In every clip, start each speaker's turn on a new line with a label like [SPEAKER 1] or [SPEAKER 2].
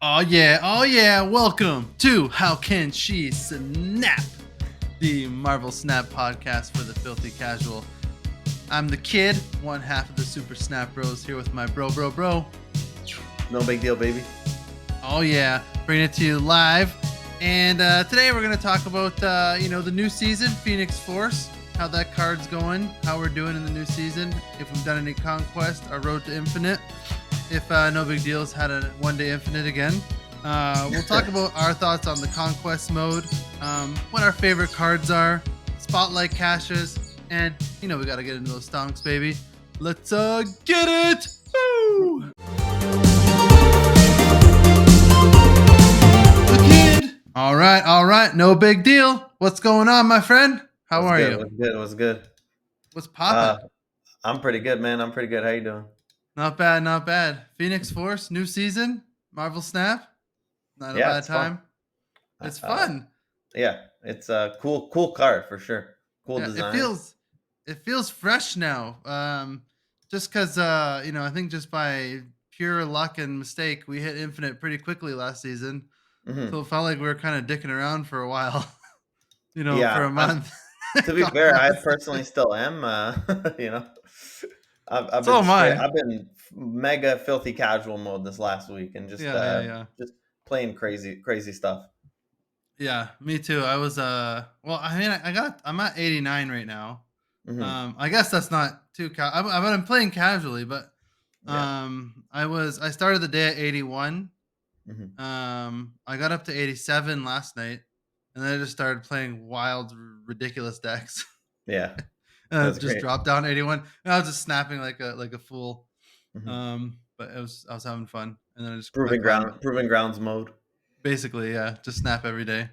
[SPEAKER 1] Oh yeah, welcome to How Can She Snap, the Marvel Snap podcast for the filthy casual. I'm the kid, one half of the Super Snap Bros, here with my bro.
[SPEAKER 2] No big deal, baby.
[SPEAKER 1] Oh yeah, bringing it to you live. And today we're going to talk about, the new season, Phoenix Force, how that card's going, how we're doing in the new season, if we've done any Conquest, our road to Infinite. If No Big Deal's had a one-day Infinite again. We'll talk about our thoughts on the Conquest mode, what our favorite cards are, spotlight caches, and, we got to get into those stonks, baby. Let's get it! Woo! The kid! All right. No big deal. What's going on, my friend? How are you?
[SPEAKER 2] What's good?
[SPEAKER 1] What's poppin'?
[SPEAKER 2] I'm pretty good, man. I'm pretty good. How you doing?
[SPEAKER 1] Not bad. Phoenix Force, new season, Marvel Snap. Not a bad
[SPEAKER 2] It's
[SPEAKER 1] time.
[SPEAKER 2] fun.
[SPEAKER 1] It's fun.
[SPEAKER 2] It's a cool card for sure. Cool
[SPEAKER 1] Yeah,
[SPEAKER 2] design.
[SPEAKER 1] it feels fresh now. Just because I think just by pure luck and mistake, we hit Infinite pretty quickly last season. So it felt like we were kind of dicking around for a while. For
[SPEAKER 2] Yeah.
[SPEAKER 1] a month.
[SPEAKER 2] To be fair, I personally still am. You know, I've
[SPEAKER 1] So
[SPEAKER 2] been
[SPEAKER 1] am I.
[SPEAKER 2] I've been mega filthy casual mode this last week and
[SPEAKER 1] Yeah.
[SPEAKER 2] just playing crazy stuff.
[SPEAKER 1] Yeah, me too. I was I'm at 89 right now.
[SPEAKER 2] hmm
[SPEAKER 1] I guess that's not too I'm playing casually, but
[SPEAKER 2] Yeah.
[SPEAKER 1] I started the day at 81.
[SPEAKER 2] hmm
[SPEAKER 1] I got up to 87 last night, and then I just started playing wild, ridiculous decks,
[SPEAKER 2] Yeah.
[SPEAKER 1] and I
[SPEAKER 2] That's
[SPEAKER 1] just
[SPEAKER 2] great.
[SPEAKER 1] dropped down 81. And I was just snapping like a fool.
[SPEAKER 2] hmm
[SPEAKER 1] But I was having fun, and then I
[SPEAKER 2] Proving
[SPEAKER 1] climbed.
[SPEAKER 2] grounds mode.
[SPEAKER 1] Basically, yeah, just snap every day.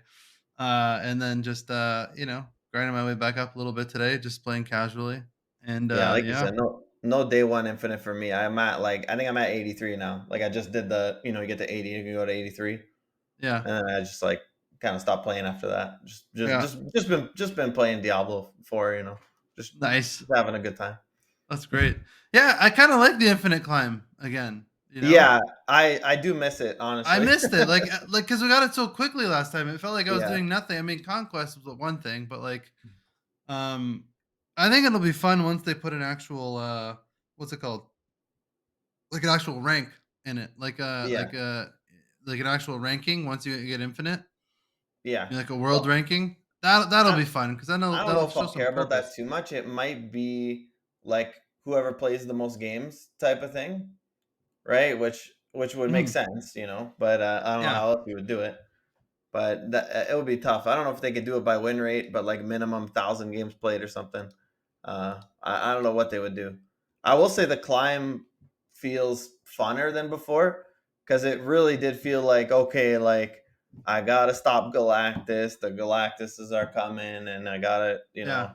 [SPEAKER 1] And then just grinding my way back up a little bit today, just playing casually. And
[SPEAKER 2] Yeah, like you
[SPEAKER 1] yeah,
[SPEAKER 2] said, no day one infinite for me. I think I'm at 83 now. Like I just did you get to 80, you can go to 83.
[SPEAKER 1] yeah,
[SPEAKER 2] And then I just like kind of stopped playing after that.
[SPEAKER 1] yeah,
[SPEAKER 2] Just been playing Diablo 4, just,
[SPEAKER 1] nice.
[SPEAKER 2] just having a good time.
[SPEAKER 1] That's great. Yeah, I kind of like the infinite climb again.
[SPEAKER 2] Yeah, I do miss it,
[SPEAKER 1] I
[SPEAKER 2] honestly.
[SPEAKER 1] missed it, like because we got it so quickly last time. It felt like I was
[SPEAKER 2] Yeah.
[SPEAKER 1] doing nothing. I mean, conquest was one thing, but um, I think it'll be fun once they put an actual what's it called? Like an actual rank in it,
[SPEAKER 2] Yeah.
[SPEAKER 1] like an actual ranking once you get infinite,
[SPEAKER 2] Yeah.
[SPEAKER 1] like a world
[SPEAKER 2] Well,
[SPEAKER 1] ranking. That'll
[SPEAKER 2] I
[SPEAKER 1] be fun because I know
[SPEAKER 2] I don't know
[SPEAKER 1] that'll
[SPEAKER 2] if
[SPEAKER 1] show
[SPEAKER 2] I'll
[SPEAKER 1] some
[SPEAKER 2] care about that
[SPEAKER 1] purpose.
[SPEAKER 2] too much. It might be like whoever plays the most games type of thing, right? Which would make
[SPEAKER 1] Mhm.
[SPEAKER 2] sense, but I don't know
[SPEAKER 1] Yeah,
[SPEAKER 2] how else you would do it. But it would be tough. I don't know if they could do it by win rate, but like minimum 1,000 games played or something. I don't know what they would do. I will say the climb feels funner than before because it really did feel like, okay, like I gotta stop Galactus. The Galactuses are coming, and I gotta
[SPEAKER 1] yeah,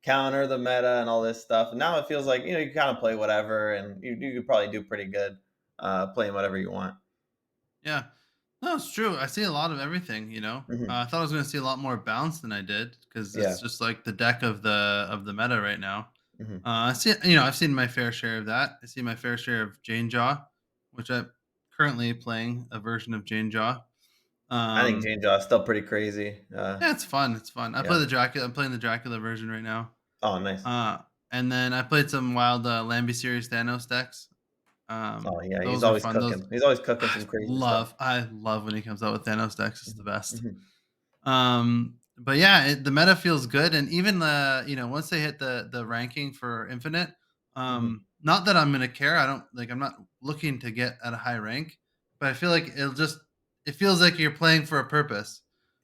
[SPEAKER 2] counter the meta and all this stuff. Now it feels like you kind of play whatever, and you could probably do pretty good playing whatever you want.
[SPEAKER 1] yeah. No, it's true. I see a lot of everything.
[SPEAKER 2] hmm
[SPEAKER 1] I thought I was going to see a lot more bounce than I did because
[SPEAKER 2] Yeah.
[SPEAKER 1] it's just like the deck of the meta right now.
[SPEAKER 2] hmm
[SPEAKER 1] I see. I've seen my fair share of that. I see my fair share of Jane Jaw, which I'm currently playing a version of Jane Jaw.
[SPEAKER 2] I think
[SPEAKER 1] Um,
[SPEAKER 2] Jane Jaw is still pretty crazy.
[SPEAKER 1] yeah, it's fun. It's fun. I play
[SPEAKER 2] Yeah.
[SPEAKER 1] the Dracula. I'm playing the Dracula version right now.
[SPEAKER 2] Oh, nice.
[SPEAKER 1] Uh, and then I played some wild Lambie series Thanos decks.
[SPEAKER 2] Oh, yeah. He's
[SPEAKER 1] Those are
[SPEAKER 2] always
[SPEAKER 1] fun. Those
[SPEAKER 2] cooking. He's always cooking
[SPEAKER 1] I
[SPEAKER 2] some crazy stuff.
[SPEAKER 1] love when he comes out with Thanos decks. It's the
[SPEAKER 2] Mhm,
[SPEAKER 1] best.
[SPEAKER 2] mhm,
[SPEAKER 1] But yeah, the meta feels good, and even once they hit the ranking for Infinite,
[SPEAKER 2] mhm.
[SPEAKER 1] not that I'm gonna care. I don't like. I'm not looking to get at a high rank, but I feel like it feels like you're playing for a purpose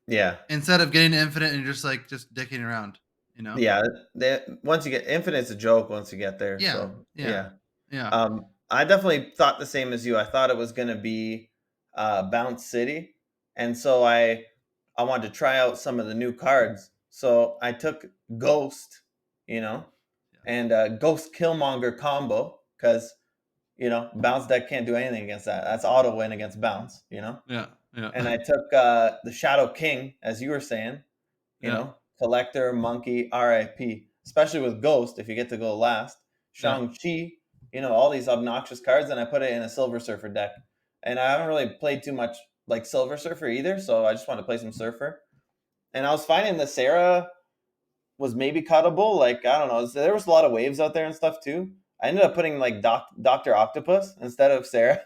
[SPEAKER 2] Yeah.
[SPEAKER 1] instead of getting to Infinite and you're just dicking around. You know?
[SPEAKER 2] Yeah. Once you get Infinite's a joke once you get there.
[SPEAKER 1] Yeah,
[SPEAKER 2] So,
[SPEAKER 1] yeah,
[SPEAKER 2] yeah.
[SPEAKER 1] yeah,
[SPEAKER 2] I definitely thought the same as you. I thought it was going to be Bounce City. And so I wanted to try out some of the new cards. So I took Ghost, you know,
[SPEAKER 1] yeah,
[SPEAKER 2] and Ghost Killmonger combo because, Bounce deck can't do anything against that. That's auto win against Bounce.
[SPEAKER 1] yeah, yeah,
[SPEAKER 2] And I took the Shadow King, as you were saying,
[SPEAKER 1] yeah,
[SPEAKER 2] Collector, Monkey, RIP, especially with Ghost, if you get to go last.
[SPEAKER 1] yeah.
[SPEAKER 2] Shang-Chi, all these obnoxious cards, and I put it in a Silver Surfer deck. and I haven't really played too much like Silver Surfer either, so I just want to play some Surfer. And I was finding the Sarah was maybe cuttable. Like I don't know, there was a lot of waves out there and stuff too. I ended up putting like Doctor Octopus instead of Sarah.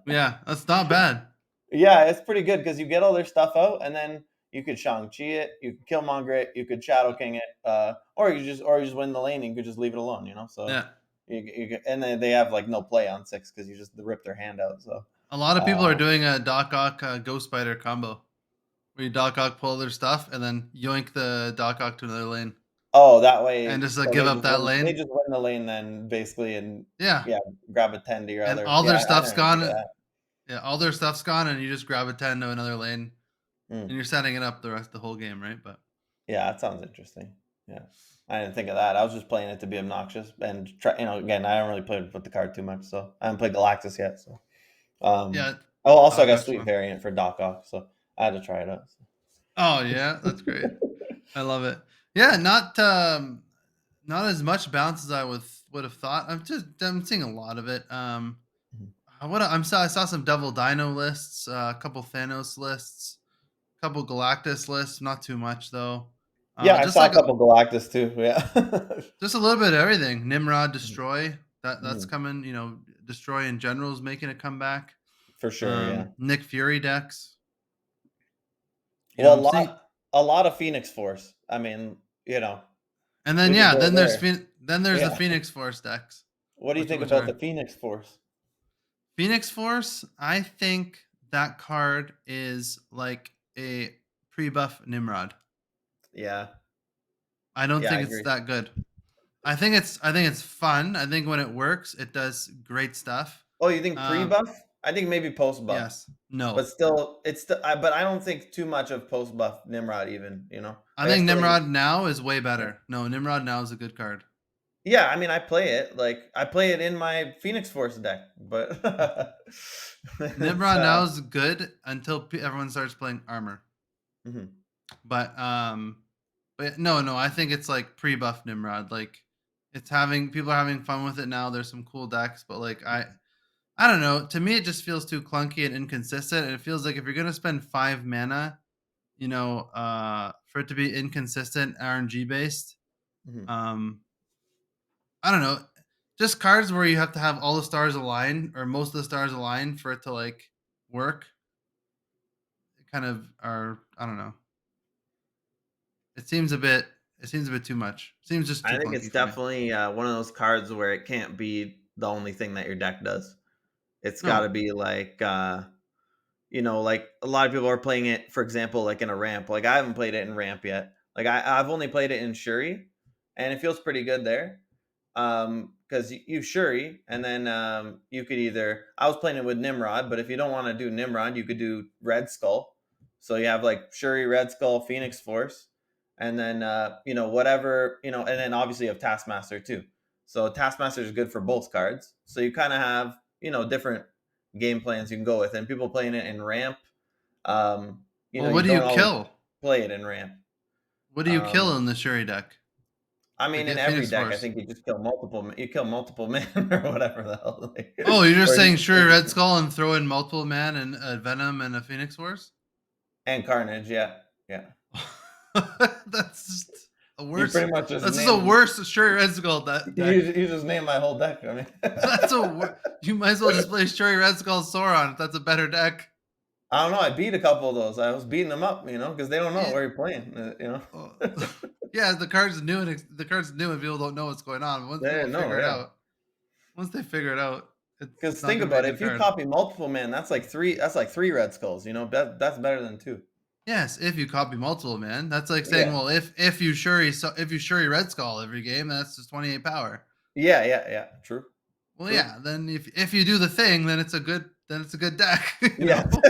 [SPEAKER 1] Yeah, that's not bad.
[SPEAKER 2] Yeah, it's pretty good because you get all their stuff out, and then you could Shang-Chi it, you could Killmonger it, you could Shadow King it, or you just win the lane and you could just leave it alone, you know. So
[SPEAKER 1] Yeah.
[SPEAKER 2] and then they have like no play on 6 because you just rip their hand out. So
[SPEAKER 1] A lot of people are
[SPEAKER 2] uh,
[SPEAKER 1] doing a Doc Ock Ghost Spider combo where you Doc Ock pull their stuff and then yoink the Doc Ock to another lane
[SPEAKER 2] oh, that
[SPEAKER 1] and
[SPEAKER 2] way,
[SPEAKER 1] just
[SPEAKER 2] so
[SPEAKER 1] give up that
[SPEAKER 2] they
[SPEAKER 1] lane.
[SPEAKER 2] just win the lane then basically, and
[SPEAKER 1] Yeah.
[SPEAKER 2] yeah, grab a 10 to your
[SPEAKER 1] And
[SPEAKER 2] other.
[SPEAKER 1] all
[SPEAKER 2] Yeah,
[SPEAKER 1] their
[SPEAKER 2] I
[SPEAKER 1] stuff's
[SPEAKER 2] didn't even think of
[SPEAKER 1] gone.
[SPEAKER 2] that.
[SPEAKER 1] Yeah, all their stuff's gone, and you just grab a 10 to another lane, and
[SPEAKER 2] Mm.
[SPEAKER 1] you're setting it up the whole game, right? But
[SPEAKER 2] Yeah, that sounds interesting. Yeah. I didn't think of that. I was just playing it to be obnoxious and try, again, I haven't really played with the card too much, so I haven't played Galactus yet, so um
[SPEAKER 1] yeah,
[SPEAKER 2] oh, also I
[SPEAKER 1] Doc
[SPEAKER 2] got a
[SPEAKER 1] Ock's
[SPEAKER 2] sweet
[SPEAKER 1] fun.
[SPEAKER 2] variant for Doc Ock, so I had to try it out.
[SPEAKER 1] Oh yeah, that's great. I love it. Yeah, not as much bounce as I would have thought. I'm seeing a lot of it.
[SPEAKER 2] Mhm.
[SPEAKER 1] I saw some Devil Dino lists, a couple Thanos lists, a couple Galactus lists. Not too much though.
[SPEAKER 2] Yeah, I
[SPEAKER 1] Just
[SPEAKER 2] saw a
[SPEAKER 1] like
[SPEAKER 2] couple Galactus too. Yeah.
[SPEAKER 1] just a little bit of everything. Nimrod,
[SPEAKER 2] Mhm.
[SPEAKER 1] Destroy. That's
[SPEAKER 2] Mhm.
[SPEAKER 1] coming. Destroy in general is making a comeback.
[SPEAKER 2] For sure, yeah.
[SPEAKER 1] Nick Fury decks.
[SPEAKER 2] Well,
[SPEAKER 1] I'm seeing,
[SPEAKER 2] a lot of Phoenix Force. I mean, you know,
[SPEAKER 1] and then
[SPEAKER 2] we can
[SPEAKER 1] yeah,
[SPEAKER 2] go there.
[SPEAKER 1] Then there's the
[SPEAKER 2] Yeah.
[SPEAKER 1] Phoenix Force decks,
[SPEAKER 2] What do you think
[SPEAKER 1] which
[SPEAKER 2] about the
[SPEAKER 1] are
[SPEAKER 2] Phoenix Force?
[SPEAKER 1] Phoenix Force. I think that card is like a pre-buff Nimrod.
[SPEAKER 2] Yeah.
[SPEAKER 1] I don't
[SPEAKER 2] Yeah, I
[SPEAKER 1] think it's
[SPEAKER 2] agree.
[SPEAKER 1] that good. I think it's fun. I think when it works, it does great stuff.
[SPEAKER 2] Oh, you think
[SPEAKER 1] Um,
[SPEAKER 2] pre-buff? I think maybe post-buff.
[SPEAKER 1] yes,
[SPEAKER 2] But
[SPEAKER 1] no.
[SPEAKER 2] still, it's still, but I don't think too much of post-buff Nimrod even, you know?
[SPEAKER 1] I
[SPEAKER 2] Like I
[SPEAKER 1] think
[SPEAKER 2] still think
[SPEAKER 1] Nimrod now is way
[SPEAKER 2] yeah.
[SPEAKER 1] better. No, Nimrod now is a good card.
[SPEAKER 2] Yeah, I mean, I play it. Like I play it in my Phoenix Force deck, but it's
[SPEAKER 1] Nimrod now is good until everyone starts playing armor.
[SPEAKER 2] mhm.
[SPEAKER 1] But no, I think it's like pre-buff Nimrod. Like it's having people are having fun with it now. There's some cool decks, but like I don't know. To me, it just feels too clunky and inconsistent. And it feels like if you're gonna spend 5 mana, for it to be inconsistent RNG based,
[SPEAKER 2] Mhm.
[SPEAKER 1] um, I don't know. Just cards where you have to have all the stars align or most of the stars align for it to like work. Kind of are I don't know. It seems a bit. It seems a bit too much. Seems just too
[SPEAKER 2] I think it's
[SPEAKER 1] clunky for me.
[SPEAKER 2] definitely one of those cards where it can't be the only thing that your deck does. It's got to
[SPEAKER 1] No.
[SPEAKER 2] be like like a lot of people are playing it, for example, like in a ramp. Like I haven't played it in ramp yet. Like I've only played it in Shuri, and it feels pretty good there. Because you Shuri, and then you could either I was playing it with Nimrod, but if you don't want to do Nimrod, you could do Red Skull. So you have like Shuri, Red Skull, Phoenix Force, and then whatever and then obviously you have Taskmaster too. So Taskmaster is good for both cards. So you kind of have different game plans you can go with, and people playing it in ramp.
[SPEAKER 1] Well,
[SPEAKER 2] You
[SPEAKER 1] what do you
[SPEAKER 2] don't always
[SPEAKER 1] kill?
[SPEAKER 2] play it in ramp.
[SPEAKER 1] What do you kill
[SPEAKER 2] Um,
[SPEAKER 1] in the Shuri deck
[SPEAKER 2] I
[SPEAKER 1] to
[SPEAKER 2] mean, in
[SPEAKER 1] get
[SPEAKER 2] every
[SPEAKER 1] Phoenix
[SPEAKER 2] deck, I
[SPEAKER 1] Force?
[SPEAKER 2] think you just kill multiple. You kill multiple men or whatever the hell.
[SPEAKER 1] Oh, you're just
[SPEAKER 2] Or
[SPEAKER 1] saying Shuri Red Skull and throw in multiple man and Venom and a Phoenix Force?
[SPEAKER 2] and Carnage. Yeah, yeah.
[SPEAKER 1] That's just a
[SPEAKER 2] You
[SPEAKER 1] worse.
[SPEAKER 2] pretty much just
[SPEAKER 1] That's just a
[SPEAKER 2] named.
[SPEAKER 1] worse Shuri Red Skull deck.
[SPEAKER 2] You just named my whole deck. I mean,
[SPEAKER 1] That's You might as well just play Shuri Red Skull Sauron if that's a better deck.
[SPEAKER 2] I don't know. I beat a couple of those. I was beating them up, because they don't know
[SPEAKER 1] Yeah,
[SPEAKER 2] where you're playing.
[SPEAKER 1] uh, yeah, the card's new and people don't know what's going on. Once
[SPEAKER 2] They
[SPEAKER 1] people
[SPEAKER 2] didn't know.
[SPEAKER 1] figure it
[SPEAKER 2] Yeah.
[SPEAKER 1] out, once they figure it out, it's
[SPEAKER 2] Because
[SPEAKER 1] not
[SPEAKER 2] think
[SPEAKER 1] going to be a
[SPEAKER 2] about it.
[SPEAKER 1] good
[SPEAKER 2] If you
[SPEAKER 1] card.
[SPEAKER 2] copy multiple man, that's like three. That's like three Red Skulls. That's better than two.
[SPEAKER 1] Yes, if you copy multiple, man. That's like saying,
[SPEAKER 2] Yeah.
[SPEAKER 1] well, if you Shuri Red Skull every game, that's just 28 power.
[SPEAKER 2] Yeah. Yeah. Yeah. True.
[SPEAKER 1] Well,
[SPEAKER 2] True.
[SPEAKER 1] yeah. Then if you do the thing, then it's a good deck. You
[SPEAKER 2] Yeah.
[SPEAKER 1] know?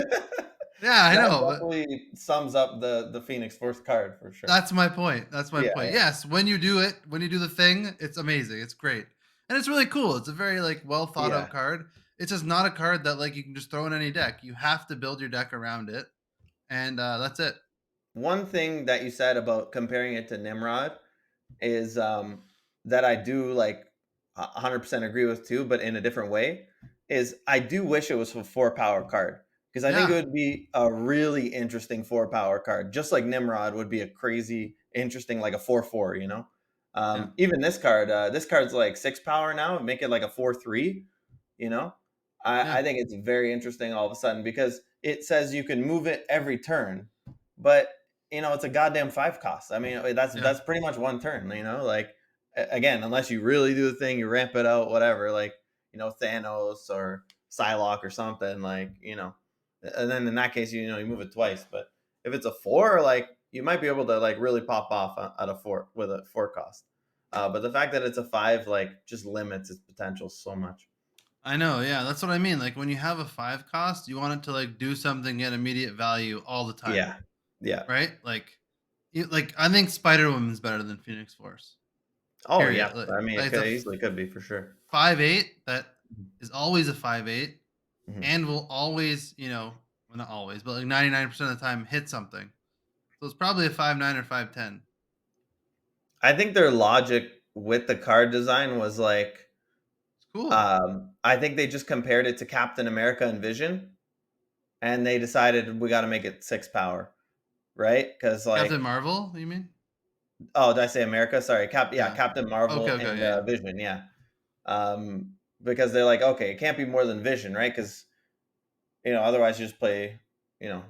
[SPEAKER 1] Yeah, I
[SPEAKER 2] That
[SPEAKER 1] know, but
[SPEAKER 2] definitely sums up the Phoenix Force card for sure.
[SPEAKER 1] that's my point. That's my
[SPEAKER 2] Yeah,
[SPEAKER 1] point.
[SPEAKER 2] yeah,
[SPEAKER 1] Yes, when you do it, when you do the thing, it's amazing. It's great, and it's really cool. It's a very like well thought
[SPEAKER 2] yeah.
[SPEAKER 1] out card. It's just not a card that like you can just throw in any deck. You have to build your deck around it, and that's it.
[SPEAKER 2] One thing that you said about comparing it to Nimrod is that I do like 100% agree with too, but in a different way. is I do wish it was a 4 power card because I think it
[SPEAKER 1] Yeah,
[SPEAKER 2] would be a really interesting 4 power card. Just like Nimrod would be a crazy interesting like a 4/4.
[SPEAKER 1] yeah,
[SPEAKER 2] Even this card's like 6 power now. Make it like a 4/3. You know,
[SPEAKER 1] yeah,
[SPEAKER 2] I think it's very interesting all of a sudden because it says you can move it every turn, but it's a goddamn 5 cost. I mean,
[SPEAKER 1] yeah.
[SPEAKER 2] that's pretty much one turn. Like again, unless you really do the thing, you ramp it out, whatever. Like Thanos or Psylocke or something. Like and then in that case, you move it twice. But if it's a 4, like you might be able to like really pop off at a 4 with a 4 cost. But the fact that it's a 5 like just limits its potential so much.
[SPEAKER 1] I know. Yeah, that's what I mean. Like when you have a 5 cost, you want it to like do something at immediate value all the time,
[SPEAKER 2] Yeah. Yeah.
[SPEAKER 1] right? Like I think Spider Woman's better than Phoenix Force.
[SPEAKER 2] Oh,
[SPEAKER 1] Period.
[SPEAKER 2] yeah. I mean, it
[SPEAKER 1] It's a
[SPEAKER 2] easily could be for sure.
[SPEAKER 1] 5/8 that is always a 5/8
[SPEAKER 2] Mhm.
[SPEAKER 1] and will always, well, not always, but like 99% of the time hit something. So it's probably a 5/9 or 5/10.
[SPEAKER 2] I think their logic with the card design was like,
[SPEAKER 1] It's cool.
[SPEAKER 2] I think they just compared it to Captain America and Vision, and they decided we got to make it 6 power, right? Because
[SPEAKER 1] Captain
[SPEAKER 2] like,
[SPEAKER 1] Marvel, you mean?
[SPEAKER 2] oh, did I say America? Sorry, yeah,
[SPEAKER 1] Yeah.
[SPEAKER 2] Captain
[SPEAKER 1] Okay,
[SPEAKER 2] Marvel
[SPEAKER 1] okay,
[SPEAKER 2] and
[SPEAKER 1] yeah, yeah.
[SPEAKER 2] Vision, yeah. Um, because they're like, okay, it can't be more than Vision, right? Because otherwise you just play, you know,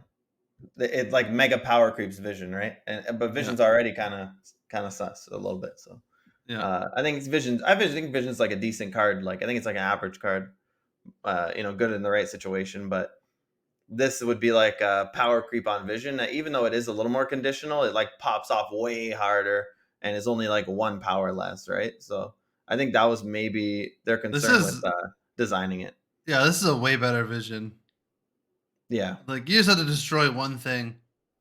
[SPEAKER 2] it's like mega power creeps Vision, right? And but
[SPEAKER 1] Yeah.
[SPEAKER 2] Vision's already kind of sus a little bit, so.
[SPEAKER 1] Yeah.
[SPEAKER 2] I think it's Vision. Think Vision's like a decent card. Like I think it's like an average card. Good in the right situation. But this would be like a power creep on Vision. Even though it is a little more conditional, it like pops off way harder and is only like 1 power less, right? So I think that was maybe their
[SPEAKER 1] This
[SPEAKER 2] concern with
[SPEAKER 1] is
[SPEAKER 2] designing it.
[SPEAKER 1] yeah, this is a way better vision.
[SPEAKER 2] Yeah.
[SPEAKER 1] Like you just have to destroy one thing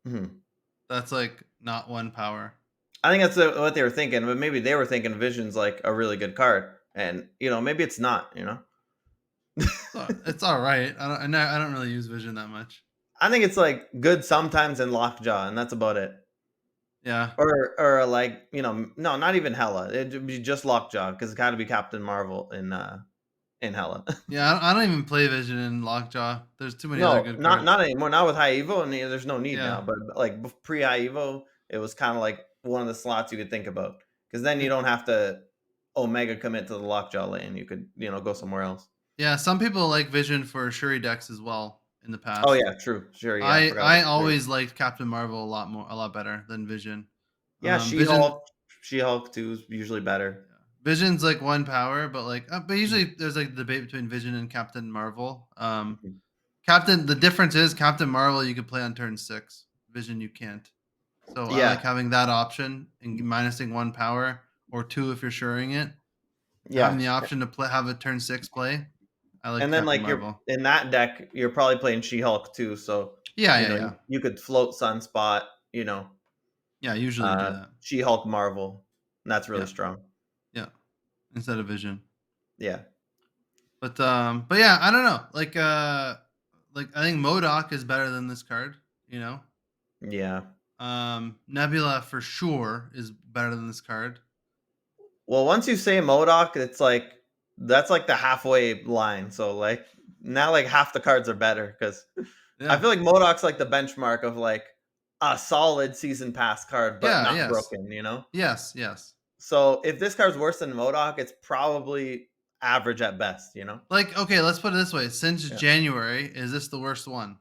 [SPEAKER 2] Mhm.
[SPEAKER 1] that's like not one power.
[SPEAKER 2] I think that's what they were thinking, but maybe they were thinking Vision's like a really good card, and maybe it's not.
[SPEAKER 1] So it's all right. I don't really use vision that much.
[SPEAKER 2] I think it's like good sometimes in Lockjaw, and that's about it.
[SPEAKER 1] Yeah.
[SPEAKER 2] Or like no, not even Hella. It'd be just Lockjaw because it's got to be Captain Marvel in Hella.
[SPEAKER 1] Yeah, I don't even play vision in Lockjaw. There's too many other
[SPEAKER 2] No,
[SPEAKER 1] good
[SPEAKER 2] not
[SPEAKER 1] cards.
[SPEAKER 2] anymore. Not with High Evo, and there's no need
[SPEAKER 1] Yeah.
[SPEAKER 2] now. But like pre High Evo, it was kind of like one of the slots you could think about because then you
[SPEAKER 1] Yeah.
[SPEAKER 2] don't have to Omega commit to the Lockjaw lane. You could go somewhere else.
[SPEAKER 1] Yeah, some people like vision for Shuri decks as well in the
[SPEAKER 2] Oh
[SPEAKER 1] past.
[SPEAKER 2] yeah, true, sure, yeah, I
[SPEAKER 1] I
[SPEAKER 2] forgot
[SPEAKER 1] I
[SPEAKER 2] about Fury.
[SPEAKER 1] always liked Captain Marvel a lot better than Vision.
[SPEAKER 2] Yeah,
[SPEAKER 1] Vision
[SPEAKER 2] She-Hulk too is usually better.
[SPEAKER 1] yeah. Vision's like one power, but
[SPEAKER 2] Mhm,
[SPEAKER 1] usually there's like a debate between Vision and Captain Marvel.
[SPEAKER 2] mhm.
[SPEAKER 1] The difference is Captain Marvel you can play on turn 6. Vision you can't. So I like
[SPEAKER 2] Yeah,
[SPEAKER 1] having that option and minusing 1 power or 2 if you're shoring it. Having
[SPEAKER 2] yeah.
[SPEAKER 1] the option to have a turn 6 play. I like
[SPEAKER 2] And then
[SPEAKER 1] Captain
[SPEAKER 2] like you're
[SPEAKER 1] Marvel.
[SPEAKER 2] in that deck, you're probably playing She-Hulk too. So
[SPEAKER 1] Yeah, yeah, yeah.
[SPEAKER 2] you could float Sunspot.
[SPEAKER 1] Yeah, I usually do that.
[SPEAKER 2] She-Hulk Marvel. And that's really
[SPEAKER 1] Yeah,
[SPEAKER 2] strong.
[SPEAKER 1] yeah. Instead of Vision.
[SPEAKER 2] Yeah,
[SPEAKER 1] But yeah, I don't know. Like I think Modoc is better than this card, you know?
[SPEAKER 2] yeah.
[SPEAKER 1] Nebula for sure is better than this card.
[SPEAKER 2] Well, once you say Modoc, it's like that's like the halfway line. So like now like half the cards are better because I
[SPEAKER 1] Yeah.
[SPEAKER 2] feel like Modoc's like the benchmark of like a solid season pass card, but
[SPEAKER 1] Yeah,
[SPEAKER 2] not
[SPEAKER 1] yes.
[SPEAKER 2] broken.
[SPEAKER 1] Yes, yes.
[SPEAKER 2] So if this card's worse than Modoc, it's probably average at best.
[SPEAKER 1] Like, okay, let's put it this way. Since
[SPEAKER 2] Yeah.
[SPEAKER 1] January, is this the worst one?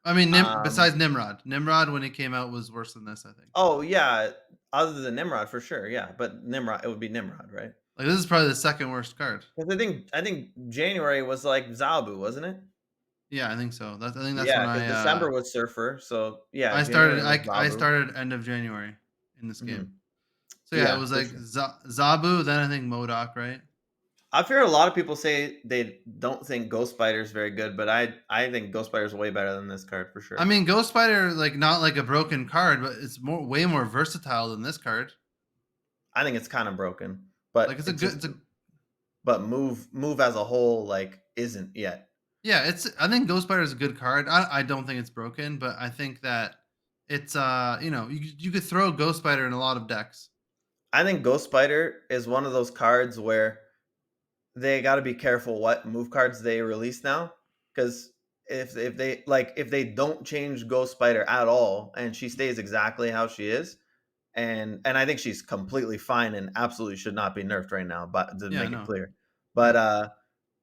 [SPEAKER 1] I mean,
[SPEAKER 2] Um.
[SPEAKER 1] besides Nimrod. Nimrod when it came out was worse than this, I think.
[SPEAKER 2] Oh yeah. Other than Nimrod for sure. Yeah, but Nimrod it would be Nimrod, right?
[SPEAKER 1] Like this is probably the second worst card.
[SPEAKER 2] Because I think January was like Zabu, wasn't it?
[SPEAKER 1] Yeah, I think so. I think that's when
[SPEAKER 2] Yeah, because December was Surfer. So yeah, January was
[SPEAKER 1] I
[SPEAKER 2] Zabu.
[SPEAKER 1] started end of January in this game.
[SPEAKER 2] Mhm.
[SPEAKER 1] So yeah, it
[SPEAKER 2] Yeah,
[SPEAKER 1] was
[SPEAKER 2] for
[SPEAKER 1] like
[SPEAKER 2] sure.
[SPEAKER 1] Zabu, then I think Modoc, right?
[SPEAKER 2] I've heard a lot of people say they don't think Ghost Spider is very good, but I think Ghost Spider is way better than this card for
[SPEAKER 1] I
[SPEAKER 2] sure.
[SPEAKER 1] mean, Ghost Spider, like not like a broken card, but it's way more versatile than this card.
[SPEAKER 2] I think it's kind of broken,
[SPEAKER 1] Like
[SPEAKER 2] but
[SPEAKER 1] it's a
[SPEAKER 2] it's
[SPEAKER 1] good,
[SPEAKER 2] just
[SPEAKER 1] it's a
[SPEAKER 2] but move as a whole like isn't yet.
[SPEAKER 1] yeah. I think Ghost Spider is a good card. I don't think it's broken, but I think that it's you could throw Ghost Spider in a lot of decks.
[SPEAKER 2] I think Ghost Spider is one of those cards where they got to be careful what move cards they release now, because if they don't change Ghost Spider at all and she stays exactly how she is, and I think she's completely fine and absolutely should not be nerfed right now, but to
[SPEAKER 1] Yeah,
[SPEAKER 2] make it
[SPEAKER 1] no.
[SPEAKER 2] clear.
[SPEAKER 1] Yeah.
[SPEAKER 2] But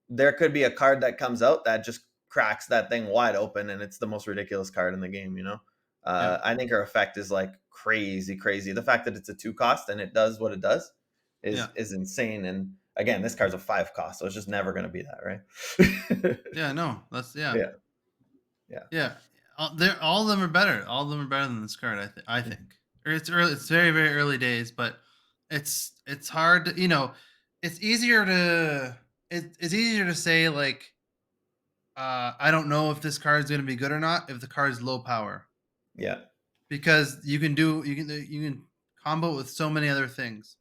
[SPEAKER 2] there could be a card that comes out that just cracks that thing wide open, and it's the most ridiculous card in the game.
[SPEAKER 1] Yeah.
[SPEAKER 2] I think her effect is like crazy, crazy. The fact that it's a 2 cost and it does what it does
[SPEAKER 1] Yeah.
[SPEAKER 2] is insane. And again, this card's a 5 cost, so it's just never going to be that, right?
[SPEAKER 1] Yeah, no. That's yeah.
[SPEAKER 2] Yeah, yeah,
[SPEAKER 1] Yeah. All of them are better. All of them are better than this card, I think. Or it's early, it's very, very early days, but it's hard to, it's easier to it's easier to say like I don't know if this card is going to be good or not if the card is low power,
[SPEAKER 2] yeah.
[SPEAKER 1] because you can combo it with so many other things.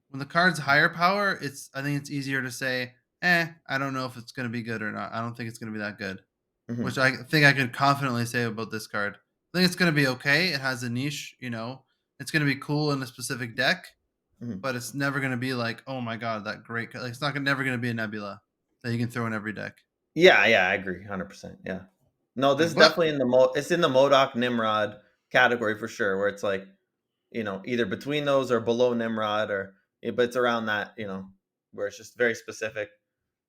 [SPEAKER 1] When the card's higher power, I think it's easier to say, I don't know if it's going to be good or not. I don't think it's going to be that good, which
[SPEAKER 2] Hmm.
[SPEAKER 1] I think I could confidently say about this card. I think it's going to be okay. It has a niche, it's going to be cool in a specific deck,
[SPEAKER 2] Hmm.
[SPEAKER 1] but it's never going to be like, oh my god, that great. Like, it's not never going to be a Nebula that you can throw in every deck.
[SPEAKER 2] Yeah, yeah, I agree, 100%. Yeah, no,
[SPEAKER 1] Yeah,
[SPEAKER 2] this is
[SPEAKER 1] but
[SPEAKER 2] definitely it's in the Modoc Nimrod category for sure, where it's like, either between those or below Nimrod, but it's around that, where it's just very specific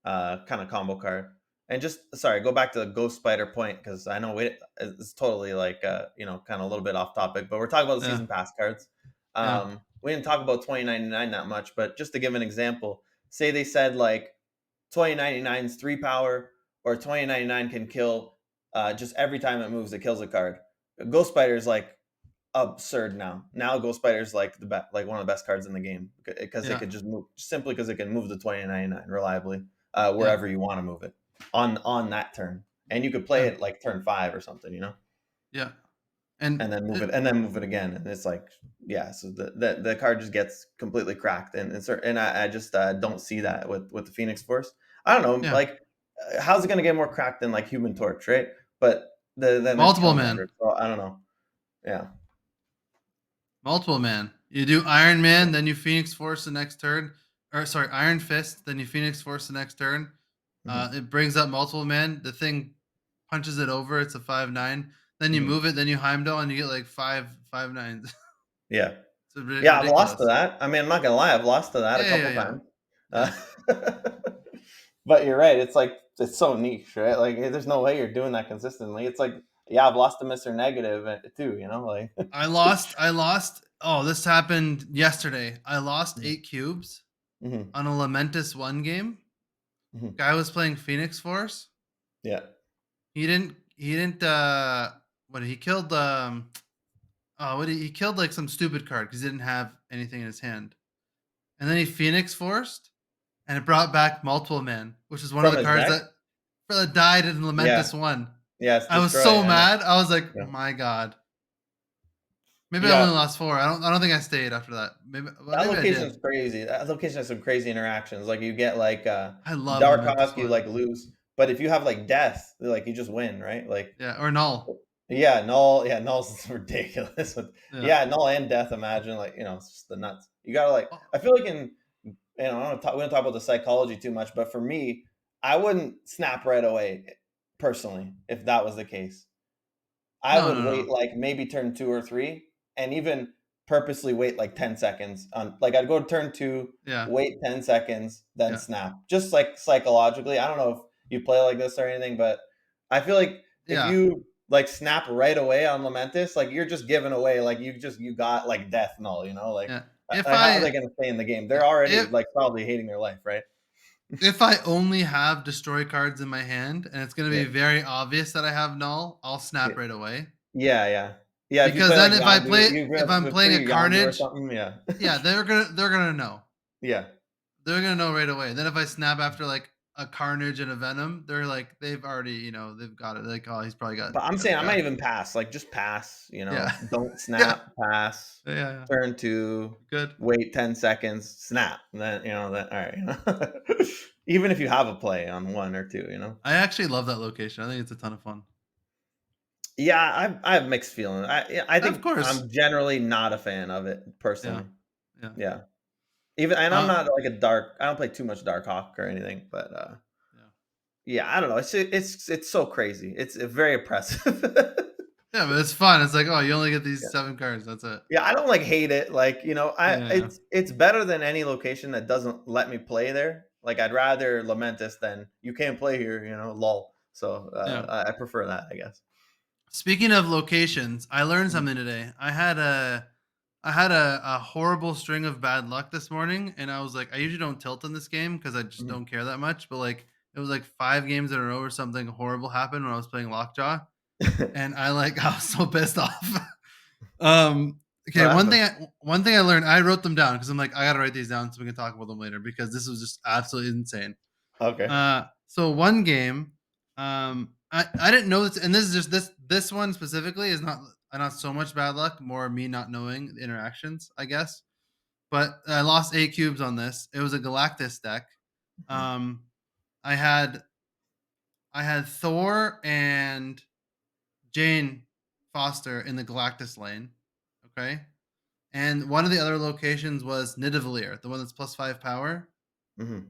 [SPEAKER 2] kind of combo card. And just sorry, go back to the Ghost Spider point, because I know it's totally like kind of a little bit off topic, but we're talking about the
[SPEAKER 1] yeah,
[SPEAKER 2] season pass cards.
[SPEAKER 1] yeah,
[SPEAKER 2] We didn't talk about 2099 that much, but just to give an example, say they said like 2099's 3 power, or 2099 can kill just every time it moves, it kills a card. Ghost Spider is like absurd now. Now Ghost Spider is like like one of the best cards in the game, because it
[SPEAKER 1] yeah,
[SPEAKER 2] could just move, simply because it can move the 2099 reliably
[SPEAKER 1] yeah,
[SPEAKER 2] wherever you want to move it on that turn, and you could play
[SPEAKER 1] yeah,
[SPEAKER 2] it like turn 5 or something,
[SPEAKER 1] yeah, and
[SPEAKER 2] and then move it again, and it's like, yeah. So the card just gets completely cracked, and I just don't see that with the Phoenix Force. I don't know,
[SPEAKER 1] yeah,
[SPEAKER 2] like how's it gonna get more cracked than like Human Torch, right? But then there's
[SPEAKER 1] multiple
[SPEAKER 2] killing
[SPEAKER 1] man.
[SPEAKER 2] wonders, so I don't know. Yeah,
[SPEAKER 1] Multiple man. You do Iron
[SPEAKER 2] yeah.
[SPEAKER 1] Man, then you Phoenix Force the next turn. Or sorry, Iron Fist, then you Phoenix Force the next turn.
[SPEAKER 2] Hmm.
[SPEAKER 1] It brings up multiple man. The thing punches it over. It's a 5/9. Then you
[SPEAKER 2] Hmm.
[SPEAKER 1] move it. Then you Heimdall, and you get like 5/9s.
[SPEAKER 2] Yeah.
[SPEAKER 1] It's
[SPEAKER 2] Yeah, I've lost to
[SPEAKER 1] ridiculous.
[SPEAKER 2] that. I mean, I'm not gonna lie, I've lost to that a
[SPEAKER 1] Yeah,
[SPEAKER 2] couple
[SPEAKER 1] yeah, yeah,
[SPEAKER 2] times. Uh,
[SPEAKER 1] yeah,
[SPEAKER 2] but you're right. It's like it's so niche, right? Like, there's no way you're doing that consistently. It's like, yeah, I've lost to Mr. Negative too. Like.
[SPEAKER 1] I lost. I lost. Oh, this happened yesterday. I lost 8 cubes
[SPEAKER 2] Hmm.
[SPEAKER 1] on a Lamentus one game.
[SPEAKER 2] Hmm.
[SPEAKER 1] Guy was playing Phoenix Force.
[SPEAKER 2] Yeah.
[SPEAKER 1] He didn't. He didn't. What he killed? Oh, he killed like some stupid card because he didn't have anything in his hand, and then he Phoenix forced, and it brought back multiple man, which is one of
[SPEAKER 2] From
[SPEAKER 1] the
[SPEAKER 2] his
[SPEAKER 1] cards
[SPEAKER 2] deck.
[SPEAKER 1] that died in
[SPEAKER 2] Yeah.
[SPEAKER 1] Lamentus one.
[SPEAKER 2] Yeah. It's
[SPEAKER 1] I was
[SPEAKER 2] destroy.
[SPEAKER 1] so
[SPEAKER 2] I know.
[SPEAKER 1] mad. I was like,
[SPEAKER 2] Yeah.
[SPEAKER 1] my god. Maybe I only
[SPEAKER 2] Yeah.
[SPEAKER 1] lost four. I don't think I stayed after that. Maybe, well,
[SPEAKER 2] That
[SPEAKER 1] maybe I did.
[SPEAKER 2] location's crazy. That location has some crazy interactions. Like, you get like
[SPEAKER 1] I love
[SPEAKER 2] Dark
[SPEAKER 1] Lamentus
[SPEAKER 2] Hawk, you
[SPEAKER 1] one.
[SPEAKER 2] like lose, but if you have like Death, like you just win, right? Like.
[SPEAKER 1] Yeah, or null.
[SPEAKER 2] Yeah, null. Yeah, null's ridiculous.
[SPEAKER 1] Yeah.
[SPEAKER 2] Yeah, null and death. Imagine, like, it's just the nuts. You gotta like.
[SPEAKER 1] Oh,
[SPEAKER 2] I feel like we don't talk about the psychology too much, but for me, I wouldn't snap right away. Personally, if that was the case, I
[SPEAKER 1] no,
[SPEAKER 2] would
[SPEAKER 1] no,
[SPEAKER 2] wait
[SPEAKER 1] no.
[SPEAKER 2] like maybe turn 2 or 3, and even purposely wait like 10 seconds. On like, I'd go to turn 2,
[SPEAKER 1] Yeah,
[SPEAKER 2] wait 10 seconds, then
[SPEAKER 1] yeah,
[SPEAKER 2] snap. Just like psychologically, I don't know if you play like this or anything, but I feel like if
[SPEAKER 1] yeah,
[SPEAKER 2] you like snap right away on Lamentis, like you're just giving away, like you got like death null. Like,
[SPEAKER 1] yeah. If
[SPEAKER 2] how are
[SPEAKER 1] I
[SPEAKER 2] they gonna stay in the game?
[SPEAKER 1] yeah,
[SPEAKER 2] They're already like probably hating their life, right?
[SPEAKER 1] if I only have destroy cards in my hand and it's going to
[SPEAKER 2] Yeah,
[SPEAKER 1] be very obvious that I have null, I'll
[SPEAKER 2] yeah,
[SPEAKER 1] snap right away.
[SPEAKER 2] yeah, yeah. Yeah, if you
[SPEAKER 1] Because
[SPEAKER 2] play
[SPEAKER 1] then
[SPEAKER 2] like Yondu,
[SPEAKER 1] if I'm
[SPEAKER 2] with
[SPEAKER 1] playing a
[SPEAKER 2] free Yondu or
[SPEAKER 1] Carnage,
[SPEAKER 2] something, yeah.
[SPEAKER 1] yeah, they're gonna know.
[SPEAKER 2] Yeah.
[SPEAKER 1] They're gonna know right away. Then if I snap after like a Carnage and a Venom, they're like they've already they've got it. Like, oh, he's probably
[SPEAKER 2] But I'm
[SPEAKER 1] got
[SPEAKER 2] saying
[SPEAKER 1] the
[SPEAKER 2] I might
[SPEAKER 1] guy.
[SPEAKER 2] even pass, like, just pass,
[SPEAKER 1] Yeah,
[SPEAKER 2] don't
[SPEAKER 1] yeah,
[SPEAKER 2] snap, pass,
[SPEAKER 1] yeah, yeah.
[SPEAKER 2] turn 2,
[SPEAKER 1] Good.
[SPEAKER 2] wait 10 seconds, snap, and then, then all right. Even if you have a play on 1 or 2.
[SPEAKER 1] I actually love that location. I think it's a ton of fun.
[SPEAKER 2] Yeah, I have mixed feelings. I
[SPEAKER 1] Of
[SPEAKER 2] think
[SPEAKER 1] course.
[SPEAKER 2] I'm generally not a fan of it
[SPEAKER 1] Yeah,
[SPEAKER 2] personally.
[SPEAKER 1] yeah.
[SPEAKER 2] Yeah. Even and I'm
[SPEAKER 1] Uh,
[SPEAKER 2] not like a dark. I don't play too much Dark Hawk or anything, but
[SPEAKER 1] yeah.
[SPEAKER 2] yeah, I don't know. It's so crazy. It's very oppressive.
[SPEAKER 1] Yeah, but it's fun. It's like, oh, you only get these
[SPEAKER 2] Yeah.
[SPEAKER 1] 7 cards. That's it.
[SPEAKER 2] Yeah, I don't like hate it. Like, I
[SPEAKER 1] Yeah.
[SPEAKER 2] it's better than any location that doesn't let me play there. Like I'd rather Lamentus than you can't play here, lol. So
[SPEAKER 1] Yeah.
[SPEAKER 2] I prefer that, I guess.
[SPEAKER 1] Speaking of locations, I learned
[SPEAKER 2] Mhm.
[SPEAKER 1] something today. I had a horrible string of bad luck this morning, and I was like, I usually don't tilt in this game because I just
[SPEAKER 2] Mhm.
[SPEAKER 1] don't care that much. But like, it was like 5 games in a row or something horrible happened when I was playing Lockjaw, and I was so pissed off. Okay,
[SPEAKER 2] What happened?
[SPEAKER 1] one thing I learned, I wrote them down because I'm like, I gotta write these down so we can talk about them later because this was just absolutely insane.
[SPEAKER 2] Okay.
[SPEAKER 1] So one game, I didn't know this, and this is just this one specifically is not so much bad luck, more me not knowing the interactions, I guess. But I lost 8 cubes on this. It was a Galactus deck.
[SPEAKER 2] Mhm.
[SPEAKER 1] Um, I had I had Thor and Jane Foster in the Galactus lane. Okay, and one of the other locations was Nidavellir, the one that's +5 power.
[SPEAKER 2] Mhm.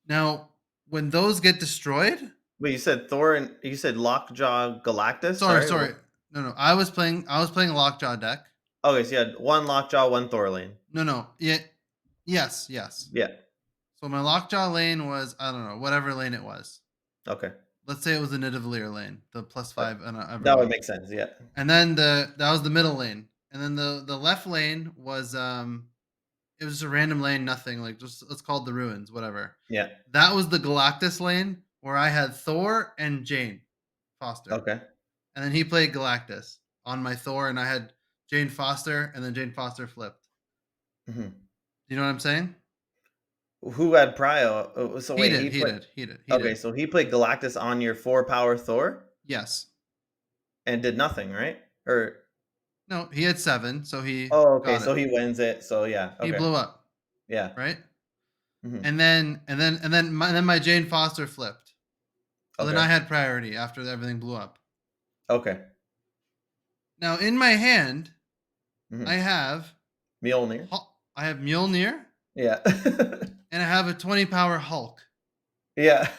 [SPEAKER 1] Now, when those get destroyed,
[SPEAKER 2] Wait, you said Thor and you said Lockjaw Galactus?
[SPEAKER 1] sorry,
[SPEAKER 2] Sorry.
[SPEAKER 1] sorry. No, no. I was playing a Lockjaw deck.
[SPEAKER 2] Okay, so you had one Lockjaw, one Thor lane.
[SPEAKER 1] No, no. Yeah. Yes, yes.
[SPEAKER 2] Yeah.
[SPEAKER 1] So my Lockjaw lane was, I don't know, whatever lane it was.
[SPEAKER 2] Okay.
[SPEAKER 1] Let's say it was the Nidavellir lane, the plus
[SPEAKER 2] That,
[SPEAKER 1] 5 and
[SPEAKER 2] that would
[SPEAKER 1] everything.
[SPEAKER 2] make sense. Yeah.
[SPEAKER 1] And then that was the middle lane. And then the left lane was it was just a random lane, nothing, like just let's call it the ruins, whatever.
[SPEAKER 2] Yeah.
[SPEAKER 1] That was the Galactus lane where I had Thor and Jane Foster.
[SPEAKER 2] Okay.
[SPEAKER 1] And then he played Galactus on my Thor, and I had Jane Foster, and then Jane Foster flipped.
[SPEAKER 2] Mhm.
[SPEAKER 1] You know what I'm saying?
[SPEAKER 2] Who had Prio? So
[SPEAKER 1] He
[SPEAKER 2] wait,
[SPEAKER 1] did.
[SPEAKER 2] he
[SPEAKER 1] He
[SPEAKER 2] played.
[SPEAKER 1] did. He did. He
[SPEAKER 2] Okay,
[SPEAKER 1] did.
[SPEAKER 2] so he played Galactus on your 4 power Thor
[SPEAKER 1] Yes.
[SPEAKER 2] and did nothing, right? Or
[SPEAKER 1] No, he had 7, so he
[SPEAKER 2] oh, okay,
[SPEAKER 1] got
[SPEAKER 2] so
[SPEAKER 1] it.
[SPEAKER 2] he wins it. So yeah,
[SPEAKER 1] He
[SPEAKER 2] okay,
[SPEAKER 1] blew up,
[SPEAKER 2] yeah.
[SPEAKER 1] right?
[SPEAKER 2] Hmm.
[SPEAKER 1] And then my Jane Foster flipped. So then I
[SPEAKER 2] Okay,
[SPEAKER 1] had priority after everything blew up.
[SPEAKER 2] okay.
[SPEAKER 1] Now in my hand, I
[SPEAKER 2] Hmm.
[SPEAKER 1] have
[SPEAKER 2] Mjolnir.
[SPEAKER 1] I have Mjolnir,
[SPEAKER 2] Yeah,
[SPEAKER 1] and I have a 20 power Hulk.
[SPEAKER 2] yeah.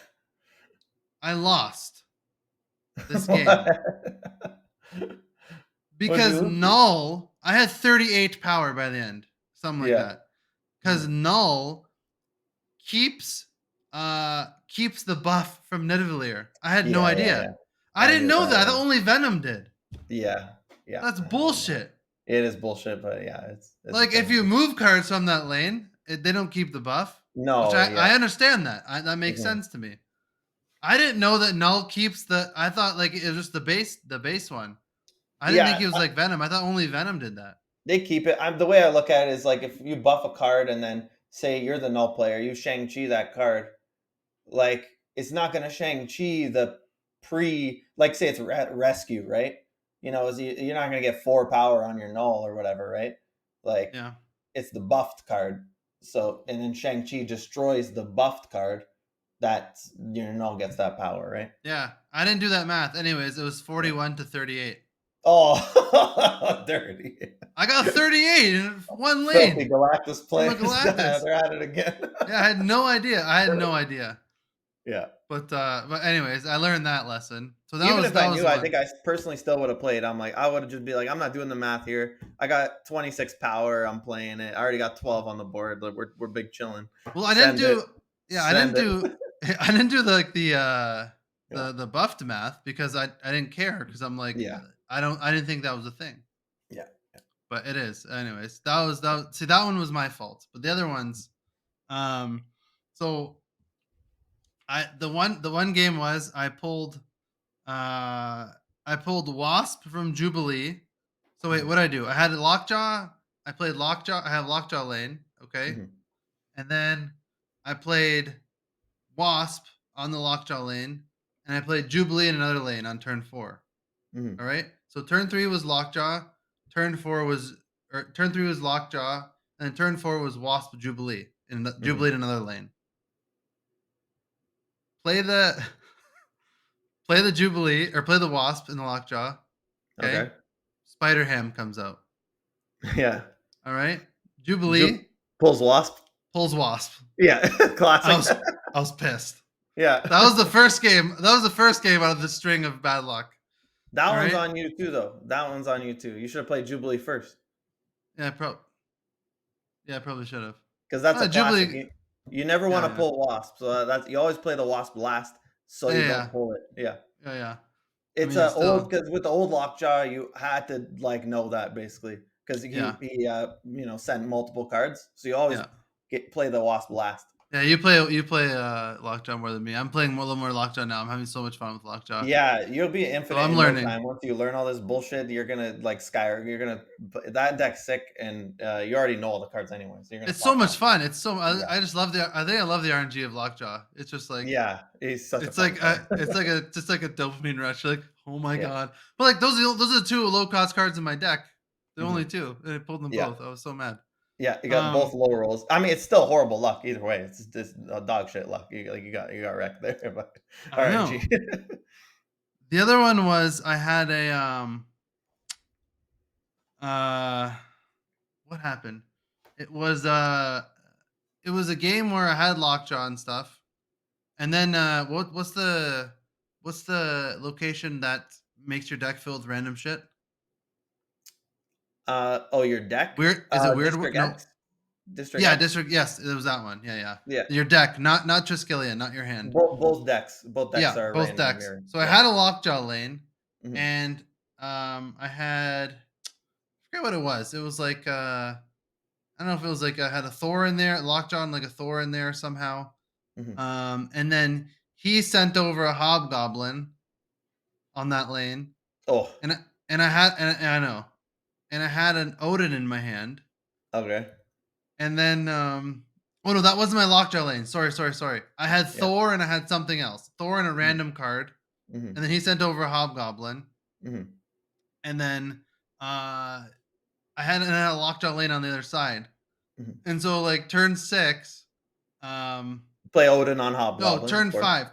[SPEAKER 1] I lost this game
[SPEAKER 2] What? What'd you
[SPEAKER 1] because
[SPEAKER 2] lose to?
[SPEAKER 1] Null. I had 38 power by the end, something like
[SPEAKER 2] Yeah.
[SPEAKER 1] that. Because
[SPEAKER 2] Hmm.
[SPEAKER 1] Null keeps keeps the buff from Nidavellir. I had no
[SPEAKER 2] Yeah, yeah, yeah.
[SPEAKER 1] idea. I
[SPEAKER 2] I
[SPEAKER 1] didn't
[SPEAKER 2] knew
[SPEAKER 1] know
[SPEAKER 2] that.
[SPEAKER 1] that. I thought only Venom did.
[SPEAKER 2] Yeah, yeah.
[SPEAKER 1] That's
[SPEAKER 2] I don't know.
[SPEAKER 1] bullshit.
[SPEAKER 2] It is bullshit, but yeah, it's a
[SPEAKER 1] Like if
[SPEAKER 2] thing.
[SPEAKER 1] you move cards from that lane, they don't keep the buff, which
[SPEAKER 2] No,
[SPEAKER 1] I
[SPEAKER 2] yeah.
[SPEAKER 1] understand that. That makes
[SPEAKER 2] Mhm.
[SPEAKER 1] sense to me. I didn't know that Null keeps the. I thought like it was just the base one. I didn't think
[SPEAKER 2] Yeah,
[SPEAKER 1] he was like Venom. I thought only Venom did that.
[SPEAKER 2] they keep it. The way I look at it is like if you buff a card and then say you're the null player, you Shang Chi that card, like it's not gonna Shang Chi the like say it's rescue, right? You're not gonna get 4 power on your null or whatever, right? Like
[SPEAKER 1] Yeah.
[SPEAKER 2] it's the buffed card. So and then Shang Chi destroys the buffed card. That your null gets that power, right?
[SPEAKER 1] Yeah. I didn't do that math. Anyways, it was
[SPEAKER 2] Yeah.
[SPEAKER 1] 41 to 38.
[SPEAKER 2] Oh, dirty.
[SPEAKER 1] I got 38 in one
[SPEAKER 2] Filthy
[SPEAKER 1] lane
[SPEAKER 2] Galactus
[SPEAKER 1] from a
[SPEAKER 2] players.
[SPEAKER 1] Galactus.
[SPEAKER 2] They're at it again.
[SPEAKER 1] Yeah, I had no idea. I had no idea.
[SPEAKER 2] Yeah.
[SPEAKER 1] But anyways, I learned that lesson. So that
[SPEAKER 2] Even
[SPEAKER 1] was
[SPEAKER 2] if I
[SPEAKER 1] that was
[SPEAKER 2] knew, I think
[SPEAKER 1] one.
[SPEAKER 2] I personally still would have played. I'm like, I would have just be like, I'm not doing the math here. I got 26 power. I'm playing it. I already got 12 on the board. Like, we're big chilling.
[SPEAKER 1] Well, I didn't
[SPEAKER 2] Send it.
[SPEAKER 1] do yeah, I didn't
[SPEAKER 2] Send it.
[SPEAKER 1] do I didn't do like
[SPEAKER 2] Yeah.
[SPEAKER 1] the buffed math because I didn't care because I'm like
[SPEAKER 2] Yeah.
[SPEAKER 1] I didn't think that was a thing.
[SPEAKER 2] Yeah.
[SPEAKER 1] But it is. Anyways, see that one was my fault. But the other ones um so the one game was I pulled Wasp from Jubilee. So wait,
[SPEAKER 2] Hmm.
[SPEAKER 1] what did I do? I had Lockjaw. I played Lockjaw. I have Lockjaw lane. Okay,
[SPEAKER 2] Hmm.
[SPEAKER 1] and then I played Wasp on the Lockjaw lane, and I played Jubilee in another lane on turn 4. All
[SPEAKER 2] Hmm.
[SPEAKER 1] right. So turn 3 was Lockjaw. Turn 3 was Lockjaw, and then turn 4 was Wasp Jubilee
[SPEAKER 2] Hmm.
[SPEAKER 1] Jubilee in another lane. Play the play the Jubilee or play the Wasp in the Lockjaw. Okay.
[SPEAKER 2] Okay.
[SPEAKER 1] Spider Ham comes out.
[SPEAKER 2] Yeah.
[SPEAKER 1] All right.
[SPEAKER 2] Ju-
[SPEAKER 1] Jubilee.
[SPEAKER 2] Pulls wasp.
[SPEAKER 1] Pulls wasp.
[SPEAKER 2] Yeah,
[SPEAKER 1] I
[SPEAKER 2] classic.
[SPEAKER 1] was pissed.
[SPEAKER 2] Yeah,
[SPEAKER 1] That was the first game. That was the first game out of the string of bad luck.
[SPEAKER 2] that
[SPEAKER 1] All
[SPEAKER 2] one's
[SPEAKER 1] right.
[SPEAKER 2] on you too, though. That one's on you too. You should have played Jubilee first
[SPEAKER 1] Yeah, I probably should have.
[SPEAKER 2] because that's a classic.
[SPEAKER 1] Jubilee.
[SPEAKER 2] You never want
[SPEAKER 1] Yeah,
[SPEAKER 2] to
[SPEAKER 1] yeah,
[SPEAKER 2] pull wasp, so that's you always play the wasp last, so
[SPEAKER 1] yeah,
[SPEAKER 2] you
[SPEAKER 1] yeah,
[SPEAKER 2] don't pull it. Yeah,
[SPEAKER 1] yeah, yeah. I
[SPEAKER 2] it's
[SPEAKER 1] mean,
[SPEAKER 2] a old
[SPEAKER 1] still,
[SPEAKER 2] because with the old lockjaw, you had to like know that basically because
[SPEAKER 1] yeah,
[SPEAKER 2] he sent multiple cards, so you always
[SPEAKER 1] yeah,
[SPEAKER 2] play the wasp last.
[SPEAKER 1] yeah. You play Lockjaw more than me. I'm playing a little more Lockjaw now. I'm having so much fun with Lockjaw.
[SPEAKER 2] Yeah, you'll be
[SPEAKER 1] So
[SPEAKER 2] infinite
[SPEAKER 1] I'm
[SPEAKER 2] in no
[SPEAKER 1] learning.
[SPEAKER 2] time. Once you learn all this bullshit, you're gonna like sky. You're gonna that deck's sick, and you already know all the cards anyway, so you're gonna
[SPEAKER 1] It's so
[SPEAKER 2] flop
[SPEAKER 1] much
[SPEAKER 2] out.
[SPEAKER 1] fun. It's so
[SPEAKER 2] Yeah,
[SPEAKER 1] I just love the. I think I love the RNG of Lockjaw. It's just like
[SPEAKER 2] yeah, he's such a
[SPEAKER 1] it's
[SPEAKER 2] fun
[SPEAKER 1] like
[SPEAKER 2] card.
[SPEAKER 1] it's like a just like a dopamine rush. Like, oh my
[SPEAKER 2] Yeah,
[SPEAKER 1] god! But like those are the two low cost cards in my deck. The
[SPEAKER 2] hmm
[SPEAKER 1] only two. And I pulled them
[SPEAKER 2] yeah,
[SPEAKER 1] both. I was so mad.
[SPEAKER 2] yeah. You got both
[SPEAKER 1] Um,
[SPEAKER 2] low rolls. I mean, it's still horrible luck either way. It's just dog shit luck. You got wrecked there, but
[SPEAKER 1] I
[SPEAKER 2] RNG.
[SPEAKER 1] know. The other one was I had a uh what happened? It was uh it was a game where I had lockjaw and stuff. And then what's the location that makes your deck filled with random shit?
[SPEAKER 2] Oh, your deck.
[SPEAKER 1] Weird is it weird?
[SPEAKER 2] District
[SPEAKER 1] No.
[SPEAKER 2] X. District
[SPEAKER 1] Yeah,
[SPEAKER 2] X.
[SPEAKER 1] district. Yes, it was that one. Yeah, yeah.
[SPEAKER 2] Yeah,
[SPEAKER 1] Your deck, not Triskelion, not your hand.
[SPEAKER 2] both decks
[SPEAKER 1] Yeah,
[SPEAKER 2] are
[SPEAKER 1] both
[SPEAKER 2] random
[SPEAKER 1] decks.
[SPEAKER 2] mirror.
[SPEAKER 1] So I
[SPEAKER 2] Yeah.
[SPEAKER 1] had a lockjaw lane,
[SPEAKER 2] hmm
[SPEAKER 1] and I had I forget what it was. It was like I don't know if it was like I had a Thor in there, lockjaw and like a Thor in there somehow.
[SPEAKER 2] hmm
[SPEAKER 1] And then he sent over a hobgoblin on that lane,
[SPEAKER 2] Oh,
[SPEAKER 1] and and I had and I know, and I had an Odin in my hand,
[SPEAKER 2] okay.
[SPEAKER 1] and then oh no, that wasn't my lockjaw lane. Sorry. I had
[SPEAKER 2] Yeah.
[SPEAKER 1] Thor and I had something else. Thor and a random card,
[SPEAKER 2] hmm
[SPEAKER 1] and then he sent over a hobgoblin,
[SPEAKER 2] hmm
[SPEAKER 1] and then I had a lockjaw lane on the other side,
[SPEAKER 2] hmm
[SPEAKER 1] and so like turn 6, um
[SPEAKER 2] Play Odin on
[SPEAKER 1] no,
[SPEAKER 2] Hobgoblin, of course.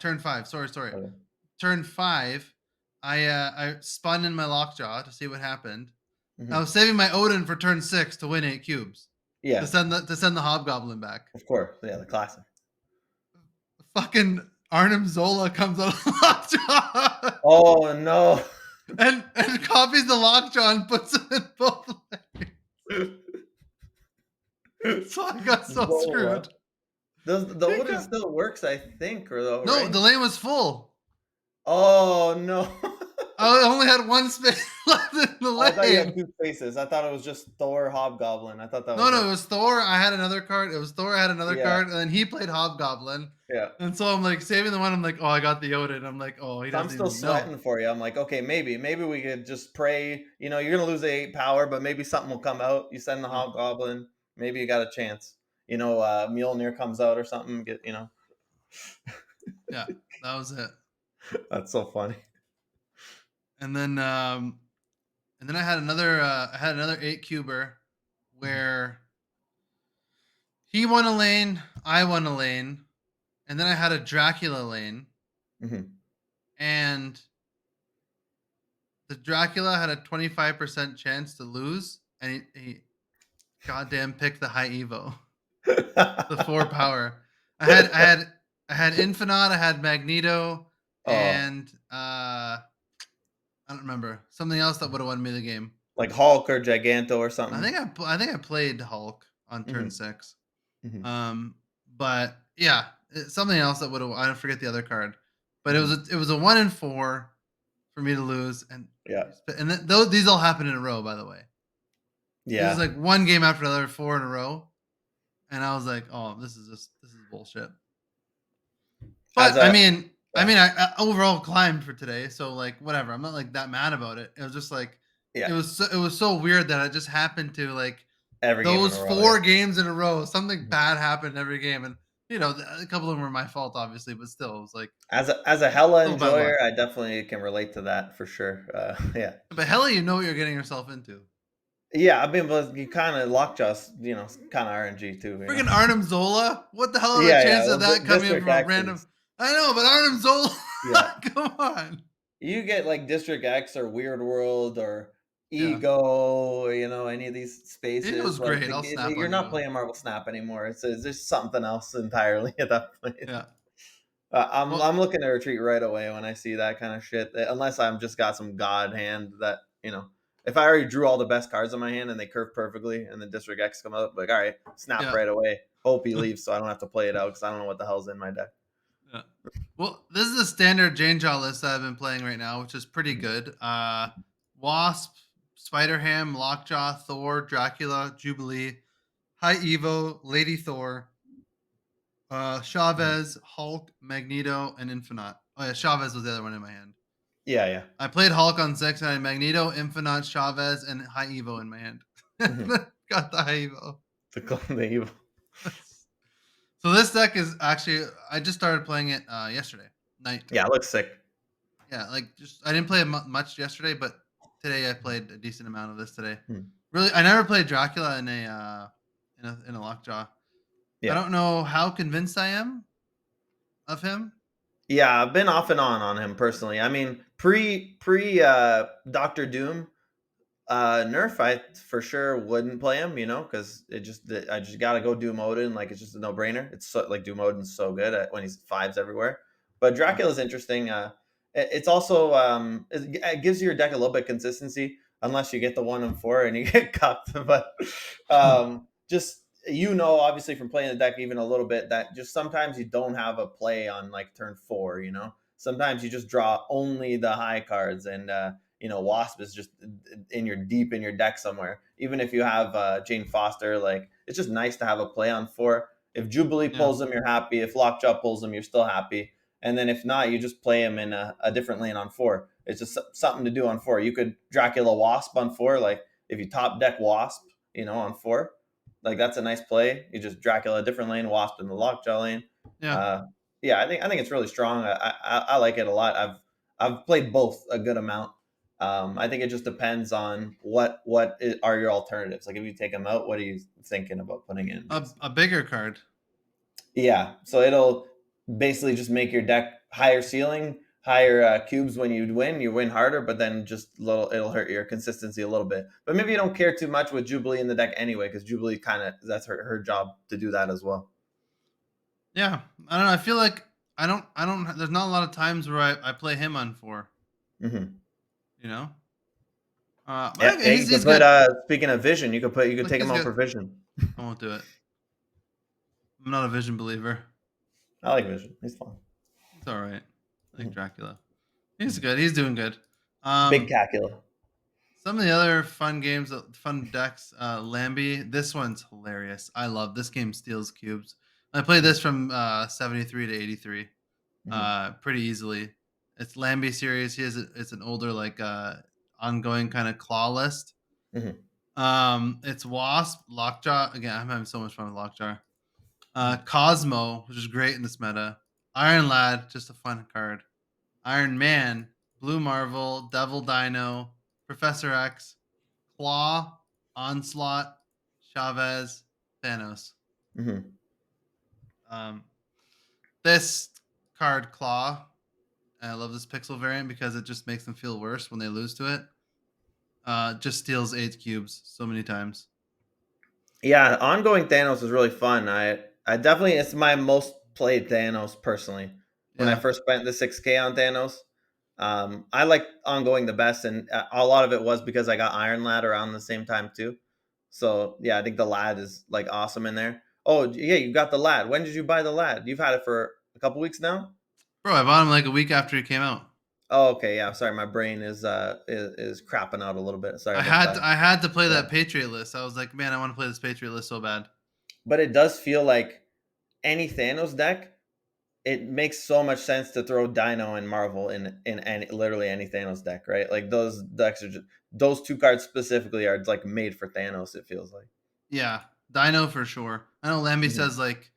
[SPEAKER 1] turn 5. Sorry.
[SPEAKER 2] Okay.
[SPEAKER 1] Turn 5, I spun in my lockjaw to see what happened. I
[SPEAKER 2] Mhm.
[SPEAKER 1] was saving my Odin for turn 6 to win 8 cubes.
[SPEAKER 2] Yeah,
[SPEAKER 1] To send the hobgoblin back.
[SPEAKER 2] of course. Yeah, the classic.
[SPEAKER 1] Fucking Arnim Zola comes out of the lockjaw
[SPEAKER 2] Oh no.
[SPEAKER 1] and copies the lockjaw and puts it in both lanes. So I got so
[SPEAKER 2] Zola.
[SPEAKER 1] screwed.
[SPEAKER 2] The
[SPEAKER 1] He
[SPEAKER 2] Odin
[SPEAKER 1] got-
[SPEAKER 2] still works, I think, or though,
[SPEAKER 1] No, the
[SPEAKER 2] right?
[SPEAKER 1] lane was full.
[SPEAKER 2] Oh no.
[SPEAKER 1] I only had one space left in the
[SPEAKER 2] I thought you had
[SPEAKER 1] lane.
[SPEAKER 2] two spaces. I thought it was just Thor Hobgoblin. I thought that
[SPEAKER 1] No,
[SPEAKER 2] was
[SPEAKER 1] no, it
[SPEAKER 2] it.
[SPEAKER 1] was Thor. I had another card. It was Thor. I had another
[SPEAKER 2] Yeah,
[SPEAKER 1] card, and then he played Hobgoblin.
[SPEAKER 2] yeah.
[SPEAKER 1] And so I'm like saving the one. I'm like, oh, I got the Odin. I'm like, oh, he
[SPEAKER 2] So I'm
[SPEAKER 1] doesn't
[SPEAKER 2] still
[SPEAKER 1] even know.
[SPEAKER 2] sweating for you. I'm like, okay, maybe we could just pray. You're gonna lose the 8 power, but maybe something will come out. You send the
[SPEAKER 1] No,
[SPEAKER 2] Hobgoblin, maybe you got a chance. Mjolnir comes out or something.
[SPEAKER 1] yeah, that was it.
[SPEAKER 2] That's so funny.
[SPEAKER 1] And then I had another 8 cuber where he won a lane, I won a lane, and then I had a Dracula lane,
[SPEAKER 2] hmm
[SPEAKER 1] and the Dracula had a 25% chance to lose, and he goddamn picked the high Evo. The 4 power. I had I had I had Infinite, I had Magneto,
[SPEAKER 2] oh,
[SPEAKER 1] and I don't remember something else that would have won me the game.
[SPEAKER 2] like Hulk or Giganto or something.
[SPEAKER 1] I think I played Hulk on turn
[SPEAKER 2] hmm
[SPEAKER 1] 6.
[SPEAKER 2] hmm
[SPEAKER 1] But yeah, something else that would have I don't forget the other card. But
[SPEAKER 2] hmm
[SPEAKER 1] it was a 1 in 4 for me to lose,
[SPEAKER 2] Yeah,
[SPEAKER 1] these all happened in a row. By the way, this is
[SPEAKER 2] yeah.
[SPEAKER 1] like one game after another, 4 in a row, and I was like, oh, this is bullshit.
[SPEAKER 2] As
[SPEAKER 1] But
[SPEAKER 2] a
[SPEAKER 1] I
[SPEAKER 2] yeah,
[SPEAKER 1] mean, I overall climbed for today, so like whatever. I'm not like that mad about it. It was just like
[SPEAKER 2] yeah.
[SPEAKER 1] it was so weird that it just happened to like
[SPEAKER 2] Every game in
[SPEAKER 1] those
[SPEAKER 2] a row. Yeah.
[SPEAKER 1] 4 games in a row. Something
[SPEAKER 2] Mhm.
[SPEAKER 1] bad happened every game, and a couple of them were my fault, obviously, but still, it was like
[SPEAKER 2] As a hella
[SPEAKER 1] still bad
[SPEAKER 2] enjoyer,
[SPEAKER 1] luck.
[SPEAKER 2] I definitely can relate to that for sure. Yeah,
[SPEAKER 1] But hell, you know what you're getting yourself into.
[SPEAKER 2] yeah. I mean, but you kind of lockjaw, kind of RNG too.
[SPEAKER 1] Freaking Arnim Zola. What the hell are the
[SPEAKER 2] Yeah, yeah.
[SPEAKER 1] chances of
[SPEAKER 2] Well,
[SPEAKER 1] that coming in
[SPEAKER 2] District
[SPEAKER 1] from a random?
[SPEAKER 2] X's.
[SPEAKER 1] I know, but Arnim Zola.
[SPEAKER 2] Yeah,
[SPEAKER 1] Come on.
[SPEAKER 2] you get like District X or Weird World or
[SPEAKER 1] Yeah.
[SPEAKER 2] Ego, or, any of these
[SPEAKER 1] It
[SPEAKER 2] spaces.
[SPEAKER 1] was
[SPEAKER 2] Like
[SPEAKER 1] great. I'll snap
[SPEAKER 2] you're
[SPEAKER 1] on
[SPEAKER 2] not
[SPEAKER 1] Evo.
[SPEAKER 2] playing Marvel Snap anymore. It's just something else entirely at that point.
[SPEAKER 1] Yeah.
[SPEAKER 2] I'm
[SPEAKER 1] Well,
[SPEAKER 2] looking to retreat right away when I see that kind of shit. Unless I'm just got some god hand that if I already drew all the best cards in my hand and they curve perfectly, and then District X come up, like all right, snap
[SPEAKER 1] yeah.
[SPEAKER 2] right away. Hope he leaves so I don't have to play it out because I don't know what the hell's in my deck.
[SPEAKER 1] Yeah. Well, this is a standard Jane Jaw list that I've been playing right now, which is pretty
[SPEAKER 2] Mhm.
[SPEAKER 1] good. Wasp, Spider Ham, Lockjaw, Thor, Dracula, Jubilee, High Evo, Lady Thor,
[SPEAKER 2] Mhm.
[SPEAKER 1] Chavez, Hulk, Magneto, and Infinite. Oh yeah, Chavez was the other one in my hand.
[SPEAKER 2] Yeah, yeah.
[SPEAKER 1] I played Hulk on 6 and I had Magneto, Infinite, Chavez, and High Evo in my hand.
[SPEAKER 2] Mhm.
[SPEAKER 1] Got the High Evo.
[SPEAKER 2] The evil.
[SPEAKER 1] So this deck is actually I just started playing it yesterday night.
[SPEAKER 2] Yeah, it looks sick.
[SPEAKER 1] Yeah, like just I didn't play much yesterday, but today I played a decent amount of this today.
[SPEAKER 2] Hmm.
[SPEAKER 1] Really, I never played Dracula in a lockjaw. I
[SPEAKER 2] Yeah.
[SPEAKER 1] don't know how convinced I am of him.
[SPEAKER 2] Yeah, I've been off and on him personally. I mean, pre Doctor Doom, Nerf, I for sure wouldn't play him, because I just gotta go Doom Odin. Like it's just a no brainer. It's so, like Doom Odin's so good at when he's fives everywhere. But
[SPEAKER 1] Yeah,
[SPEAKER 2] Dracula's interesting. It's also it gives your deck a little bit of consistency, unless you get the 1 and 4 and you get cucked. But just obviously from playing the deck even a little bit, that just sometimes you don't have a play on like turn 4. Sometimes you just draw only the high cards, and Wasp is just deep in your deck somewhere. Even if you have Jane Foster, like it's just nice to have a play on 4. If Jubilee
[SPEAKER 1] yeah,
[SPEAKER 2] pulls them, you're happy. If Lockjaw pulls them, you're still happy. And then if not, you just play him in a different lane on 4. It's just something to do on 4. You could Dracula Wasp on 4, like if you top deck Wasp, on 4, like that's a nice play. You just Dracula a different lane, Wasp in the Lockjaw lane.
[SPEAKER 1] yeah.
[SPEAKER 2] Uh, yeah, I think it's really strong. I like it a lot. I've played both a good amount. I think it just depends on are your alternatives. Like if you take them out, what are you thinking about putting in?
[SPEAKER 1] A bigger card.
[SPEAKER 2] Yeah, so it'll basically just make your deck higher ceiling, higher cubes when you win. You win harder, but then just it'll hurt your consistency a little bit. But maybe you don't care too much with Jubilee in the deck anyway, because Jubilee kind of that's her job to do that as well.
[SPEAKER 1] Yeah, I don't know. I feel like I don't. There's not a lot of times where I play him on 4.
[SPEAKER 2] Hmm.
[SPEAKER 1] You know,
[SPEAKER 2] Yeah,
[SPEAKER 1] but
[SPEAKER 2] yeah, you
[SPEAKER 1] he's
[SPEAKER 2] could put.
[SPEAKER 1] good.
[SPEAKER 2] Speaking of Vision, you could
[SPEAKER 1] Look,
[SPEAKER 2] take
[SPEAKER 1] he's
[SPEAKER 2] him out
[SPEAKER 1] good.
[SPEAKER 2] for Vision.
[SPEAKER 1] I won't do it. I'm not a Vision believer.
[SPEAKER 2] I like Vision. He's fun.
[SPEAKER 1] He's all right. I like
[SPEAKER 2] Mhm.
[SPEAKER 1] Dracula. He's
[SPEAKER 2] Mhm.
[SPEAKER 1] good. He's doing good.
[SPEAKER 2] Big
[SPEAKER 1] Um,
[SPEAKER 2] Cacula.
[SPEAKER 1] some of the other fun games, fun decks. Lambie. This one's hilarious. I love this game. Steals cubes. I played
[SPEAKER 2] Mhm.
[SPEAKER 1] this from 73 to 83.
[SPEAKER 2] Mhm.
[SPEAKER 1] Pretty easily. It's Lambie series. It's an older like ongoing kind of claw list.
[SPEAKER 2] Mhm.
[SPEAKER 1] It's Wasp, Lockjaw. Again, I'm having so much fun with Lockjaw.
[SPEAKER 2] Mhm.
[SPEAKER 1] Cosmo, which is great in this meta. Iron Lad, just a fun card. Iron Man, Blue Marvel, Devil Dino, Professor X, Claw, Onslaught, Chavez, Thanos.
[SPEAKER 2] Mhm.
[SPEAKER 1] Um, this card, Claw, I love this pixel variant because it just makes them feel worse when they lose to it. Just steals 8 cubes so many times.
[SPEAKER 2] Yeah, ongoing Thanos is really fun. I definitely it's my most played Thanos personally. When I
[SPEAKER 1] Yeah,
[SPEAKER 2] first spent the 6K on Thanos, I like ongoing the best, and a lot of it was because I got Iron Lad around the same time too. So yeah, I think the Lad is like awesome in there. Oh yeah, you got the Lad. When did you buy the Lad? You've had it for a couple weeks now.
[SPEAKER 1] bro, I bought him like a week after he came out.
[SPEAKER 2] Oh, okay, yeah. Sorry, my brain is crapping out a little bit. Sorry about that.
[SPEAKER 1] I had to play
[SPEAKER 2] Yeah,
[SPEAKER 1] that Patriot list. I was like, man, I want to play this Patriot list so bad.
[SPEAKER 2] but it does feel like any Thanos deck. It makes so much sense to throw Dino and Marvel in literally any Thanos deck, right? Like those decks are just those two cards specifically are like made for Thanos. It feels like.
[SPEAKER 1] Yeah, Dino for sure. I know Lambie
[SPEAKER 2] Hmm.
[SPEAKER 1] says like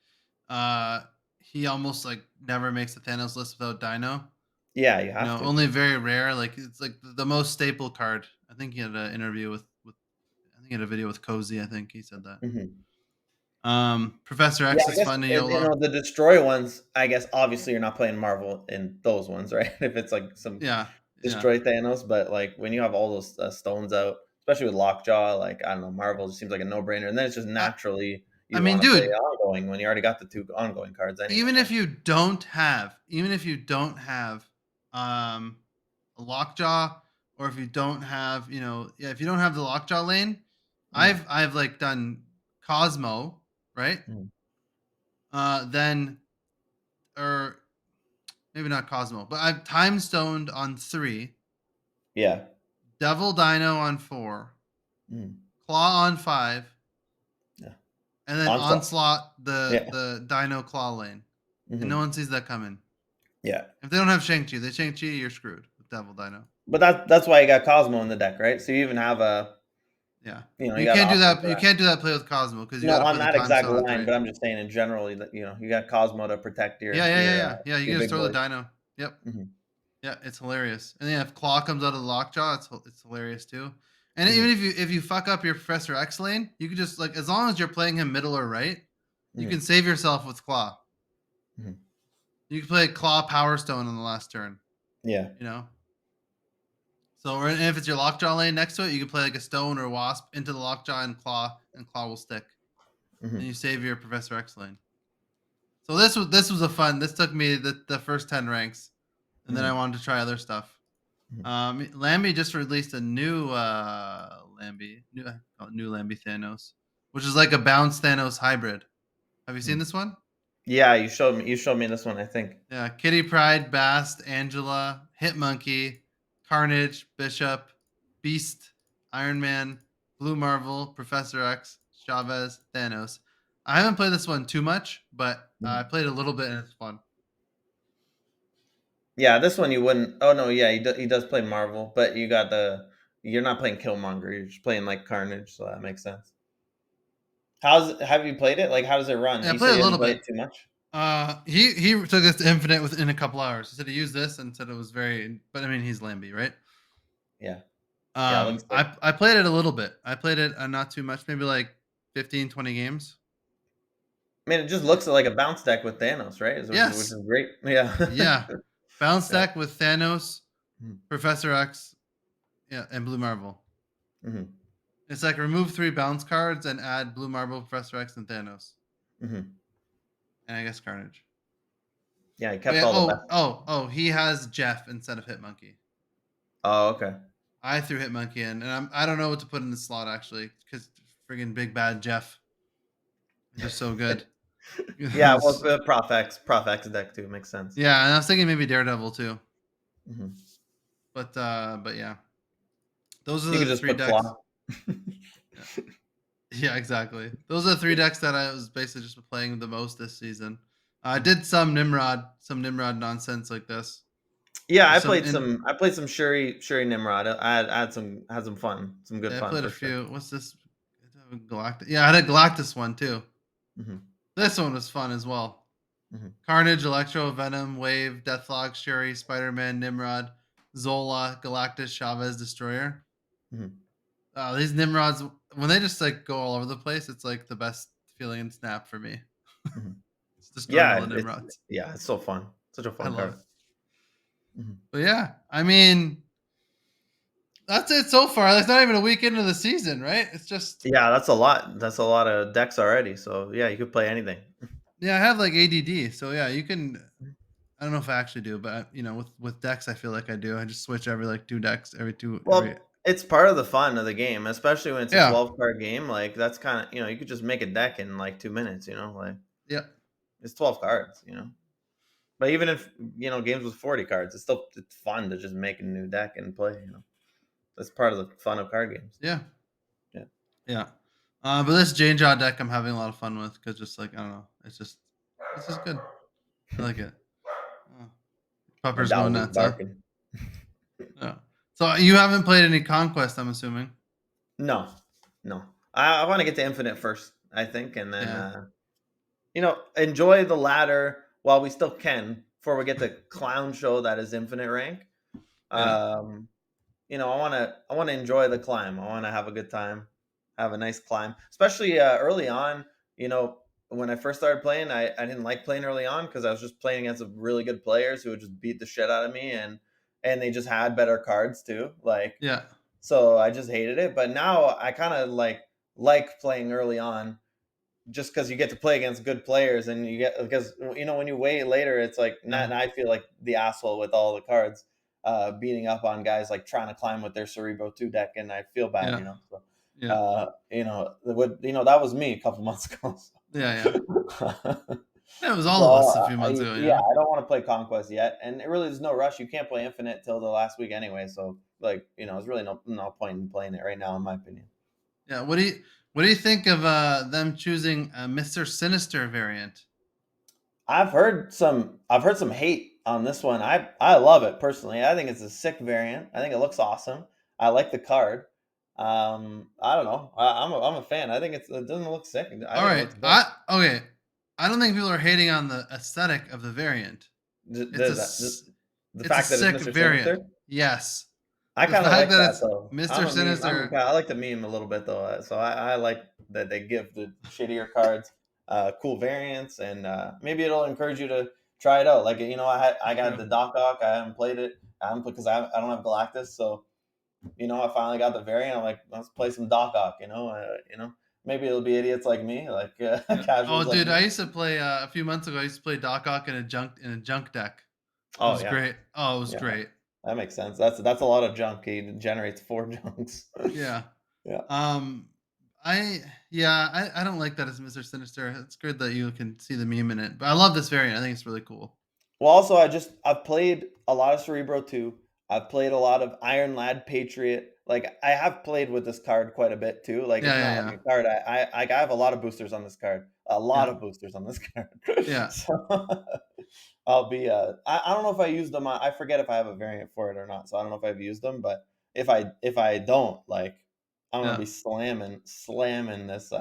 [SPEAKER 1] uh he almost like never makes the Thanos list without Dino.
[SPEAKER 2] Yeah, you
[SPEAKER 1] You
[SPEAKER 2] have
[SPEAKER 1] know,
[SPEAKER 2] to.
[SPEAKER 1] only very rare. Like it's like the most staple card. I think he had an interview with I think he had a video with Cozy. I think he said that.
[SPEAKER 2] Hmm.
[SPEAKER 1] Professor
[SPEAKER 2] Yeah,
[SPEAKER 1] X
[SPEAKER 2] I
[SPEAKER 1] is
[SPEAKER 2] guess
[SPEAKER 1] fun in YOLO.
[SPEAKER 2] the destroy ones. I guess obviously you're not playing Marvel in those ones, right? If it's like some
[SPEAKER 1] Yeah. Yeah.
[SPEAKER 2] destroy Thanos. But like when you have all those stones out, especially with Lockjaw, like I don't know, Marvel just seems like a no brainer. And then it's just
[SPEAKER 1] I,
[SPEAKER 2] naturally
[SPEAKER 1] I
[SPEAKER 2] you
[SPEAKER 1] mean,
[SPEAKER 2] want to play
[SPEAKER 1] dude,
[SPEAKER 2] ongoing when you already got the 2 ongoing cards anyway,
[SPEAKER 1] even
[SPEAKER 2] right?
[SPEAKER 1] if you don't have, even if you don't have, um, a lockjaw, or if you don't have, yeah, if you don't have the lockjaw lane,
[SPEAKER 2] Yeah.
[SPEAKER 1] I've like done Cosmo, right?
[SPEAKER 2] Mhm.
[SPEAKER 1] Then, or maybe not Cosmo, but I've time stoned on 3,
[SPEAKER 2] Yeah.
[SPEAKER 1] Devil Dino on 4,
[SPEAKER 2] Mhm.
[SPEAKER 1] Claw on 5,
[SPEAKER 2] Yeah.
[SPEAKER 1] and then
[SPEAKER 2] Onslaught.
[SPEAKER 1] Onslaught
[SPEAKER 2] Yeah.
[SPEAKER 1] the Dino Claw lane, and no
[SPEAKER 2] Mhm.
[SPEAKER 1] one sees that coming.
[SPEAKER 2] Yeah.
[SPEAKER 1] If they don't have Shang-Chi, they Shang-Chi, you're screwed with Devil Dino.
[SPEAKER 2] But that's why you got Cosmo in the deck, right? So you even have a
[SPEAKER 1] Yeah.
[SPEAKER 2] you got an option for
[SPEAKER 1] You
[SPEAKER 2] that.
[SPEAKER 1] can't do that play with Cosmo because you
[SPEAKER 2] No,
[SPEAKER 1] got to
[SPEAKER 2] on
[SPEAKER 1] put the
[SPEAKER 2] that
[SPEAKER 1] time
[SPEAKER 2] exact
[SPEAKER 1] stone on
[SPEAKER 2] line,
[SPEAKER 1] 3.
[SPEAKER 2] but I'm just saying in general, you got Cosmo to protect
[SPEAKER 1] Yeah. You can
[SPEAKER 2] your
[SPEAKER 1] just
[SPEAKER 2] big
[SPEAKER 1] throw the
[SPEAKER 2] boys.
[SPEAKER 1] Dino. Yep.
[SPEAKER 2] Mhm.
[SPEAKER 1] Yeah, it's hilarious. And then if Claw comes out of the lockjaw, it's hilarious too. And even
[SPEAKER 2] Mhm.
[SPEAKER 1] if you fuck up your Professor X lane, you can just like, as long as you're playing him middle or right, you can
[SPEAKER 2] Mhm.
[SPEAKER 1] save yourself with Claw.
[SPEAKER 2] Mhm.
[SPEAKER 1] You can play Claw Power Stone on the last turn.
[SPEAKER 2] Yeah.
[SPEAKER 1] You know. So, or if it's your lockjaw lane next to it, you can play like a stone or wasp into the lockjaw and Claw will stick, and
[SPEAKER 2] Mhm.
[SPEAKER 1] you save your Professor X lane. So this was a fun. This took me the first 10 ranks, and then I
[SPEAKER 2] Mhm.
[SPEAKER 1] wanted to try other stuff.
[SPEAKER 2] Mhm.
[SPEAKER 1] Lambie just released a new new Lambie Thanos, which is like a bounce Thanos hybrid. Have you seen
[SPEAKER 2] Mhm.
[SPEAKER 1] this one?
[SPEAKER 2] Yeah, you showed me this one, I think.
[SPEAKER 1] Yeah, Kitty Pride, Bast, Angela, Hitmonkey, Carnage, Bishop, Beast, Iron Man, Blue Marvel, Professor X, Chavez, Thanos. I haven't played this one too much, but I
[SPEAKER 2] Mhm.
[SPEAKER 1] played a little bit and it's fun.
[SPEAKER 2] Yeah, this one you wouldn't. Oh no, yeah, he does play Marvel, but you're not playing Killmonger. You're just playing like Carnage, so that makes sense. Have you played it? Like, how does it run?
[SPEAKER 1] Yeah, I
[SPEAKER 2] You said
[SPEAKER 1] played a
[SPEAKER 2] you didn't
[SPEAKER 1] little
[SPEAKER 2] play
[SPEAKER 1] bit.
[SPEAKER 2] it too much.
[SPEAKER 1] He took this to infinite within a couple hours. He said he used this and said it was very, but I mean he's Lambie, right?
[SPEAKER 2] Yeah, yeah, it looks sick.
[SPEAKER 1] I played it a little bit. I played it not too much, maybe like 15, 20 games.
[SPEAKER 2] I mean, it just
[SPEAKER 1] Yeah.
[SPEAKER 2] looks like a bounce deck with Thanos, right? Which
[SPEAKER 1] Yes.
[SPEAKER 2] is great. Yeah.
[SPEAKER 1] Yeah. Bounce
[SPEAKER 2] Yeah.
[SPEAKER 1] deck with Thanos,
[SPEAKER 2] Mhm.
[SPEAKER 1] Professor X, yeah, and Blue Marvel.
[SPEAKER 2] Mhm.
[SPEAKER 1] It's like remove 3 bounce cards and add Blue Marvel, Professor X, and Thanos,
[SPEAKER 2] Mhm.
[SPEAKER 1] and I guess Carnage.
[SPEAKER 2] Yeah, he
[SPEAKER 1] Oh
[SPEAKER 2] kept
[SPEAKER 1] yeah.
[SPEAKER 2] all the best.
[SPEAKER 1] Oh. He has Jeff instead of Hitmonkey.
[SPEAKER 2] Oh, okay.
[SPEAKER 1] I threw Hitmonkey in, and I don't know what to put in the slot actually, because friggin' big bad Jeff is just so good.
[SPEAKER 2] Yeah, well, the Prof X deck too makes sense.
[SPEAKER 1] Yeah, and I was thinking maybe Daredevil too,
[SPEAKER 2] Mhm.
[SPEAKER 1] but yeah, those are
[SPEAKER 2] You
[SPEAKER 1] the
[SPEAKER 2] could just
[SPEAKER 1] three
[SPEAKER 2] put
[SPEAKER 1] decks.
[SPEAKER 2] Claw.
[SPEAKER 1] Yeah, yeah, exactly. Those are the 3 decks that I was basically just playing the most this season. I
[SPEAKER 2] Mhm.
[SPEAKER 1] did some Nimrod nonsense like this.
[SPEAKER 2] Yeah,
[SPEAKER 1] There's
[SPEAKER 2] I
[SPEAKER 1] some
[SPEAKER 2] played
[SPEAKER 1] in.
[SPEAKER 2] some. I played some Shuri Nimrod. I had some fun, some good
[SPEAKER 1] Yeah, I
[SPEAKER 2] fun
[SPEAKER 1] played a
[SPEAKER 2] for sure.
[SPEAKER 1] few. What's this? Galactus. Yeah, I had a Galactus one too.
[SPEAKER 2] Mhm.
[SPEAKER 1] This one was fun as well.
[SPEAKER 2] Mhm.
[SPEAKER 1] Carnage, Electro, Venom, Wave, Deathlock, Shuri, Spider Man, Nimrod, Zola, Galactus, Chavez, Destroyer.
[SPEAKER 2] Mhm.
[SPEAKER 1] These Nimrods, when they just like go all over the place, it's like the best feeling in Snap for me.
[SPEAKER 2] Mhm.
[SPEAKER 1] It's destroying all the
[SPEAKER 2] Yeah, it's
[SPEAKER 1] Nimrods.
[SPEAKER 2] yeah, it's so fun. Such a
[SPEAKER 1] I
[SPEAKER 2] fun
[SPEAKER 1] love
[SPEAKER 2] card.
[SPEAKER 1] it.
[SPEAKER 2] Mhm.
[SPEAKER 1] But yeah, I mean, that's it so far. That's not even a week into the season, right? It's just,
[SPEAKER 2] Yeah, that's a lot. That's a lot of decks already. So yeah, you could play anything.
[SPEAKER 1] yeah, I have like ADD. So yeah, you can. I don't know if I actually do, but with decks, I feel like I do. I just switch every like 2 decks, every two, every.
[SPEAKER 2] Well, it's part of the fun of the game, especially when it's a
[SPEAKER 1] Yeah,
[SPEAKER 2] 12 card game. Like that's kind of you could just make a deck in like 2 minutes. Like
[SPEAKER 1] yeah,
[SPEAKER 2] it's 12 cards. But even if games with 40 cards, it's fun to just make a new deck and play. That's part of the fun of card games.
[SPEAKER 1] yeah,
[SPEAKER 2] Yeah.
[SPEAKER 1] yeah. But this Jane Jaw deck, I'm having a lot of fun with because just like I don't know, it's just good. I like it. Oh,
[SPEAKER 2] My
[SPEAKER 1] Pupper's going
[SPEAKER 2] dog is
[SPEAKER 1] nuts, huh?
[SPEAKER 2] barking.
[SPEAKER 1] Yeah. So you haven't played any Conquest, I'm assuming.
[SPEAKER 2] No, no. I want to get to Infinite first, I think, and then
[SPEAKER 1] Yeah,
[SPEAKER 2] enjoy the ladder while we still can before we get the clown show that is Infinite rank.
[SPEAKER 1] yeah,
[SPEAKER 2] Um, I want to enjoy the climb. I want to have a good time, have a nice climb, especially early on. You know, when I first started playing, I didn't like playing early on because I was just playing against really good players who would just beat the shit out of me, and and they just had better cards too. Like,
[SPEAKER 1] Yeah.
[SPEAKER 2] so I just hated it. But now I kind of like playing early on, just because you get to play against good players, and you get, because when you wait later, it's like not.
[SPEAKER 1] Yeah.
[SPEAKER 2] And I feel like the asshole with all the cards, beating up on guys like trying to climb with their Cerebro 2 deck, and I feel bad,
[SPEAKER 1] Yeah.
[SPEAKER 2] So,
[SPEAKER 1] Yeah.
[SPEAKER 2] that was me a couple months ago.
[SPEAKER 1] Yeah. Yeah.
[SPEAKER 2] So,
[SPEAKER 1] It was all of
[SPEAKER 2] so
[SPEAKER 1] us a few months ago,
[SPEAKER 2] yeah, I don't want to play Conquest yet, and it really there's no rush. You can't play Infinite till the last week anyway, so like there's really no point in playing it right now, in my opinion.
[SPEAKER 1] Yeah. What do you think of them choosing a Mr. Sinister variant?
[SPEAKER 2] I've heard some hate on this one. I love it personally. I think it's a sick variant. I think it looks awesome. I like the card. I don't know. I'm a fan. I think it doesn't look sick. I
[SPEAKER 1] All
[SPEAKER 2] think it
[SPEAKER 1] right.
[SPEAKER 2] looks good.
[SPEAKER 1] Okay. I don't think people are hating on the aesthetic of the variant. It's a
[SPEAKER 2] The, the
[SPEAKER 1] it's a
[SPEAKER 2] fact that it's
[SPEAKER 1] sick
[SPEAKER 2] Mr.
[SPEAKER 1] variant.
[SPEAKER 2] Sinister.
[SPEAKER 1] Yes.
[SPEAKER 2] I
[SPEAKER 1] The
[SPEAKER 2] kind of
[SPEAKER 1] fact
[SPEAKER 2] like
[SPEAKER 1] that
[SPEAKER 2] that
[SPEAKER 1] it's
[SPEAKER 2] though. I'm
[SPEAKER 1] Mr.
[SPEAKER 2] a meme.
[SPEAKER 1] Sinister.
[SPEAKER 2] I like the meme a little bit though. So I like that they give the shittier cards cool variants, and maybe it'll encourage you to try it out. Like I got
[SPEAKER 1] True.
[SPEAKER 2] the Doc Ock. I haven't played it. Because I don't have Galactus. So I finally got the variant. I'm like, let's play some Doc Ock. Maybe it'll be idiots like me, like
[SPEAKER 1] Yeah. Oh,
[SPEAKER 2] casuals like
[SPEAKER 1] dude,
[SPEAKER 2] me.
[SPEAKER 1] I used to play a few months ago. I used to play Doc Ock in a junk deck. It
[SPEAKER 2] Oh
[SPEAKER 1] was
[SPEAKER 2] yeah,
[SPEAKER 1] great. Oh, it was
[SPEAKER 2] yeah,
[SPEAKER 1] great.
[SPEAKER 2] that makes sense. That's a lot of junk. He generates 4 junks.
[SPEAKER 1] Yeah.
[SPEAKER 2] Yeah.
[SPEAKER 1] Um, I don't like that as Mr. Sinister. It's good that you can see the meme in it, but I love this variant. I think it's really cool.
[SPEAKER 2] Well, also, I've played a lot of Cerebro 2. I've played a lot of Iron Lad Patriot. Like, I have played with this card quite a bit too. Like,
[SPEAKER 1] Yeah,
[SPEAKER 2] it's
[SPEAKER 1] yeah,
[SPEAKER 2] not
[SPEAKER 1] yeah,
[SPEAKER 2] like a card. I have a lot of boosters on this card. A lot
[SPEAKER 1] yeah,
[SPEAKER 2] of boosters on this card.
[SPEAKER 1] yeah,
[SPEAKER 2] So I'll be I don't know if I used them. I forget if I have a variant for it or not. So I don't know if I've used them, but if I don't, like, I'm gonna
[SPEAKER 1] yeah.
[SPEAKER 2] be slamming this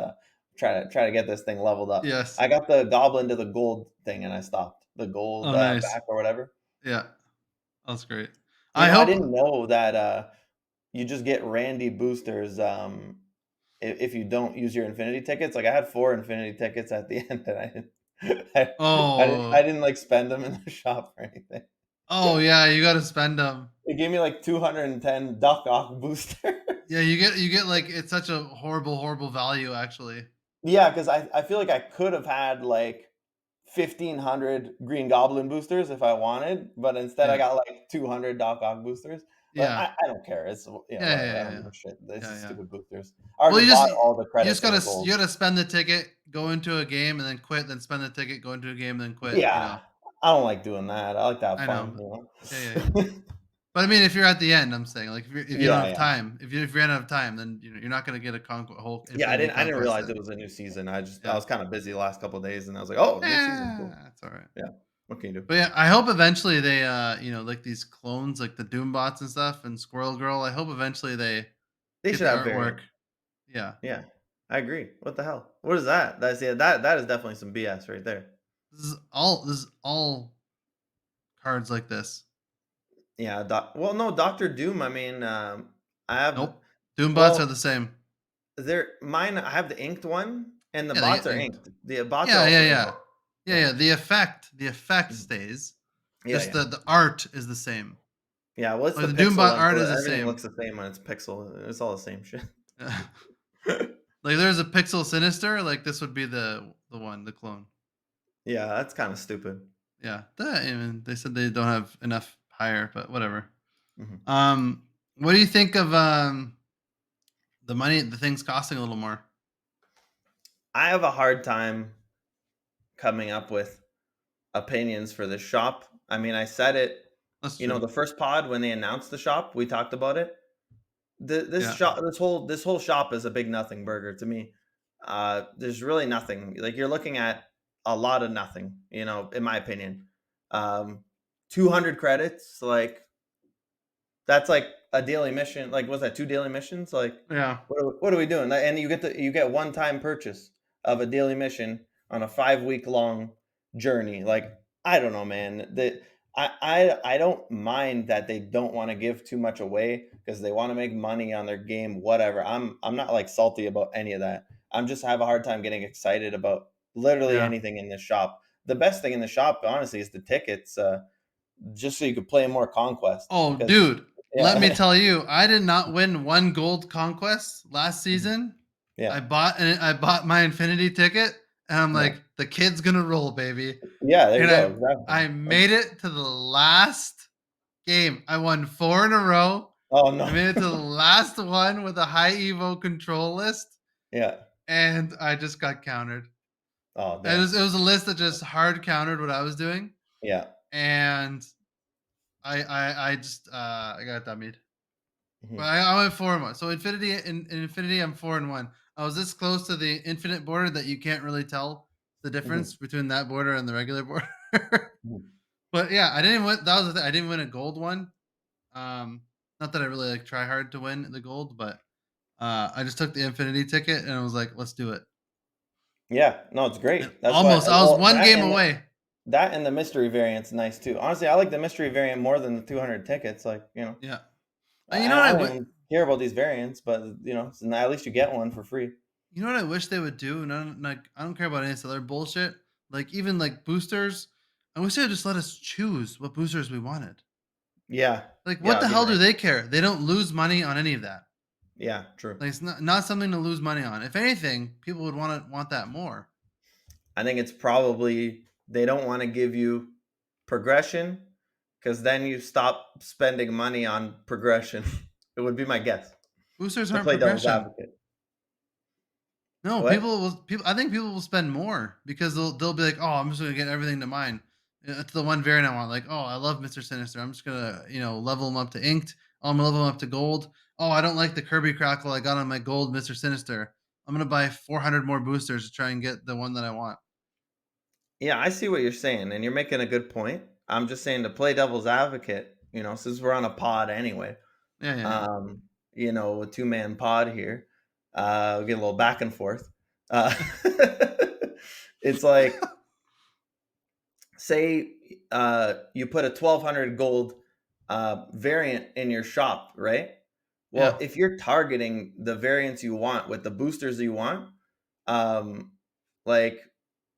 [SPEAKER 2] try to get this thing leveled up.
[SPEAKER 1] Yes.
[SPEAKER 2] I got the goblin to the gold thing, and I stopped the gold
[SPEAKER 1] Oh, nice.
[SPEAKER 2] back or whatever.
[SPEAKER 1] Yeah, that's great. I
[SPEAKER 2] I
[SPEAKER 1] hope.
[SPEAKER 2] didn't know that you just get Randy boosters if you don't use your infinity tickets. Like, I had 4 infinity tickets at the end, and I
[SPEAKER 1] Oh,
[SPEAKER 2] didn't like spend them in the shop or anything.
[SPEAKER 1] oh yeah, you got to spend them.
[SPEAKER 2] It gave me like 210 Duck Off boosters.
[SPEAKER 1] Yeah, you get like it's such a horrible, horrible value actually.
[SPEAKER 2] Yeah, because I feel like I could have had like 1,500 Green Goblin boosters if I wanted, but instead I
[SPEAKER 1] Yeah,
[SPEAKER 2] got like 200 Doc Ock boosters. But
[SPEAKER 1] yeah,
[SPEAKER 2] I don't care. It's
[SPEAKER 1] yeah, yeah,
[SPEAKER 2] whatever. I
[SPEAKER 1] yeah,
[SPEAKER 2] don't
[SPEAKER 1] yeah,
[SPEAKER 2] give a shit. It's
[SPEAKER 1] yeah,
[SPEAKER 2] just
[SPEAKER 1] yeah.
[SPEAKER 2] stupid boosters. I
[SPEAKER 1] Well,
[SPEAKER 2] already
[SPEAKER 1] you just
[SPEAKER 2] bought all the
[SPEAKER 1] you just
[SPEAKER 2] credits in
[SPEAKER 1] gotta
[SPEAKER 2] the gold.
[SPEAKER 1] you gotta spend the ticket, go into a game, and then quit. Then spend the ticket, go into a game, then quit.
[SPEAKER 2] Yeah, I don't like doing that. I like to have
[SPEAKER 1] I know.
[SPEAKER 2] fun.
[SPEAKER 1] Yeah, yeah, yeah. But I mean, if you're at the end, I'm saying like if you don't
[SPEAKER 2] Yeah,
[SPEAKER 1] have
[SPEAKER 2] yeah,
[SPEAKER 1] time, if you ran out of time, then you're not gonna get a whole
[SPEAKER 2] yeah. I
[SPEAKER 1] Infinity
[SPEAKER 2] didn't I didn't
[SPEAKER 1] Conquest
[SPEAKER 2] realize
[SPEAKER 1] set.
[SPEAKER 2] it was a new season. I
[SPEAKER 1] Yeah,
[SPEAKER 2] was kind of busy the last couple of days, and I was like, oh, new season, cool.
[SPEAKER 1] yeah, that's all right.
[SPEAKER 2] Yeah, what can you do?
[SPEAKER 1] But yeah, I hope eventually they, like these clones, like the Doombots and stuff, and Squirrel Girl. I hope eventually they
[SPEAKER 2] They
[SPEAKER 1] get
[SPEAKER 2] should
[SPEAKER 1] the
[SPEAKER 2] have
[SPEAKER 1] artwork.
[SPEAKER 2] variants.
[SPEAKER 1] Yeah,
[SPEAKER 2] Yeah, I agree. What the hell? What is that? That is definitely some BS right there.
[SPEAKER 1] this is all cards like this.
[SPEAKER 2] Yeah, well, no, Doctor Doom. I mean, I have
[SPEAKER 1] Nope, Doombots are
[SPEAKER 2] well,
[SPEAKER 1] the same.
[SPEAKER 2] mine. I have the inked one, and the
[SPEAKER 1] Yeah, they
[SPEAKER 2] bots
[SPEAKER 1] get
[SPEAKER 2] are
[SPEAKER 1] inked.
[SPEAKER 2] inked. The bots are
[SPEAKER 1] Yeah, yeah,
[SPEAKER 2] also inked.
[SPEAKER 1] yeah, yeah,
[SPEAKER 2] Yeah,
[SPEAKER 1] yeah. The effect
[SPEAKER 2] mhm.
[SPEAKER 1] stays.
[SPEAKER 2] Yeah,
[SPEAKER 1] Just
[SPEAKER 2] yeah,
[SPEAKER 1] the art is the same.
[SPEAKER 2] yeah. Well, it's
[SPEAKER 1] Like
[SPEAKER 2] the
[SPEAKER 1] the
[SPEAKER 2] pixel
[SPEAKER 1] Doombot
[SPEAKER 2] one,
[SPEAKER 1] art
[SPEAKER 2] so
[SPEAKER 1] is the
[SPEAKER 2] everything
[SPEAKER 1] same.
[SPEAKER 2] looks the same when it's pixel. It's all the same shit.
[SPEAKER 1] Like there's a Pixel Sinister. Like this would be the clone.
[SPEAKER 2] Yeah, that's kind of stupid.
[SPEAKER 1] Yeah, even they said they don't have enough higher, but whatever.
[SPEAKER 2] Mhm.
[SPEAKER 1] Um, what do you think of the money? The things costing a little more.
[SPEAKER 2] I have a hard time coming up with opinions for this shop. I mean, I said it.
[SPEAKER 1] That's true.
[SPEAKER 2] The first pod when they announced the shop, we talked about it. This
[SPEAKER 1] Yeah,
[SPEAKER 2] shop, this whole shop is a big nothing burger to me. There's really nothing. Like, you're looking at a lot of nothing. In my opinion, 200 credits. Like, that's like a daily mission. Like, was that 2 daily missions? Like,
[SPEAKER 1] yeah,
[SPEAKER 2] what are we doing? And you get one time purchase of a daily mission on a 5 week long journey. Like, I don't know, man. I don't mind that they don't want to give too much away because they want to make money on their game. Whatever. I'm not like salty about any of that. I'm just have a hard time getting excited about literally
[SPEAKER 1] yeah,
[SPEAKER 2] anything in this shop. The best thing in the shop, honestly, is the tickets. just so you could play more Conquest.
[SPEAKER 1] Oh,
[SPEAKER 2] Because
[SPEAKER 1] dude, let me
[SPEAKER 2] yeah,
[SPEAKER 1] tell you, I did not win one gold conquest last season.
[SPEAKER 2] yeah,
[SPEAKER 1] I bought my Infinity ticket, and I'm
[SPEAKER 2] yeah,
[SPEAKER 1] like, the kid's gonna roll, baby.
[SPEAKER 2] yeah. There you
[SPEAKER 1] And
[SPEAKER 2] go.
[SPEAKER 1] I
[SPEAKER 2] Exactly.
[SPEAKER 1] made it to the last game. I won 4 in a row.
[SPEAKER 2] Oh
[SPEAKER 1] I
[SPEAKER 2] no.
[SPEAKER 1] made it to the last one with a high Evo control list,
[SPEAKER 2] Yeah.
[SPEAKER 1] and I just got countered.
[SPEAKER 2] Oh
[SPEAKER 1] It
[SPEAKER 2] damn.
[SPEAKER 1] was a list that just hard countered what I was doing,
[SPEAKER 2] Yeah.
[SPEAKER 1] and I just I got dummied. But
[SPEAKER 2] Mhm.
[SPEAKER 1] I went 4-1. So in Infinity, I'm 4-1. I was this close to the Infinite border that you can't really tell the
[SPEAKER 2] Mhm.
[SPEAKER 1] difference between that border and the regular border.
[SPEAKER 2] Mhm.
[SPEAKER 1] But yeah, I didn't win. That was the thing. I didn't win a gold one. Not that I really like try hard to win the gold, but I just took the Infinity ticket and I was like, let's do it.
[SPEAKER 2] Yeah. No, it's
[SPEAKER 1] And
[SPEAKER 2] great. That's why.
[SPEAKER 1] almost, I was
[SPEAKER 2] Well,
[SPEAKER 1] one game away.
[SPEAKER 2] that and the mystery variant's nice too. Honestly, I like the mystery variant more than the 200 tickets. Like,
[SPEAKER 1] Yeah. You know what
[SPEAKER 2] I don't even care about these variants, but so at least you get one for free.
[SPEAKER 1] You know what I wish they would do? None, like I don't care about any of this other bullshit. Like even like boosters, I wish they would just let us choose what boosters we wanted.
[SPEAKER 2] Yeah.
[SPEAKER 1] Like
[SPEAKER 2] Yeah,
[SPEAKER 1] what
[SPEAKER 2] I'll
[SPEAKER 1] the
[SPEAKER 2] give you
[SPEAKER 1] hell do
[SPEAKER 2] right.
[SPEAKER 1] they care? They don't lose money on any of that.
[SPEAKER 2] Yeah, true.
[SPEAKER 1] Like it's not something to lose money on. If anything, people would want that more.
[SPEAKER 2] I think it's probably they don't want to give you progression because then you stop spending money on progression. It would be my guess
[SPEAKER 1] Boosters
[SPEAKER 2] to
[SPEAKER 1] aren't
[SPEAKER 2] play devil's
[SPEAKER 1] progression.
[SPEAKER 2] advocate.
[SPEAKER 1] No,
[SPEAKER 2] What?
[SPEAKER 1] people. I think people will spend more because they'll be like, oh, I'm just gonna get everything to mine. To the one variant I want. Like, oh, I love Mister Sinister. I'm just gonna level him up to inked. Oh, I'm gonna level him up to gold. Oh, I don't like the Kirby Crackle I got on my gold Mister Sinister. I'm gonna buy 400 more boosters to try and get the one that I want.
[SPEAKER 2] Yeah, I see what you're saying, and you're making a good point. I'm just saying to play devil's advocate, since we're on a pod anyway,
[SPEAKER 1] Yeah, yeah, yeah.
[SPEAKER 2] um, a two-man pod here, we get a little back and forth. Uh, it's like, say, you put a 1200 gold variant in your shop, right?
[SPEAKER 1] Yeah.
[SPEAKER 2] Well, if you're targeting the variants you want with the boosters you want, um, like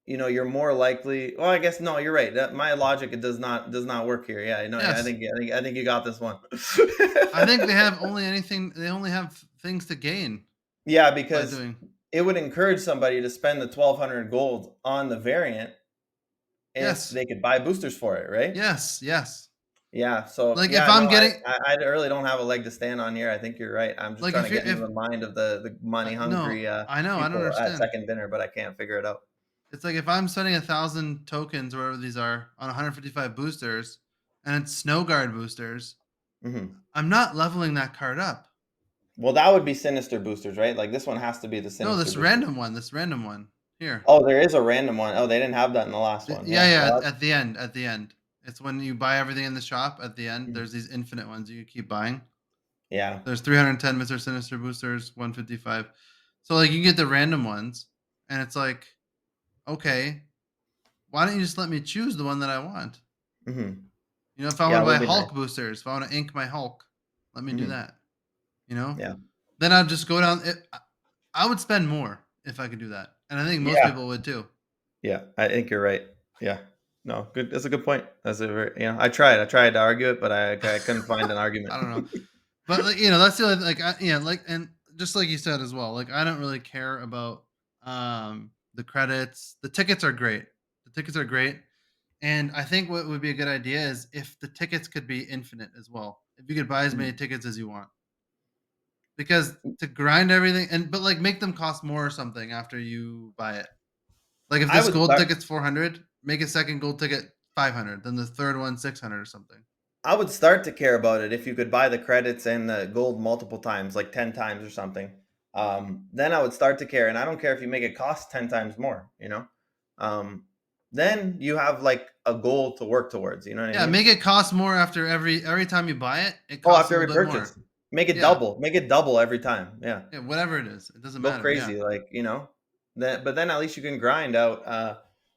[SPEAKER 2] you're more likely. Well, I guess no, you're right. My logic it does not work here. Yeah, no, yeah,
[SPEAKER 1] Yes.
[SPEAKER 2] I think you got this one.
[SPEAKER 1] I think they have only anything. They only have things to gain
[SPEAKER 2] Yeah,
[SPEAKER 1] by
[SPEAKER 2] because
[SPEAKER 1] doing.
[SPEAKER 2] it would encourage somebody to spend the 1200 gold on the variant if
[SPEAKER 1] Yes.
[SPEAKER 2] they could buy boosters for it, right?
[SPEAKER 1] Yes. Yes.
[SPEAKER 2] Yeah. So
[SPEAKER 1] Like if
[SPEAKER 2] yeah, no,
[SPEAKER 1] I'm getting
[SPEAKER 2] I really don't have a leg to stand on here. I think you're right. I'm just
[SPEAKER 1] like
[SPEAKER 2] trying to
[SPEAKER 1] if you're
[SPEAKER 2] get into
[SPEAKER 1] if
[SPEAKER 2] the mind of the money
[SPEAKER 1] no,
[SPEAKER 2] hungry
[SPEAKER 1] I know I don't
[SPEAKER 2] people at
[SPEAKER 1] understand.
[SPEAKER 2] second dinner, but I can't figure it out.
[SPEAKER 1] It's like if I'm spending 1,000 tokens, or whatever these are, on 155 boosters, and it's snow guard boosters,
[SPEAKER 2] Hmm.
[SPEAKER 1] I'm not leveling that card up.
[SPEAKER 2] Well, that would be sinister boosters, right? Like this one has to be the
[SPEAKER 1] No,
[SPEAKER 2] sinister booster.
[SPEAKER 1] this random one here.
[SPEAKER 2] Oh, there is a random one. Oh, they didn't have that in the last one.
[SPEAKER 1] Yeah,
[SPEAKER 2] Yeah.
[SPEAKER 1] yeah.
[SPEAKER 2] Well,
[SPEAKER 1] At the end, it's when you buy everything in the shop. At the end,
[SPEAKER 2] mhm.
[SPEAKER 1] there's these infinite ones you keep buying.
[SPEAKER 2] Yeah.
[SPEAKER 1] There's 310 Mr. Sinister boosters, 155. So like you get the random ones, and it's like, okay, why don't you just let me choose the one that I want?
[SPEAKER 2] Hmm.
[SPEAKER 1] If I want
[SPEAKER 2] Yeah,
[SPEAKER 1] to
[SPEAKER 2] it
[SPEAKER 1] buy
[SPEAKER 2] would be nice.
[SPEAKER 1] Hulk boosters, if I want to ink my Hulk, let me do
[SPEAKER 2] Hmm.
[SPEAKER 1] that. You know,
[SPEAKER 2] Yeah.
[SPEAKER 1] then I'd just go down. I would spend more if I could do that, and I think most
[SPEAKER 2] Yeah.
[SPEAKER 1] people would too.
[SPEAKER 2] Yeah. I think you're right. Yeah. No, good. That's a good point. That's a very, I tried to argue it, but I couldn't find an argument.
[SPEAKER 1] I don't know, but like, that's the only like like and just like you said as well. Like I don't really care about the credits. The tickets are great. The tickets are great, and I think what would be a good idea is if the tickets could be infinite as well. If you could buy as many
[SPEAKER 2] Mhm.
[SPEAKER 1] tickets as you want, because to grind everything but like make them cost more or something after you buy it. Like if
[SPEAKER 2] I
[SPEAKER 1] this
[SPEAKER 2] would
[SPEAKER 1] gold
[SPEAKER 2] start.
[SPEAKER 1] ticket's 400, make a second gold ticket 500, then the third one 600 or something.
[SPEAKER 2] I would start to care about it if you could buy the credits and the gold multiple times, like 10 times or something. Then I would start to care, and I don't care if you make it cost 10 times more. Um, then you have like a goal to work towards. You know what I
[SPEAKER 1] Yeah,
[SPEAKER 2] mean?
[SPEAKER 1] make it cost more after every time you buy it. It
[SPEAKER 2] Oh,
[SPEAKER 1] costs a
[SPEAKER 2] after
[SPEAKER 1] little
[SPEAKER 2] every
[SPEAKER 1] bit more.
[SPEAKER 2] purchase, make it
[SPEAKER 1] Yeah,
[SPEAKER 2] double. Make it double every time. Yeah,
[SPEAKER 1] yeah, whatever it is, it doesn't
[SPEAKER 2] go
[SPEAKER 1] matter. Yeah,
[SPEAKER 2] crazy. Like that. But then at least you can grind out.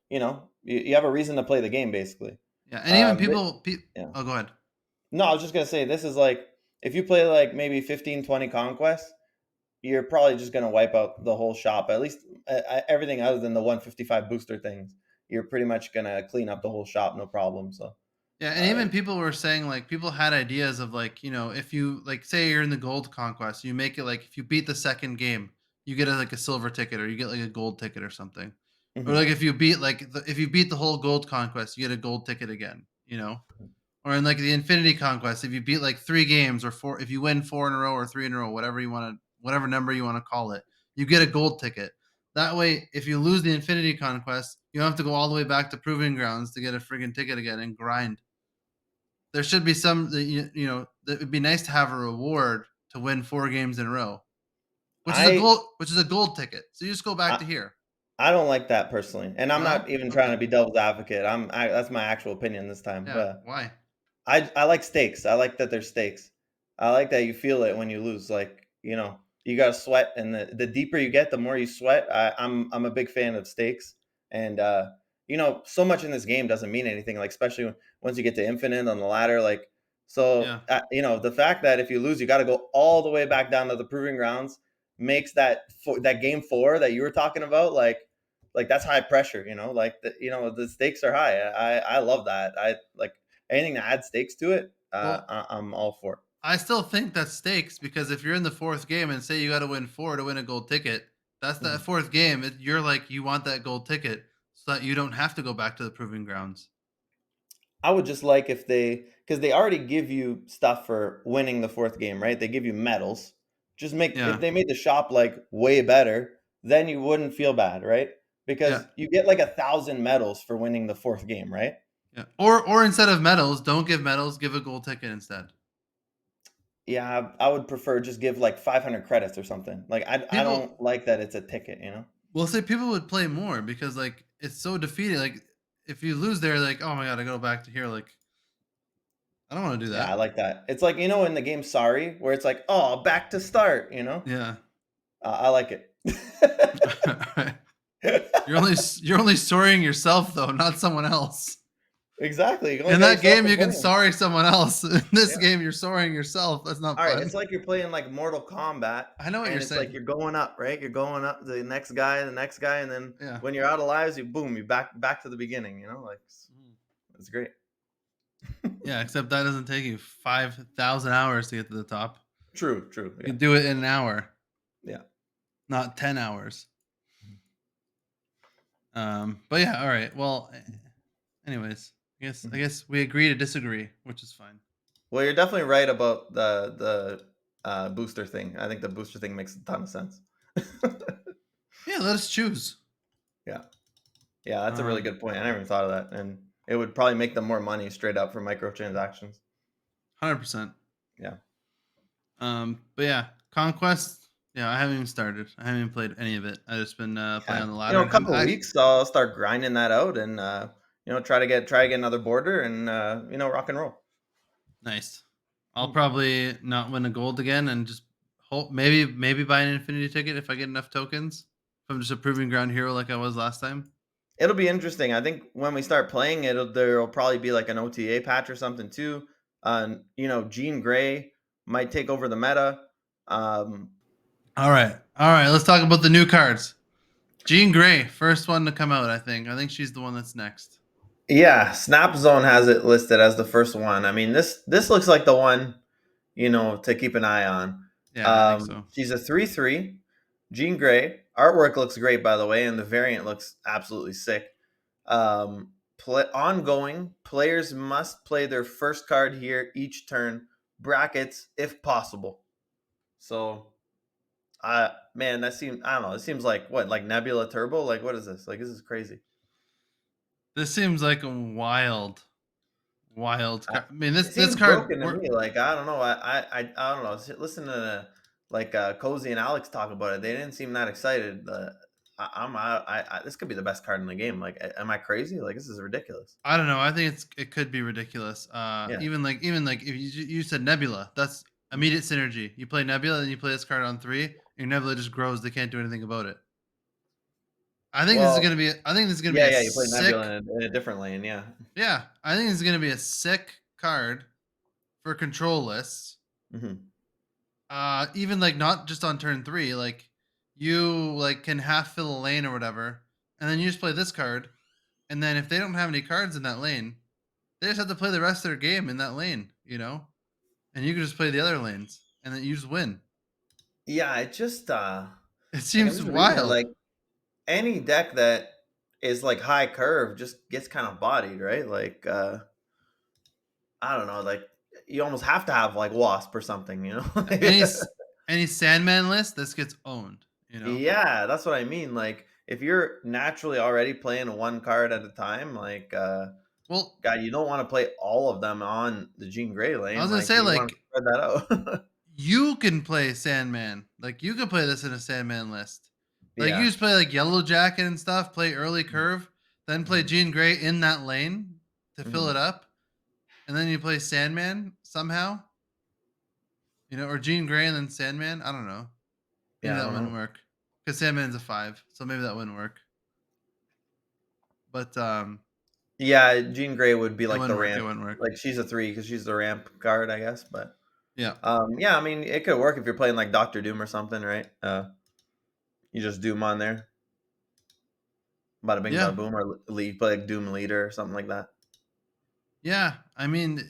[SPEAKER 2] You have a reason to play the game, basically.
[SPEAKER 1] yeah, and even
[SPEAKER 2] But
[SPEAKER 1] people.
[SPEAKER 2] yeah.
[SPEAKER 1] Oh, go ahead.
[SPEAKER 2] No, I was just gonna say this is like if you play like maybe 15, 20 conquests, you're probably just gonna wipe out the whole shop. At least everything other than the 155 booster things, you're pretty much gonna clean up the whole shop, no problem. So
[SPEAKER 1] Yeah, and
[SPEAKER 2] Uh,
[SPEAKER 1] even people were saying like people had ideas of like, if you like say you're in the gold conquest, you make it like if you beat the second game, you get like a silver ticket or you get like a gold ticket or something. Or
[SPEAKER 2] mhm.
[SPEAKER 1] like if you beat if you beat the whole gold conquest, you get a gold ticket again. Or in like the Infinity Conquest, if you beat like 3 games or four, if you win 4 in a row or 3 in a row, whatever number you want to call it, you get a gold ticket. That way, if you lose the Infinity Conquest, you don't have to go all the way back to Proving Grounds to get a friggin' ticket again and grind. There should be some, that would be nice to have a reward to win 4 games in a row,
[SPEAKER 2] I,
[SPEAKER 1] which is a gold ticket. So you just go back
[SPEAKER 2] I
[SPEAKER 1] to here.
[SPEAKER 2] I don't like that personally, and I'm
[SPEAKER 1] No,
[SPEAKER 2] not even trying
[SPEAKER 1] okay,
[SPEAKER 2] to be devil's advocate. That's my actual opinion this time.
[SPEAKER 1] yeah.
[SPEAKER 2] But
[SPEAKER 1] Why?
[SPEAKER 2] I like stakes. I like that there's stakes. I like that you feel it when you lose. Like, you got to sweat, and the deeper you get, the more you sweat. I'm a big fan of stakes, and so much in this game doesn't mean anything. Like, especially once you get to infinite on the ladder. Like, so
[SPEAKER 1] Yeah.
[SPEAKER 2] the fact that if you lose, you got to go all the way back down to the proving grounds makes that game 4 that you were talking about like that's high pressure. Like the stakes are high. I love that. I like anything that adds stakes to it,
[SPEAKER 1] Well,
[SPEAKER 2] I'm all for.
[SPEAKER 1] I still think that's stakes because if you're in the fourth game and say you got to win 4 to win a gold ticket, that's that
[SPEAKER 2] Mhm.
[SPEAKER 1] fourth game. You're like you want that gold ticket so that you don't have to go back to the proving grounds.
[SPEAKER 2] I would just like if because they already give you stuff for winning the fourth game, right? They give you medals. Just make if
[SPEAKER 1] Yeah,
[SPEAKER 2] they made the shop like way better, then you wouldn't feel bad, right?
[SPEAKER 1] yeah,
[SPEAKER 2] Because you get like 1,000 medals for winning the fourth game, right?
[SPEAKER 1] yeah. Or instead of medals, don't give medals, give a gold ticket instead.
[SPEAKER 2] Yeah, I would prefer just give like 500 credits or something. Like I
[SPEAKER 1] People
[SPEAKER 2] don't like that it's a ticket.
[SPEAKER 1] will say people would play more because like it's so defeating. Like if you lose there, like oh my god, I go back to here. Like I don't want to do
[SPEAKER 2] Yeah, I
[SPEAKER 1] that.
[SPEAKER 2] like that. It's like in the game Sorry, where it's like, oh, back to start.
[SPEAKER 1] Yeah.
[SPEAKER 2] I like it.
[SPEAKER 1] You're only storying yourself though, not someone else.
[SPEAKER 2] Exactly. You only
[SPEAKER 1] In
[SPEAKER 2] got
[SPEAKER 1] that
[SPEAKER 2] yourself
[SPEAKER 1] game,
[SPEAKER 2] to
[SPEAKER 1] you can
[SPEAKER 2] blame.
[SPEAKER 1] sorry someone else. In this
[SPEAKER 2] Yeah.
[SPEAKER 1] game, you're sorrying yourself. That's not
[SPEAKER 2] All right.
[SPEAKER 1] fun.
[SPEAKER 2] It's like you're playing like Mortal Kombat,
[SPEAKER 1] I know what you're
[SPEAKER 2] and it's like
[SPEAKER 1] saying.
[SPEAKER 2] you're going up, right? You're going up to the next guy, and then
[SPEAKER 1] Yeah.
[SPEAKER 2] when you're out of lives, you back to the beginning. Like it's great.
[SPEAKER 1] Yeah, except that doesn't take you 5,000 hours to get to the top.
[SPEAKER 2] True. True.
[SPEAKER 1] You
[SPEAKER 2] Yeah.
[SPEAKER 1] can do it in an hour,
[SPEAKER 2] Yeah.
[SPEAKER 1] not 10 hours. But yeah, all right. Well, anyways, I
[SPEAKER 2] Mhm.
[SPEAKER 1] guess we agree to disagree, which is fine.
[SPEAKER 2] Well, you're definitely right about the booster thing. I think the booster thing makes a ton of sense.
[SPEAKER 1] Yeah, let us choose.
[SPEAKER 2] Yeah. Yeah, that's a really
[SPEAKER 1] Um,
[SPEAKER 2] good point. I never even thought of that, and it would probably make them more money straight up for microtransactions.
[SPEAKER 1] 100%.
[SPEAKER 2] Yeah,
[SPEAKER 1] But yeah, Conquest. Yeah, I haven't even started. I haven't even played any of it. I just been playing
[SPEAKER 2] yeah.
[SPEAKER 1] on the ladder.
[SPEAKER 2] A
[SPEAKER 1] And I'm
[SPEAKER 2] couple of
[SPEAKER 1] actually
[SPEAKER 2] weeks, I'll start grinding that out, and try to get another border, and rock and roll.
[SPEAKER 1] nice. I'll
[SPEAKER 2] Hmm.
[SPEAKER 1] probably not win a gold again and just hope maybe buy an infinity ticket if I get enough tokens. If I'm just a proving ground hero like I was last time.
[SPEAKER 2] It'll be interesting. I think when we start playing it, there'll probably be like an OTA patch or something too. Jean Grey might take over the meta. Um,
[SPEAKER 1] All right. Let's talk about the new cards. Jean Grey, first one to come out. I think she's the one that's next.
[SPEAKER 2] yeah, Snap Zone has it listed as the first one. I mean, this looks like the one to keep an eye on.
[SPEAKER 1] Yeah, I think so.
[SPEAKER 2] She's a 3/3, Jean Grey. Artwork looks great, by the way, and the variant looks absolutely sick. Ongoing, players must play their first card here each turn, brackets if possible. So, man, I don't know. It seems like what, like Nebula Turbo? Like, what is this? Like, this is crazy.
[SPEAKER 1] This seems like a wild
[SPEAKER 2] I,
[SPEAKER 1] card. I mean,
[SPEAKER 2] it
[SPEAKER 1] this
[SPEAKER 2] seems
[SPEAKER 1] card.
[SPEAKER 2] broken to me. Like, I don't know. I don't know. Listen to Cozy and Alex talk about it. They didn't seem that excited. This could be the best card in the game. Like, am I crazy? Like, this is ridiculous.
[SPEAKER 1] I don't know. I think it could be ridiculous.
[SPEAKER 2] Yeah.
[SPEAKER 1] Even like if you said Nebula, that's immediate synergy. You play Nebula, and you play this card on 3. Your Nebula just grows. They can't do anything about it. I think this is
[SPEAKER 2] Well,
[SPEAKER 1] gonna be. I think this is gonna be
[SPEAKER 2] yeah,
[SPEAKER 1] a
[SPEAKER 2] yeah. You play
[SPEAKER 1] sick.
[SPEAKER 2] Nebula in a different lane. Yeah.
[SPEAKER 1] Yeah, I think this is gonna be a sick card for control lists.
[SPEAKER 2] Hmm.
[SPEAKER 1] Even like not just on turn 3. Like you like can half fill a lane or whatever, and then you just play this card. And then if they don't have any cards in that lane, They just have to play the rest of their game in that lane, and you can just play the other lanes, and then you just win.
[SPEAKER 2] Yeah, it just
[SPEAKER 1] It
[SPEAKER 2] like I'm
[SPEAKER 1] seems
[SPEAKER 2] just reading it,
[SPEAKER 1] wild.
[SPEAKER 2] like any deck that is like high curve just gets kind of bodied, right? Like I don't know, like you almost have to have like Wasp or something, you know?
[SPEAKER 1] Any any Sandman list, this gets owned.
[SPEAKER 2] Yeah, that's what I mean. Like if you're naturally already playing one card at a time, like
[SPEAKER 1] Well,
[SPEAKER 2] God, you don't want to play all of them on the Jean Grey
[SPEAKER 1] I was
[SPEAKER 2] lane.
[SPEAKER 1] gonna
[SPEAKER 2] Like
[SPEAKER 1] say,
[SPEAKER 2] you want to
[SPEAKER 1] like,
[SPEAKER 2] spread that out.
[SPEAKER 1] you can play Sandman. Like, you can play this in a Sandman list. Like, you
[SPEAKER 2] Yeah.
[SPEAKER 1] just play like Yellow Jacket and stuff. Play early curve, then play
[SPEAKER 2] Hmm.
[SPEAKER 1] Jean Grey in that lane to fill it
[SPEAKER 2] Hmm.
[SPEAKER 1] up, and then you play Sandman somehow. Or Jean Grey and then Sandman. I don't know. Maybe
[SPEAKER 2] Yeah, I
[SPEAKER 1] that
[SPEAKER 2] don't
[SPEAKER 1] wouldn't
[SPEAKER 2] know.
[SPEAKER 1] work because Sandman's a 5, so maybe that wouldn't work. But
[SPEAKER 2] Yeah, Jean Grey would be
[SPEAKER 1] it
[SPEAKER 2] like the
[SPEAKER 1] wouldn't work. It
[SPEAKER 2] ramp.
[SPEAKER 1] wouldn't work.
[SPEAKER 2] Like she's a 3 because she's the ramp card, I guess. But
[SPEAKER 1] Yeah.
[SPEAKER 2] yeah, I mean it could work if you're playing like Doctor Doom or something, right? You just Doom on there, bada bing,
[SPEAKER 1] Yeah.
[SPEAKER 2] bada boom, or lead play like Doom Leader or something like that.
[SPEAKER 1] Yeah. I mean,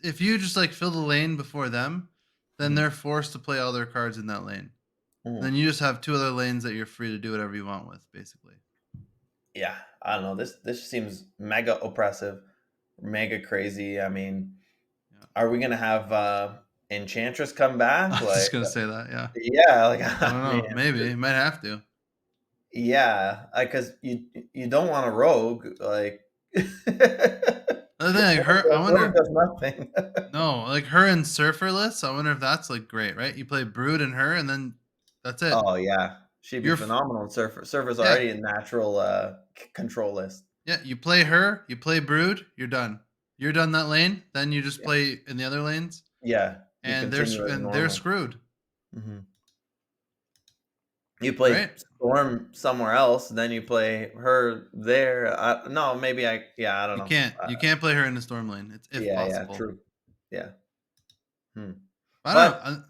[SPEAKER 1] if you just like fill the lane before them, then
[SPEAKER 2] Hmm.
[SPEAKER 1] they're forced to play all their cards in that lane.
[SPEAKER 2] Hmm.
[SPEAKER 1] Then you just have two other lanes that you're free to do whatever you want with, basically.
[SPEAKER 2] Yeah, I don't know. This seems mega oppressive, mega crazy. I mean,
[SPEAKER 1] Yeah.
[SPEAKER 2] are we gonna have Enchantress come back?
[SPEAKER 1] I was just
[SPEAKER 2] Like,
[SPEAKER 1] gonna say that. Yeah.
[SPEAKER 2] yeah, like
[SPEAKER 1] I don't
[SPEAKER 2] I mean,
[SPEAKER 1] know. Maybe might have to.
[SPEAKER 2] yeah, because you don't want a rogue like.
[SPEAKER 1] Other than like her, I
[SPEAKER 2] Rogue
[SPEAKER 1] wonder.
[SPEAKER 2] does nothing.
[SPEAKER 1] No, like her and Surferless. I wonder if that's like great, right? You play Brood and her, and then that's it.
[SPEAKER 2] Oh yeah, she'd be
[SPEAKER 1] You're
[SPEAKER 2] phenomenal in Surfer. Surfer's
[SPEAKER 1] yeah,
[SPEAKER 2] already a natural control list.
[SPEAKER 1] yeah. You play her, you play Brood, you're done. You're done that lane. Then you just
[SPEAKER 2] Yeah,
[SPEAKER 1] play in the other lanes,
[SPEAKER 2] yeah, you
[SPEAKER 1] and they're
[SPEAKER 2] continue as
[SPEAKER 1] and they're
[SPEAKER 2] normal.
[SPEAKER 1] screwed,
[SPEAKER 2] Hmm. You play
[SPEAKER 1] right?
[SPEAKER 2] Storm somewhere else, then you play her there. No, maybe yeah, I don't
[SPEAKER 1] You
[SPEAKER 2] know.
[SPEAKER 1] can't you can't play her in the storm lane. It's if
[SPEAKER 2] Yeah, yeah,
[SPEAKER 1] possible.
[SPEAKER 2] true. Yeah. Hmm.
[SPEAKER 1] I don't know.
[SPEAKER 2] But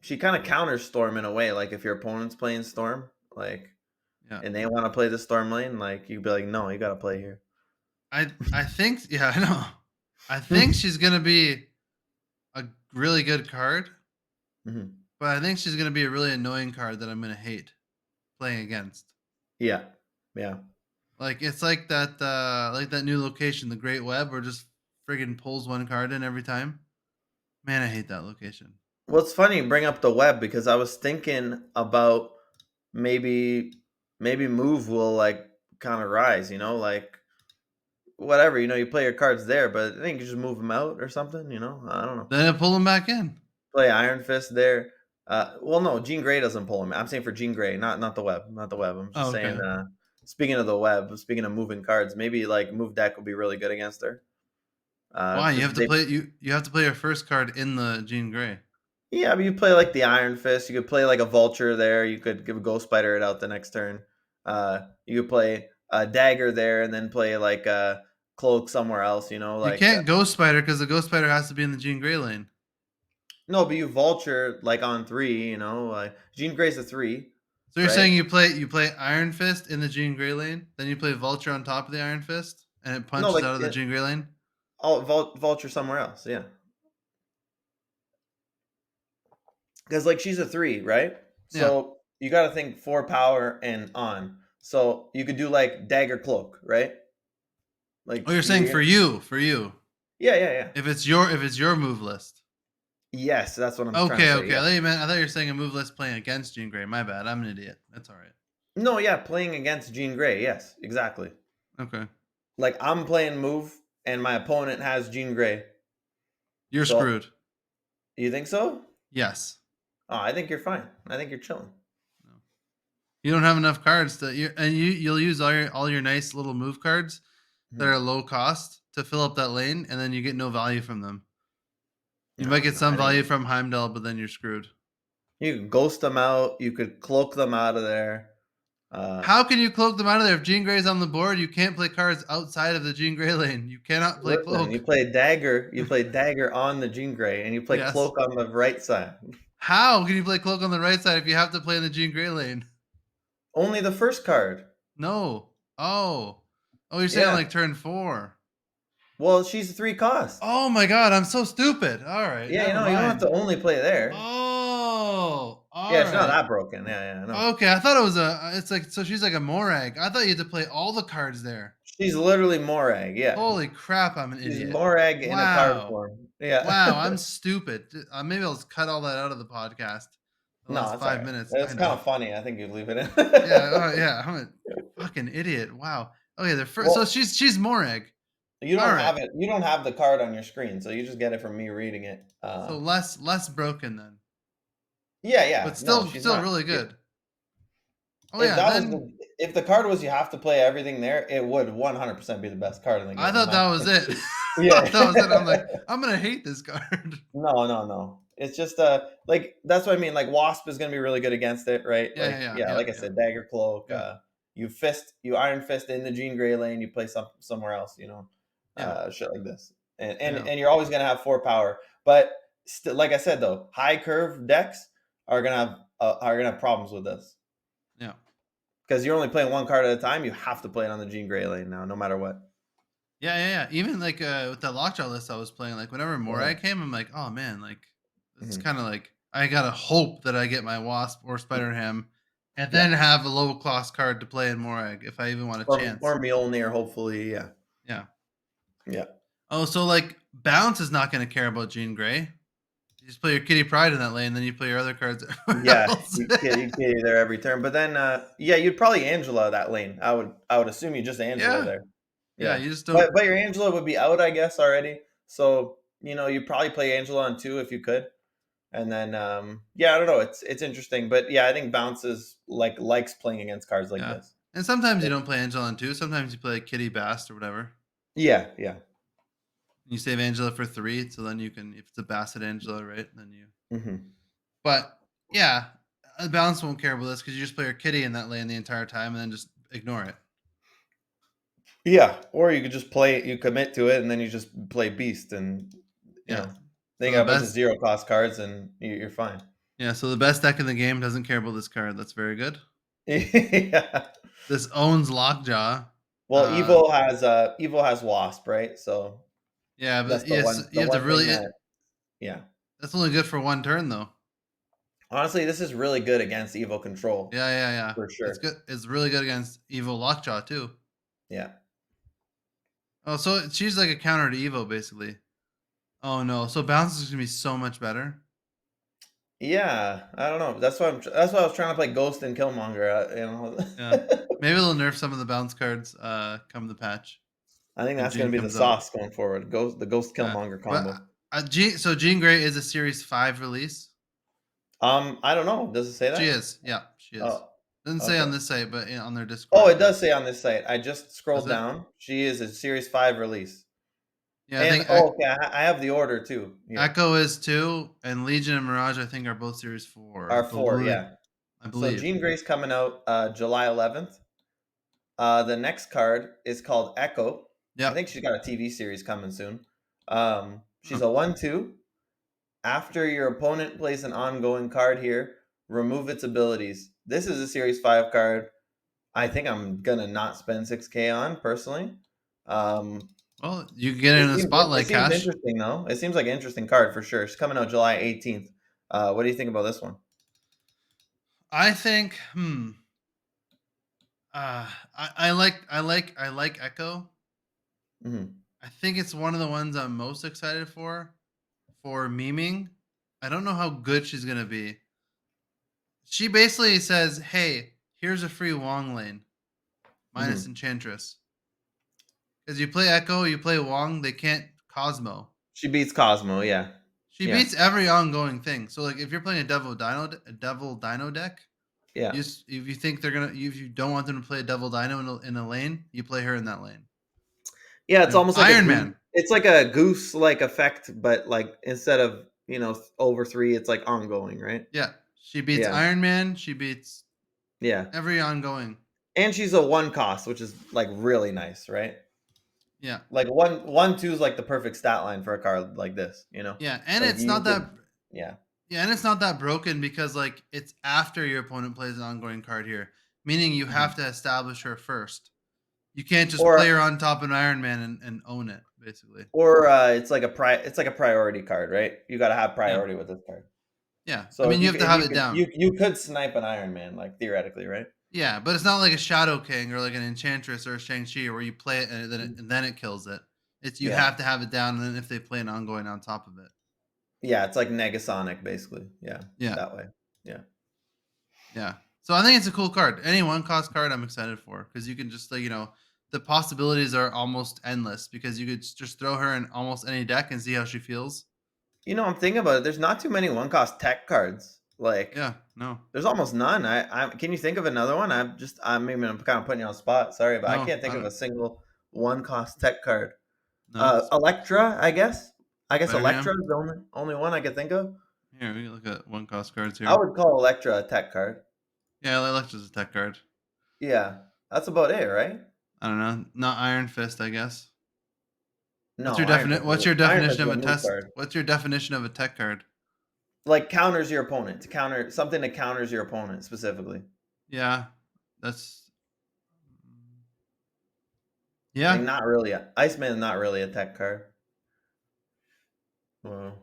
[SPEAKER 2] she kind of counters Storm in a way. Like if your opponent's playing Storm, like,
[SPEAKER 1] Yeah,
[SPEAKER 2] and they want to play the Storm lane, like you'd be like, no, you got to play here.
[SPEAKER 1] I think yeah I know. I think she's gonna be a really good card,
[SPEAKER 2] Hmm.
[SPEAKER 1] but I think she's gonna be a really annoying card that I'm gonna hate playing against.
[SPEAKER 2] Yeah, yeah.
[SPEAKER 1] Like it's like that new location, the Great Web, where just friggin' pulls one card in every time. Man, I hate that location.
[SPEAKER 2] Well, it's funny you bring up the web because I was thinking about maybe maybe move will like kind of rise, like whatever, you play your cards there, but I think you just move them out or something, I don't know.
[SPEAKER 1] Then I pull them back in.
[SPEAKER 2] Play Iron Fist there. Well, no, Jean Grey doesn't pull him. I'm saying for Jean Grey, not the web, not the web. I'm
[SPEAKER 1] Oh,
[SPEAKER 2] just saying.
[SPEAKER 1] okay.
[SPEAKER 2] Speaking of the web, speaking of moving cards, maybe like move deck would be really good against her.
[SPEAKER 1] Why? You
[SPEAKER 2] Because
[SPEAKER 1] have to play you have to play your first card in the Jean Grey.
[SPEAKER 2] yeah, but you play like the Iron Fist. You could play like a Vulture there. You could give a Ghost Spider it out the next turn. You could play a Dagger there, and then play like a Cloak somewhere else.
[SPEAKER 1] You
[SPEAKER 2] Like
[SPEAKER 1] can't Ghost Spider because the Ghost Spider has to be in the Jean Grey lane.
[SPEAKER 2] no, but you Vulture like on 3. Jean Grey's a 3,
[SPEAKER 1] So you're
[SPEAKER 2] right?
[SPEAKER 1] saying you play Iron Fist in the Jean Grey lane, then you play Vulture on top of the Iron Fist, and it
[SPEAKER 2] No,
[SPEAKER 1] punches
[SPEAKER 2] like
[SPEAKER 1] out of the Jean Grey lane?
[SPEAKER 2] Vulture somewhere else. Yeah, because like she's a 3, right?
[SPEAKER 1] Yeah.
[SPEAKER 2] So you got to think 4 power and on. So you could do like Dagger Cloak, right?
[SPEAKER 1] Oh,
[SPEAKER 2] Like
[SPEAKER 1] you're saying for you, for you.
[SPEAKER 2] yeah, yeah, yeah.
[SPEAKER 1] If it's your move list.
[SPEAKER 2] Yes, that's what I'm trying to
[SPEAKER 1] Okay,
[SPEAKER 2] say.
[SPEAKER 1] okay.
[SPEAKER 2] Yeah.
[SPEAKER 1] I thought you were saying a move list playing against Jean Grey. My bad. I'm an idiot. That's all right.
[SPEAKER 2] No, yeah, playing against Jean Grey. Yes, exactly.
[SPEAKER 1] Okay.
[SPEAKER 2] Like I'm playing move, and my opponent has Jean Grey.
[SPEAKER 1] You're
[SPEAKER 2] So
[SPEAKER 1] screwed.
[SPEAKER 2] you think so?
[SPEAKER 1] Yes.
[SPEAKER 2] Oh, I think you're fine. I think you're chilling.
[SPEAKER 1] No. You don't have enough cards you'll use all your nice little move cards that
[SPEAKER 2] Hmm.
[SPEAKER 1] are low cost to fill up that lane, and then you get no value from them. You might
[SPEAKER 2] No,
[SPEAKER 1] get
[SPEAKER 2] no,
[SPEAKER 1] some
[SPEAKER 2] I think
[SPEAKER 1] value from Heimdall, but then you're screwed.
[SPEAKER 2] you could ghost them out. You could cloak them out of there. Uh,
[SPEAKER 1] How can you cloak them out of there? If Jean Grey's on the board, you can't play cards outside of the Jean Grey lane. You cannot play
[SPEAKER 2] Listen, you
[SPEAKER 1] cloak.
[SPEAKER 2] play dagger. You play dagger on the Jean Grey, and you play
[SPEAKER 1] Yes.
[SPEAKER 2] cloak on the right side.
[SPEAKER 1] How can you play cloak on the right side if you have to play in the Jean Grey lane?
[SPEAKER 2] Only the first card.
[SPEAKER 1] No. Oh. Oh, you're saying
[SPEAKER 2] Yeah,
[SPEAKER 1] like turn 4.
[SPEAKER 2] Well, she's 3 cost.
[SPEAKER 1] Oh my god, I'm so stupid. All right,
[SPEAKER 2] Yeah,
[SPEAKER 1] never
[SPEAKER 2] you don't have
[SPEAKER 1] mind.
[SPEAKER 2] to only play there.
[SPEAKER 1] Oh,
[SPEAKER 2] Yeah,
[SPEAKER 1] all
[SPEAKER 2] it's not
[SPEAKER 1] right.
[SPEAKER 2] that broken. Yeah, I know.
[SPEAKER 1] Okay, I thought it was it's like so she's like a Morag. I thought you had to play all the cards there.
[SPEAKER 2] She's literally Morag, yeah.
[SPEAKER 1] Holy crap, I'm an
[SPEAKER 2] She's
[SPEAKER 1] idiot.
[SPEAKER 2] Morag in a card
[SPEAKER 1] Wow.
[SPEAKER 2] form. Yeah.
[SPEAKER 1] Wow, I'm stupid. Maybe I'll just cut all that out of the podcast. The
[SPEAKER 2] No,
[SPEAKER 1] last
[SPEAKER 2] it's
[SPEAKER 1] 5
[SPEAKER 2] alright.
[SPEAKER 1] minutes. I
[SPEAKER 2] It's
[SPEAKER 1] know.
[SPEAKER 2] kinda funny. I think you'd leave it in.
[SPEAKER 1] Yeah, oh yeah, I'm a fucking idiot. Wow. Okay, the first so
[SPEAKER 2] Well,
[SPEAKER 1] she's Morag. All right.
[SPEAKER 2] you don't have the card on your screen, so you just get it from me reading it.
[SPEAKER 1] So less broken then.
[SPEAKER 2] Yeah,
[SPEAKER 1] But
[SPEAKER 2] no,
[SPEAKER 1] still
[SPEAKER 2] she's
[SPEAKER 1] still
[SPEAKER 2] not.
[SPEAKER 1] really good. Oh
[SPEAKER 2] If
[SPEAKER 1] yeah,
[SPEAKER 2] that was
[SPEAKER 1] then
[SPEAKER 2] if the card was you have to play everything there, it would 100% be the best card in the
[SPEAKER 1] I
[SPEAKER 2] game, in
[SPEAKER 1] thought
[SPEAKER 2] my
[SPEAKER 1] that was it.
[SPEAKER 2] opinion.
[SPEAKER 1] I thought that was it. I'm
[SPEAKER 2] Yeah.
[SPEAKER 1] like, I'm gonna hate this card.
[SPEAKER 2] No. It's just like that's what I mean. Like Wasp is gonna be really good against it, right? Like yeah,
[SPEAKER 1] Yeah,
[SPEAKER 2] like I
[SPEAKER 1] yeah,
[SPEAKER 2] said, Dagger Cloak.
[SPEAKER 1] yeah,
[SPEAKER 2] You Iron Fist in the Jean Grey lane. You play somewhere else.
[SPEAKER 1] yeah,
[SPEAKER 2] Shit like this,
[SPEAKER 1] yeah,
[SPEAKER 2] and you're always gonna have 4 power. But still, like I said though, high curve decks are gonna have problems with this
[SPEAKER 1] yeah.
[SPEAKER 2] because you're only playing one card at a time. You have to play it on the Jean Grey lane now, no matter what.
[SPEAKER 1] Yeah. Even like with the lockjaw list I was playing, like whenever
[SPEAKER 2] Uh-huh.
[SPEAKER 1] Morag came, I'm like, oh man, like it's
[SPEAKER 2] Mhm.
[SPEAKER 1] kind of like I gotta hope that I get my Wasp or Spider Ham, and
[SPEAKER 2] Yeah,
[SPEAKER 1] then have a low cost card to play in Morag if I even want a chance.
[SPEAKER 2] or Mjolnir, hopefully. Yeah,
[SPEAKER 1] Yeah.
[SPEAKER 2] yeah.
[SPEAKER 1] Oh, so like Bounce is not gonna care about Jean Grey. You just play your Kitty Pride in that lane, then you play your other cards everywhere
[SPEAKER 2] Yeah,
[SPEAKER 1] else.
[SPEAKER 2] you get you there every turn. But then, yeah, you'd probably Angela that lane. I would assume you just Angela
[SPEAKER 1] Yeah.
[SPEAKER 2] there.
[SPEAKER 1] Yeah,
[SPEAKER 2] Yeah,
[SPEAKER 1] you just don't.
[SPEAKER 2] but your Angela would be out, I guess, already. So you'd probably play Angela on 2 if you could. And then, yeah, I don't know. It's interesting, but yeah, I think bounces likes playing against cards like
[SPEAKER 1] Yeah.
[SPEAKER 2] this.
[SPEAKER 1] And sometimes you don't play Angela in 2, sometimes you play Kitty Bast or whatever.
[SPEAKER 2] Yeah.
[SPEAKER 1] You save Angela for 3, so then you can if it's a Basset Angela, right? Then you
[SPEAKER 2] hmm
[SPEAKER 1] but yeah, Balance won't care about this because you just play your Kitty in that lane the entire time and then just ignore it.
[SPEAKER 2] Yeah, or you could just you commit to it, and then you just play Beast, and you
[SPEAKER 1] Yeah.
[SPEAKER 2] know, they
[SPEAKER 1] So
[SPEAKER 2] got
[SPEAKER 1] the
[SPEAKER 2] a bunch of
[SPEAKER 1] best
[SPEAKER 2] 0 cost cards, and you're fine.
[SPEAKER 1] so the best deck in the game doesn't care about this card. That's very good.
[SPEAKER 2] Yeah.
[SPEAKER 1] This owns Lockjaw.
[SPEAKER 2] Well, Evil has Wasp, right? So
[SPEAKER 1] Yeah,
[SPEAKER 2] that's
[SPEAKER 1] but yes,
[SPEAKER 2] the
[SPEAKER 1] you have to
[SPEAKER 2] one thing
[SPEAKER 1] really
[SPEAKER 2] that yeah.
[SPEAKER 1] that's only good for 1 turn though.
[SPEAKER 2] Honestly, this is really good against Evil Control
[SPEAKER 1] Yeah.
[SPEAKER 2] for
[SPEAKER 1] It's
[SPEAKER 2] sure.
[SPEAKER 1] good. It's really good against Evil Lockjaw too.
[SPEAKER 2] Yeah.
[SPEAKER 1] Oh, so she's like a counter to Evo basically. Oh no, so Bounce is gonna be so much better.
[SPEAKER 2] Yeah, I don't know. That's why I was trying to play Ghost and
[SPEAKER 1] Yeah.
[SPEAKER 2] Killmonger.
[SPEAKER 1] Maybe they'll nerf some of the bounce cards come the patch
[SPEAKER 2] I think
[SPEAKER 1] when
[SPEAKER 2] that's going
[SPEAKER 1] Jean
[SPEAKER 2] to be the
[SPEAKER 1] comes out.
[SPEAKER 2] sauce going forward. The Ghost Killmonger
[SPEAKER 1] But
[SPEAKER 2] combo.
[SPEAKER 1] So Jean Grey is a Series 5 release.
[SPEAKER 2] I don't know. Does it say
[SPEAKER 1] She
[SPEAKER 2] that?
[SPEAKER 1] is. Yeah, she is.
[SPEAKER 2] Oh,
[SPEAKER 1] Doesn't say
[SPEAKER 2] okay.
[SPEAKER 1] on this site, but on their
[SPEAKER 2] Oh,
[SPEAKER 1] Discord
[SPEAKER 2] it
[SPEAKER 1] it
[SPEAKER 2] does
[SPEAKER 1] does.
[SPEAKER 2] say on this site. I just
[SPEAKER 1] Does
[SPEAKER 2] scrolled
[SPEAKER 1] it?
[SPEAKER 2] down. She is a Series 5 release.
[SPEAKER 1] Yeah, I
[SPEAKER 2] And
[SPEAKER 1] think
[SPEAKER 2] oh, okay, I have the order too here.
[SPEAKER 1] Echo is 2, and Legion and Mirage I think are both Series 4.
[SPEAKER 2] Are 4, yeah.
[SPEAKER 1] I
[SPEAKER 2] So
[SPEAKER 1] believe.
[SPEAKER 2] Jean Grey's coming out July 11th. The next card is called Echo. I
[SPEAKER 1] Yep.
[SPEAKER 2] think she's got a TV series coming soon.
[SPEAKER 1] Huh.
[SPEAKER 2] She's a 1/2. After your opponent plays an ongoing card here, remove its abilities. This is a Series 5 card. I think I'm gonna not spend 6K on personally. Um,
[SPEAKER 1] Well, you can get it in a
[SPEAKER 2] it
[SPEAKER 1] spotlight
[SPEAKER 2] seems
[SPEAKER 1] cash.
[SPEAKER 2] interesting though. It seems like an interesting card for sure. It's coming out July 18th. What do you think about this one?
[SPEAKER 1] I think I like Echo.
[SPEAKER 2] hmm
[SPEAKER 1] I think it's one of the ones I'm most excited for memeing. I don't know how good she's gonna be. She basically says, "Hey, here's a free Wong lane minus
[SPEAKER 2] hmm
[SPEAKER 1] Enchantress. Because you play Echo, you play Wong, they can't Cosmo.
[SPEAKER 2] She beats Cosmo. Yeah,
[SPEAKER 1] She
[SPEAKER 2] yeah,
[SPEAKER 1] beats every ongoing thing. So like, if you're playing a Devil Dino deck,
[SPEAKER 2] yeah.
[SPEAKER 1] if you think if you don't want them to play a Devil Dino in a lane, you play her in that lane.
[SPEAKER 2] Yeah, it's almost like a
[SPEAKER 1] Iron
[SPEAKER 2] goose.
[SPEAKER 1] Man,
[SPEAKER 2] It's like a goose like effect, but like instead of over 3, it's like ongoing, right?
[SPEAKER 1] yeah, she beats
[SPEAKER 2] Yeah,
[SPEAKER 1] Iron Man. She beats
[SPEAKER 2] yeah.
[SPEAKER 1] every ongoing.
[SPEAKER 2] And she's a 1 cost, which is like really nice, right?
[SPEAKER 1] Yeah,
[SPEAKER 2] Like 1/2 is like the perfect stat line for a card like this.
[SPEAKER 1] yeah, and
[SPEAKER 2] Like
[SPEAKER 1] it's
[SPEAKER 2] you
[SPEAKER 1] not
[SPEAKER 2] could,
[SPEAKER 1] that
[SPEAKER 2] yeah.
[SPEAKER 1] Yeah, and it's not that broken because like it's after your opponent plays an ongoing card here, meaning you
[SPEAKER 2] Mhm.
[SPEAKER 1] have to establish her first. You can't just play
[SPEAKER 2] Or
[SPEAKER 1] her on top of an Iron Man and own it, basically.
[SPEAKER 2] Or it's like a priority card, right? You got to have
[SPEAKER 1] Yeah.
[SPEAKER 2] priority with this card.
[SPEAKER 1] Yeah. I
[SPEAKER 2] So
[SPEAKER 1] mean, you have to have it down.
[SPEAKER 2] you could snipe an Iron Man, like theoretically, right?
[SPEAKER 1] Yeah, but it's not like a Shadow King or like an Enchantress or a Shang-Chi where you play it and then it kills it. It's you
[SPEAKER 2] Yeah,
[SPEAKER 1] have to have it down, and then if they play an ongoing on top of it.
[SPEAKER 2] yeah, it's like Negasonic basically. Yeah,
[SPEAKER 1] Yeah,
[SPEAKER 2] that way. Yeah.
[SPEAKER 1] yeah. So I think it's a cool card. Any one cost card, I'm excited for because you can just like the possibilities are almost endless because you could just throw her in almost any deck and see how she feels.
[SPEAKER 2] I'm thinking about it. There's not too many one cost tech cards. Like,
[SPEAKER 1] Yeah, no,
[SPEAKER 2] there's almost none. Can you think of another one? I'm kind of putting you on the spot. Sorry, but I
[SPEAKER 1] no,
[SPEAKER 2] can't
[SPEAKER 1] I
[SPEAKER 2] think of
[SPEAKER 1] don't.
[SPEAKER 2] a single one cost tech card.
[SPEAKER 1] No,
[SPEAKER 2] Electra, I guess. I guess
[SPEAKER 1] Spider
[SPEAKER 2] Electra
[SPEAKER 1] Ham.
[SPEAKER 2] is the only one I could think of.
[SPEAKER 1] Here, we can look at one cost cards
[SPEAKER 2] I
[SPEAKER 1] here.
[SPEAKER 2] would call Electra a tech card.
[SPEAKER 1] Yeah, Electra's a tech card.
[SPEAKER 2] Yeah, that's about it, right?
[SPEAKER 1] I don't know. Not Iron Fist, I guess. What's
[SPEAKER 2] No,
[SPEAKER 1] your
[SPEAKER 2] Iron Fist.
[SPEAKER 1] What's your
[SPEAKER 2] Iron Fist
[SPEAKER 1] definition
[SPEAKER 2] is
[SPEAKER 1] of
[SPEAKER 2] a
[SPEAKER 1] a
[SPEAKER 2] move
[SPEAKER 1] test?
[SPEAKER 2] card.
[SPEAKER 1] What's your definition of a tech card?
[SPEAKER 2] Like counters your opponent. To counter something that counters your opponent specifically.
[SPEAKER 1] Yeah, that's
[SPEAKER 2] Like
[SPEAKER 1] yeah.
[SPEAKER 2] not really. Iceman is not really a tech card. Well,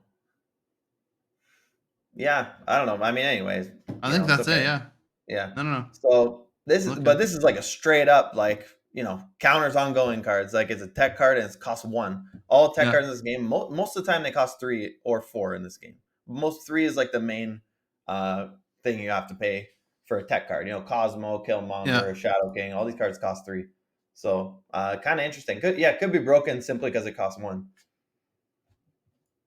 [SPEAKER 2] yeah, I don't know. I mean, anyways,
[SPEAKER 1] I think
[SPEAKER 2] it's
[SPEAKER 1] that's it.
[SPEAKER 2] okay.
[SPEAKER 1] Yeah.
[SPEAKER 2] Yeah.
[SPEAKER 1] No, no, no.
[SPEAKER 2] So
[SPEAKER 1] Looking.
[SPEAKER 2] this is like a straight up like counters ongoing cards. Like it's a tech card and it's cost one. All tech
[SPEAKER 1] Yeah,
[SPEAKER 2] cards in this game, most of the time they cost 3 or 4 in this game. Most 3 is like the main uh thing you have to pay for a tech card. Cosmo,
[SPEAKER 1] yeah.
[SPEAKER 2] Killmonger, Shadow King. All these cards cost 3. So kind of interesting. Could be broken simply because it costs 1.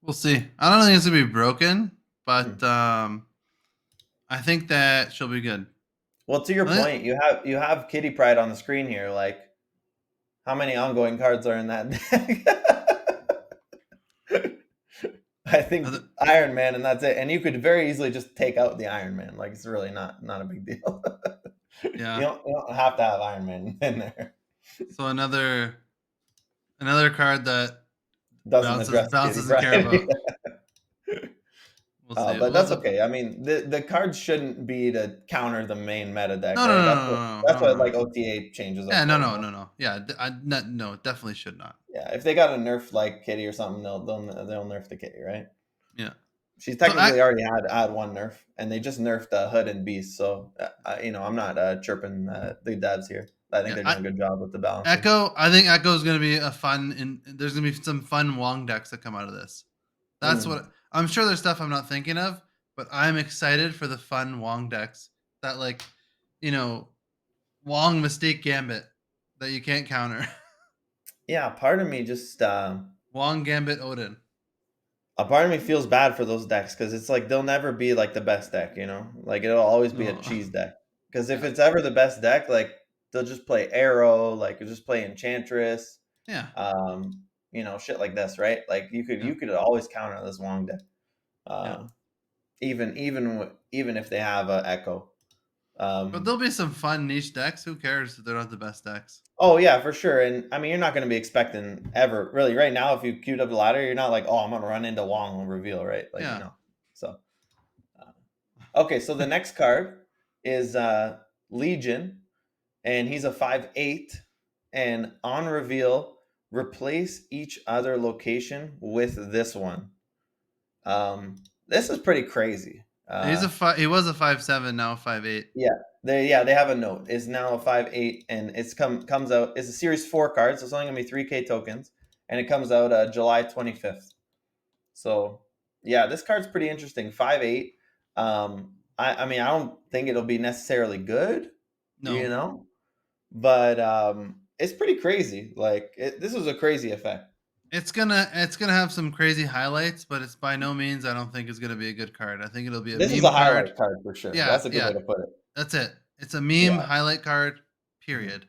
[SPEAKER 1] We'll see. I don't think it's gonna be broken,
[SPEAKER 2] Hmm.
[SPEAKER 1] but I think that she'll be good.
[SPEAKER 2] Well, to your
[SPEAKER 1] I think,
[SPEAKER 2] point, you have Kitty Pride on the screen here. Like, how many ongoing cards are in that deck? I
[SPEAKER 1] I
[SPEAKER 2] think
[SPEAKER 1] th-
[SPEAKER 2] Iron Man, and that's it. And you could very easily just take out the Iron Man. Like, it's really not a big deal. you
[SPEAKER 1] yeah.
[SPEAKER 2] don't you don't have to have Iron Man in there.
[SPEAKER 1] So another card that
[SPEAKER 2] Doesn't
[SPEAKER 1] bounces
[SPEAKER 2] address
[SPEAKER 1] bounce
[SPEAKER 2] Kitty
[SPEAKER 1] doesn't care
[SPEAKER 2] Pryde.
[SPEAKER 1] about. We'll see.
[SPEAKER 2] But
[SPEAKER 1] Well,
[SPEAKER 2] that's okay. I mean, the cards shouldn't be to counter the main meta deck,
[SPEAKER 1] no, no,
[SPEAKER 2] right?
[SPEAKER 1] no,
[SPEAKER 2] That's what
[SPEAKER 1] no, no,
[SPEAKER 2] that's
[SPEAKER 1] no,
[SPEAKER 2] what
[SPEAKER 1] no,
[SPEAKER 2] like
[SPEAKER 1] no.
[SPEAKER 2] OTA changes are
[SPEAKER 1] Yeah, no,
[SPEAKER 2] for.
[SPEAKER 1] no, no, no. Yeah, no, it definitely should not.
[SPEAKER 2] Yeah, if they got a nerf like Kitty or something, they'll nerf the Kitty, right?
[SPEAKER 1] Yeah.
[SPEAKER 2] She's
[SPEAKER 1] So I
[SPEAKER 2] technically already had one nerf, and they just nerfed Hood and Beast. So I'm not chirping the devs here. I think
[SPEAKER 1] yeah,
[SPEAKER 2] they're doing a good job with the balancing.
[SPEAKER 1] Echo. I think Echo is going to be a fun. There's going to be some fun Wong decks that come out of this. That's
[SPEAKER 2] Mm.
[SPEAKER 1] what I'm sure. There's stuff I'm not thinking of, but I'm excited for the fun Wong decks that you know, Wong Mistake Gambit that you can't counter.
[SPEAKER 2] Yeah, part of me just
[SPEAKER 1] Wong Gambit Odin.
[SPEAKER 2] a part of me feels bad for those decks because it's like they'll never be like the best deck, Like it'll always be a
[SPEAKER 1] No,
[SPEAKER 2] cheese deck. Because if
[SPEAKER 1] yeah,
[SPEAKER 2] it's ever the best deck, like they'll just play Arrow, like you'll just play Enchantress,
[SPEAKER 1] yeah,
[SPEAKER 2] shit like this, right? Like
[SPEAKER 1] yeah,
[SPEAKER 2] you could always counter this Wong deck.
[SPEAKER 1] yeah.
[SPEAKER 2] Uh, even if they have a Echo.
[SPEAKER 1] But
[SPEAKER 2] Um,
[SPEAKER 1] there'll be some fun niche decks. Who cares if they're not the best decks?
[SPEAKER 2] oh yeah, for sure. And I mean, you're not going to be expecting ever really right now. If you queued up the ladder, you're not like, oh, I'm going to run into Wong reveal, right? Like
[SPEAKER 1] Yeah.
[SPEAKER 2] So okay, so the next card is Legion, and he's a 5/8, and on reveal, replace each other location with this one. This is pretty crazy.
[SPEAKER 1] He's a five. He was a 5'7", now 5'8".
[SPEAKER 2] They have a note. It's now a 5/8, and comes out. It's a Series 4 card, so it's only gonna be 3K tokens, and it comes out July 25th. So yeah, this card's pretty interesting. 5/8. I mean, I don't think it'll be necessarily good,
[SPEAKER 1] No,
[SPEAKER 2] but it's pretty crazy. Like this was a crazy effect.
[SPEAKER 1] it's gonna have some crazy highlights, but it's by no means. I don't think it's gonna be a good card. I think it'll be a
[SPEAKER 2] This is
[SPEAKER 1] meme
[SPEAKER 2] a
[SPEAKER 1] card.
[SPEAKER 2] highlight card for sure.
[SPEAKER 1] Yeah,
[SPEAKER 2] That's a good
[SPEAKER 1] yeah.
[SPEAKER 2] way to put it.
[SPEAKER 1] That's it. It's a meme
[SPEAKER 2] Yeah.
[SPEAKER 1] highlight card.
[SPEAKER 2] Mhm.
[SPEAKER 1] Period.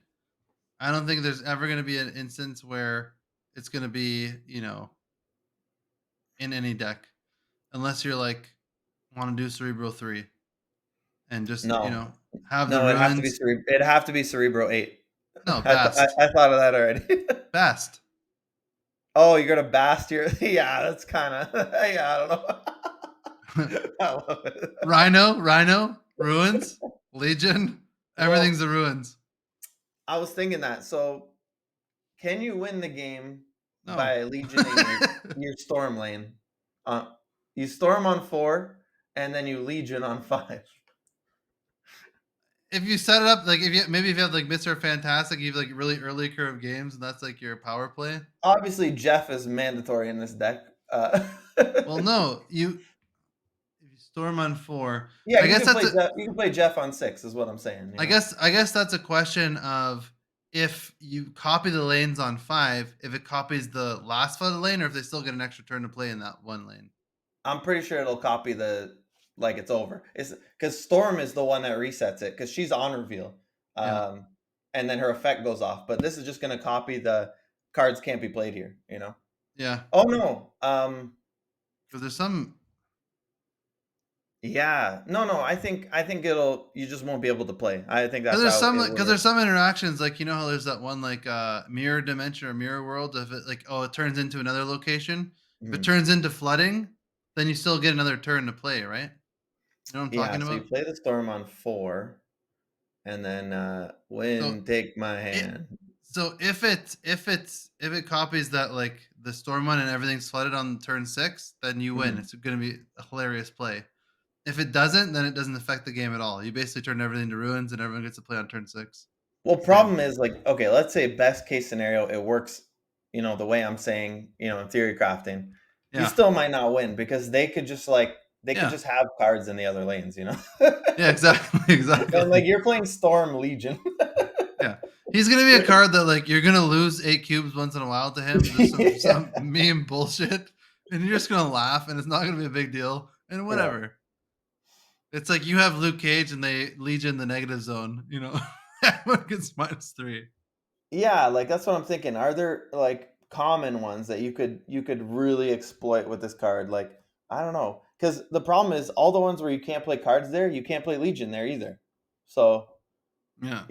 [SPEAKER 1] I don't think there's ever gonna be an instance where it's gonna be in any deck, unless you're like want to do Cerebro 3 and just
[SPEAKER 2] No,
[SPEAKER 1] have the
[SPEAKER 2] no,
[SPEAKER 1] ruins.
[SPEAKER 2] It'd have to be Cerebro 8.
[SPEAKER 1] No, Bast.
[SPEAKER 2] I thought of that already.
[SPEAKER 1] Bast.
[SPEAKER 2] Oh, you're gonna bast your yeah, that's kinda yeah, I don't know. I love it.
[SPEAKER 1] Rhino, ruins, Legion, everything's
[SPEAKER 2] Well,
[SPEAKER 1] the ruins.
[SPEAKER 2] I was thinking that. So can you win the game
[SPEAKER 1] No.
[SPEAKER 2] by legioning your storm lane. Uh, you storm on 4, and then you legion on 5.
[SPEAKER 1] If you set it up like if you have like Mr. Fantastic, you have like really early curve games, and that's like your power play.
[SPEAKER 2] Obviously, Jeff is mandatory in this deck.
[SPEAKER 1] Well, no, if you storm on 4,
[SPEAKER 2] Yeah,
[SPEAKER 1] I
[SPEAKER 2] you
[SPEAKER 1] guess
[SPEAKER 2] can
[SPEAKER 1] that's
[SPEAKER 2] play
[SPEAKER 1] a
[SPEAKER 2] Jeff. You can play Jeff on 6, is what I'm saying.
[SPEAKER 1] I guess that's a question of if you copy the lanes on 5, if it copies the last flooded lane, or if they still get an extra turn to play in that one lane.
[SPEAKER 2] I'm pretty sure it'll copy the like it's over. It's because Storm is the one that resets it because she's on reveal,
[SPEAKER 1] Yeah,
[SPEAKER 2] um, and then her effect goes off. But this is just gonna copy the cards can't be played here.
[SPEAKER 1] yeah.
[SPEAKER 2] Oh no.
[SPEAKER 1] Because there's some
[SPEAKER 2] Yeah. No. I think it'll. You just won't be able to play. I think
[SPEAKER 1] because
[SPEAKER 2] that's
[SPEAKER 1] there's
[SPEAKER 2] how
[SPEAKER 1] some
[SPEAKER 2] it
[SPEAKER 1] because
[SPEAKER 2] would
[SPEAKER 1] there's
[SPEAKER 2] work.
[SPEAKER 1] some interactions like how there's that one like mirror dimension or mirror world. If it like it turns into another location. If it
[SPEAKER 2] Mhm.
[SPEAKER 1] turns into flooding, then you still get another turn to play, right? You know what I'm
[SPEAKER 2] Yeah.
[SPEAKER 1] talking
[SPEAKER 2] So you
[SPEAKER 1] about?
[SPEAKER 2] play the Storm on 4, and then
[SPEAKER 1] So
[SPEAKER 2] win. Take my
[SPEAKER 1] it
[SPEAKER 2] hand.
[SPEAKER 1] so if it copies that like the storm one and everything's flooded on turn 6, then you win.
[SPEAKER 2] Mhm.
[SPEAKER 1] It's going to be a hilarious play. If it doesn't, then it doesn't affect the game at all. You basically turn everything to ruins and everyone gets to play on turn 6.
[SPEAKER 2] Well,
[SPEAKER 1] Same.
[SPEAKER 2] problem is like, okay, let's say best case scenario, it works, the way I'm saying, in theory crafting. You
[SPEAKER 1] Yeah.
[SPEAKER 2] still might not win because they could
[SPEAKER 1] Yeah.
[SPEAKER 2] just have cards in the other lanes.
[SPEAKER 1] Yeah, exactly.
[SPEAKER 2] And like
[SPEAKER 1] Exactly.
[SPEAKER 2] you're playing Storm Legion.
[SPEAKER 1] Yeah. He's going to be a card that like you're going to lose 8 cubes once in a while to him, just some
[SPEAKER 2] Yeah.
[SPEAKER 1] meme bullshit, and you're just going to laugh and it's not going to be a big deal and
[SPEAKER 2] Yeah.
[SPEAKER 1] whatever. It's like you have Luke Cage and they Legion the negative zone, Everyone gets -3.
[SPEAKER 2] Yeah, like that's what I'm thinking. Are there like common ones that you could really exploit with this card? Like, I don't know. Because the problem is all the ones where you can't play cards there, you can't play Legion there either. So
[SPEAKER 1] Yeah.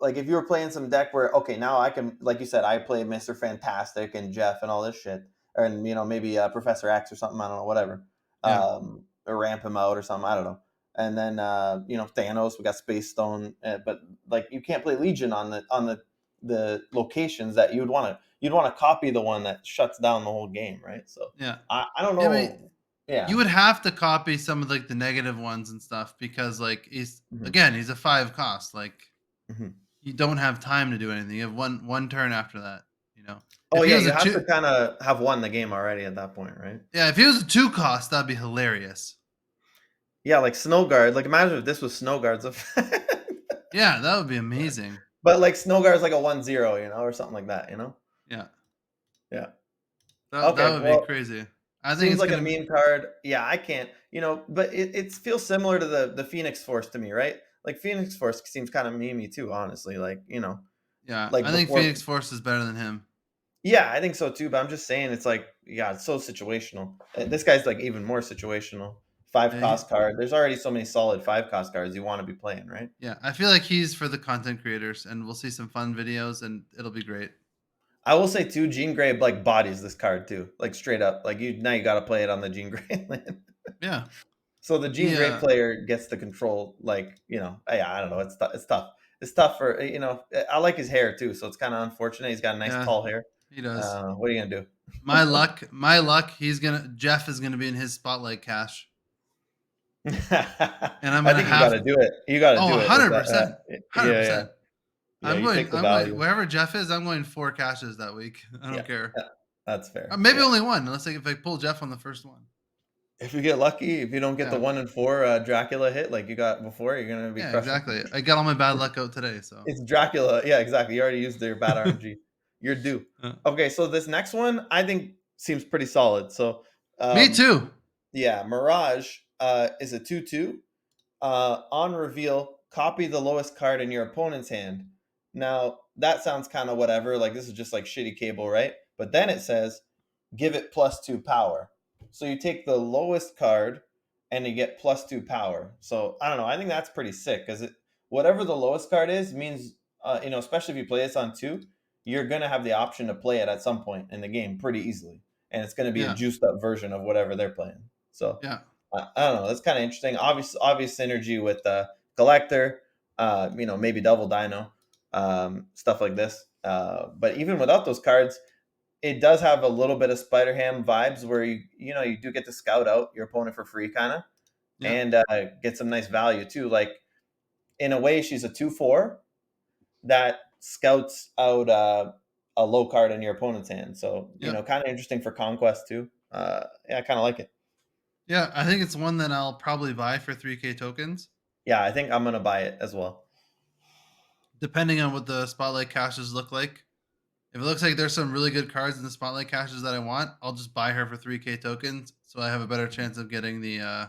[SPEAKER 2] like if you were playing some deck where okay, now I can, like you said, I play Mr. Fantastic and Jeff and all this shit, and maybe Professor X or something. I don't know, whatever,
[SPEAKER 1] Yeah.
[SPEAKER 2] or ramp him out or something. I don't know. And then Thanos, we got Space Stone, but like you can't play Legion on the locations that you'd want to copy the one that shuts down the whole game, right? So
[SPEAKER 1] Yeah.
[SPEAKER 2] I don't
[SPEAKER 1] I mean,
[SPEAKER 2] know.
[SPEAKER 1] you
[SPEAKER 2] Yeah.
[SPEAKER 1] would have to copy some of like the negative ones and stuff because like
[SPEAKER 2] Hmm.
[SPEAKER 1] he's a 5 cost. Like
[SPEAKER 2] Hmm.
[SPEAKER 1] you don't have time to do anything. You have one turn after that.
[SPEAKER 2] Oh
[SPEAKER 1] If he
[SPEAKER 2] yeah,
[SPEAKER 1] was
[SPEAKER 2] you
[SPEAKER 1] a
[SPEAKER 2] have to
[SPEAKER 1] 2
[SPEAKER 2] kind of have won the game already at that point, right?
[SPEAKER 1] Yeah, if he was a 2 cost, that'd be hilarious.
[SPEAKER 2] Yeah, like Snow Guard. Like imagine if this was Snow Guard's effect.
[SPEAKER 1] Yeah, that would be amazing.
[SPEAKER 2] But like Snow Guard's like a 1-0, or something like that.
[SPEAKER 1] Yeah.
[SPEAKER 2] Yeah.
[SPEAKER 1] That
[SPEAKER 2] Okay,
[SPEAKER 1] would be
[SPEAKER 2] well,
[SPEAKER 1] crazy. I think
[SPEAKER 2] seems
[SPEAKER 1] it's
[SPEAKER 2] like a
[SPEAKER 1] going to be
[SPEAKER 2] meme card. Yeah, I can't, but it feels similar to the Phoenix Force to me, right? Like Phoenix Force seems kind of memey too, honestly. Like,
[SPEAKER 1] Yeah,
[SPEAKER 2] like
[SPEAKER 1] I think
[SPEAKER 2] before.
[SPEAKER 1] Phoenix Force is better than him.
[SPEAKER 2] Yeah, I think so too, but I'm just saying it's like, yeah, it's so situational. This guy's like even more situational. Five
[SPEAKER 1] Yeah,
[SPEAKER 2] cost card. There's already so many solid 5 cost cards you want to be playing, right?
[SPEAKER 1] yeah, I feel like he's for the content creators, and we'll see some fun videos, and it'll be great.
[SPEAKER 2] I will say too, Jean Grey like bodies this card too, like straight up. Like you got to play it on the Jean Grey land.
[SPEAKER 1] Yeah,
[SPEAKER 2] So the Jean
[SPEAKER 1] he
[SPEAKER 2] Grey player gets to control, like yeah, I don't know. It's tough. It's tough for I like his hair too, so it's kind of unfortunate. He's got nice
[SPEAKER 1] yeah,
[SPEAKER 2] tall hair.
[SPEAKER 1] he does.
[SPEAKER 2] What are you gonna
[SPEAKER 1] My luck. Jeff is gonna be in his spotlight cache,
[SPEAKER 2] do?
[SPEAKER 1] and I'm
[SPEAKER 2] I
[SPEAKER 1] gonna
[SPEAKER 2] think you got
[SPEAKER 1] have
[SPEAKER 2] to do it. You got to do it with that.
[SPEAKER 1] 100%, hundred
[SPEAKER 2] Yeah, yeah,
[SPEAKER 1] percent.
[SPEAKER 2] yeah. You take the
[SPEAKER 1] I'm going
[SPEAKER 2] value.
[SPEAKER 1] wherever Jeff is. I'm going 4 caches that week. I
[SPEAKER 2] Yeah,
[SPEAKER 1] don't care.
[SPEAKER 2] yeah, that's fair.
[SPEAKER 1] Maybe
[SPEAKER 2] Yeah.
[SPEAKER 1] only one. Let's say if I pull Jeff on the first one.
[SPEAKER 2] If you get lucky, if you don't get the
[SPEAKER 1] Yeah,
[SPEAKER 2] 1 and 4 Dracula hit like you got before, you're gonna be
[SPEAKER 1] yeah,
[SPEAKER 2] crushing.
[SPEAKER 1] exactly. I got all my bad luck out today, so.
[SPEAKER 2] It's Dracula. Yeah, exactly. You already used your bad RNG. You're due.
[SPEAKER 1] Uh,
[SPEAKER 2] Okay, so this next one I think seems pretty solid. So,
[SPEAKER 1] Me
[SPEAKER 2] um,
[SPEAKER 1] too.
[SPEAKER 2] yeah, Mirage is a 2/2. On reveal, copy the lowest card in your opponent's hand. Now that sounds kind of whatever. Like this is just like shitty cable, right? But then it says give it +2 power. So you take the lowest card and you get +2 power. So I don't know. I think that's pretty sick because whatever the lowest card is means especially if you play this on 2, you're gonna have the option to play it at some point in the game pretty easily, and it's gonna be a
[SPEAKER 1] Yeah,
[SPEAKER 2] juiced up version of whatever they're playing. So
[SPEAKER 1] yeah,
[SPEAKER 2] I don't know. That's kind of interesting. Obvious synergy with collector. Maybe double dino, stuff like this. But even without those cards, it does have a little bit of Spider Ham vibes where you do get to scout out your opponent for free, kind of,
[SPEAKER 1] Yeah.
[SPEAKER 2] and get some nice value too. Like in a way, she's a 2/4 that scouts out a low card in your opponent's hand. So
[SPEAKER 1] Yep.
[SPEAKER 2] kind of interesting for Conquest too. Yeah, I kind of like it.
[SPEAKER 1] Yeah, I think it's one that I'll probably buy for 3K tokens,
[SPEAKER 2] Yeah, I think I'm gonna buy it as well.
[SPEAKER 1] depending on what the spotlight caches look like. If it looks like there's some really good cards in the spotlight caches that I want, I'll just buy her for 3K tokens, so I have a better chance of getting the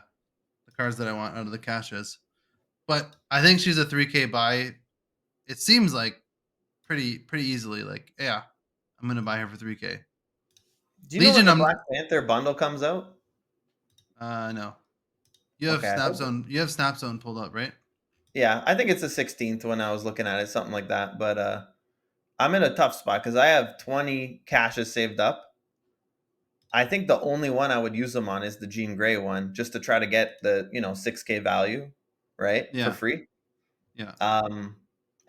[SPEAKER 1] cards that I want out of the caches. But I think she's a 3K buy. It seems like pretty easily. Like, yeah, I'm gonna buy her for 3K.
[SPEAKER 2] Do you know when
[SPEAKER 1] Legion,
[SPEAKER 2] the Black Panther bundle comes out?
[SPEAKER 1] no. You have
[SPEAKER 2] Okay, I
[SPEAKER 1] Snap
[SPEAKER 2] hope.
[SPEAKER 1] Zone. You have Snap Zone pulled up, right?
[SPEAKER 2] Yeah, I think it's the 16th when I was looking at it, something like that. But I'm in a tough spot because I have 20 caches saved up. I think the only one I would use them on is the Jean Grey one, just to try to get the 6K value, right, for
[SPEAKER 1] Yeah,
[SPEAKER 2] free.
[SPEAKER 1] yeah,
[SPEAKER 2] Um,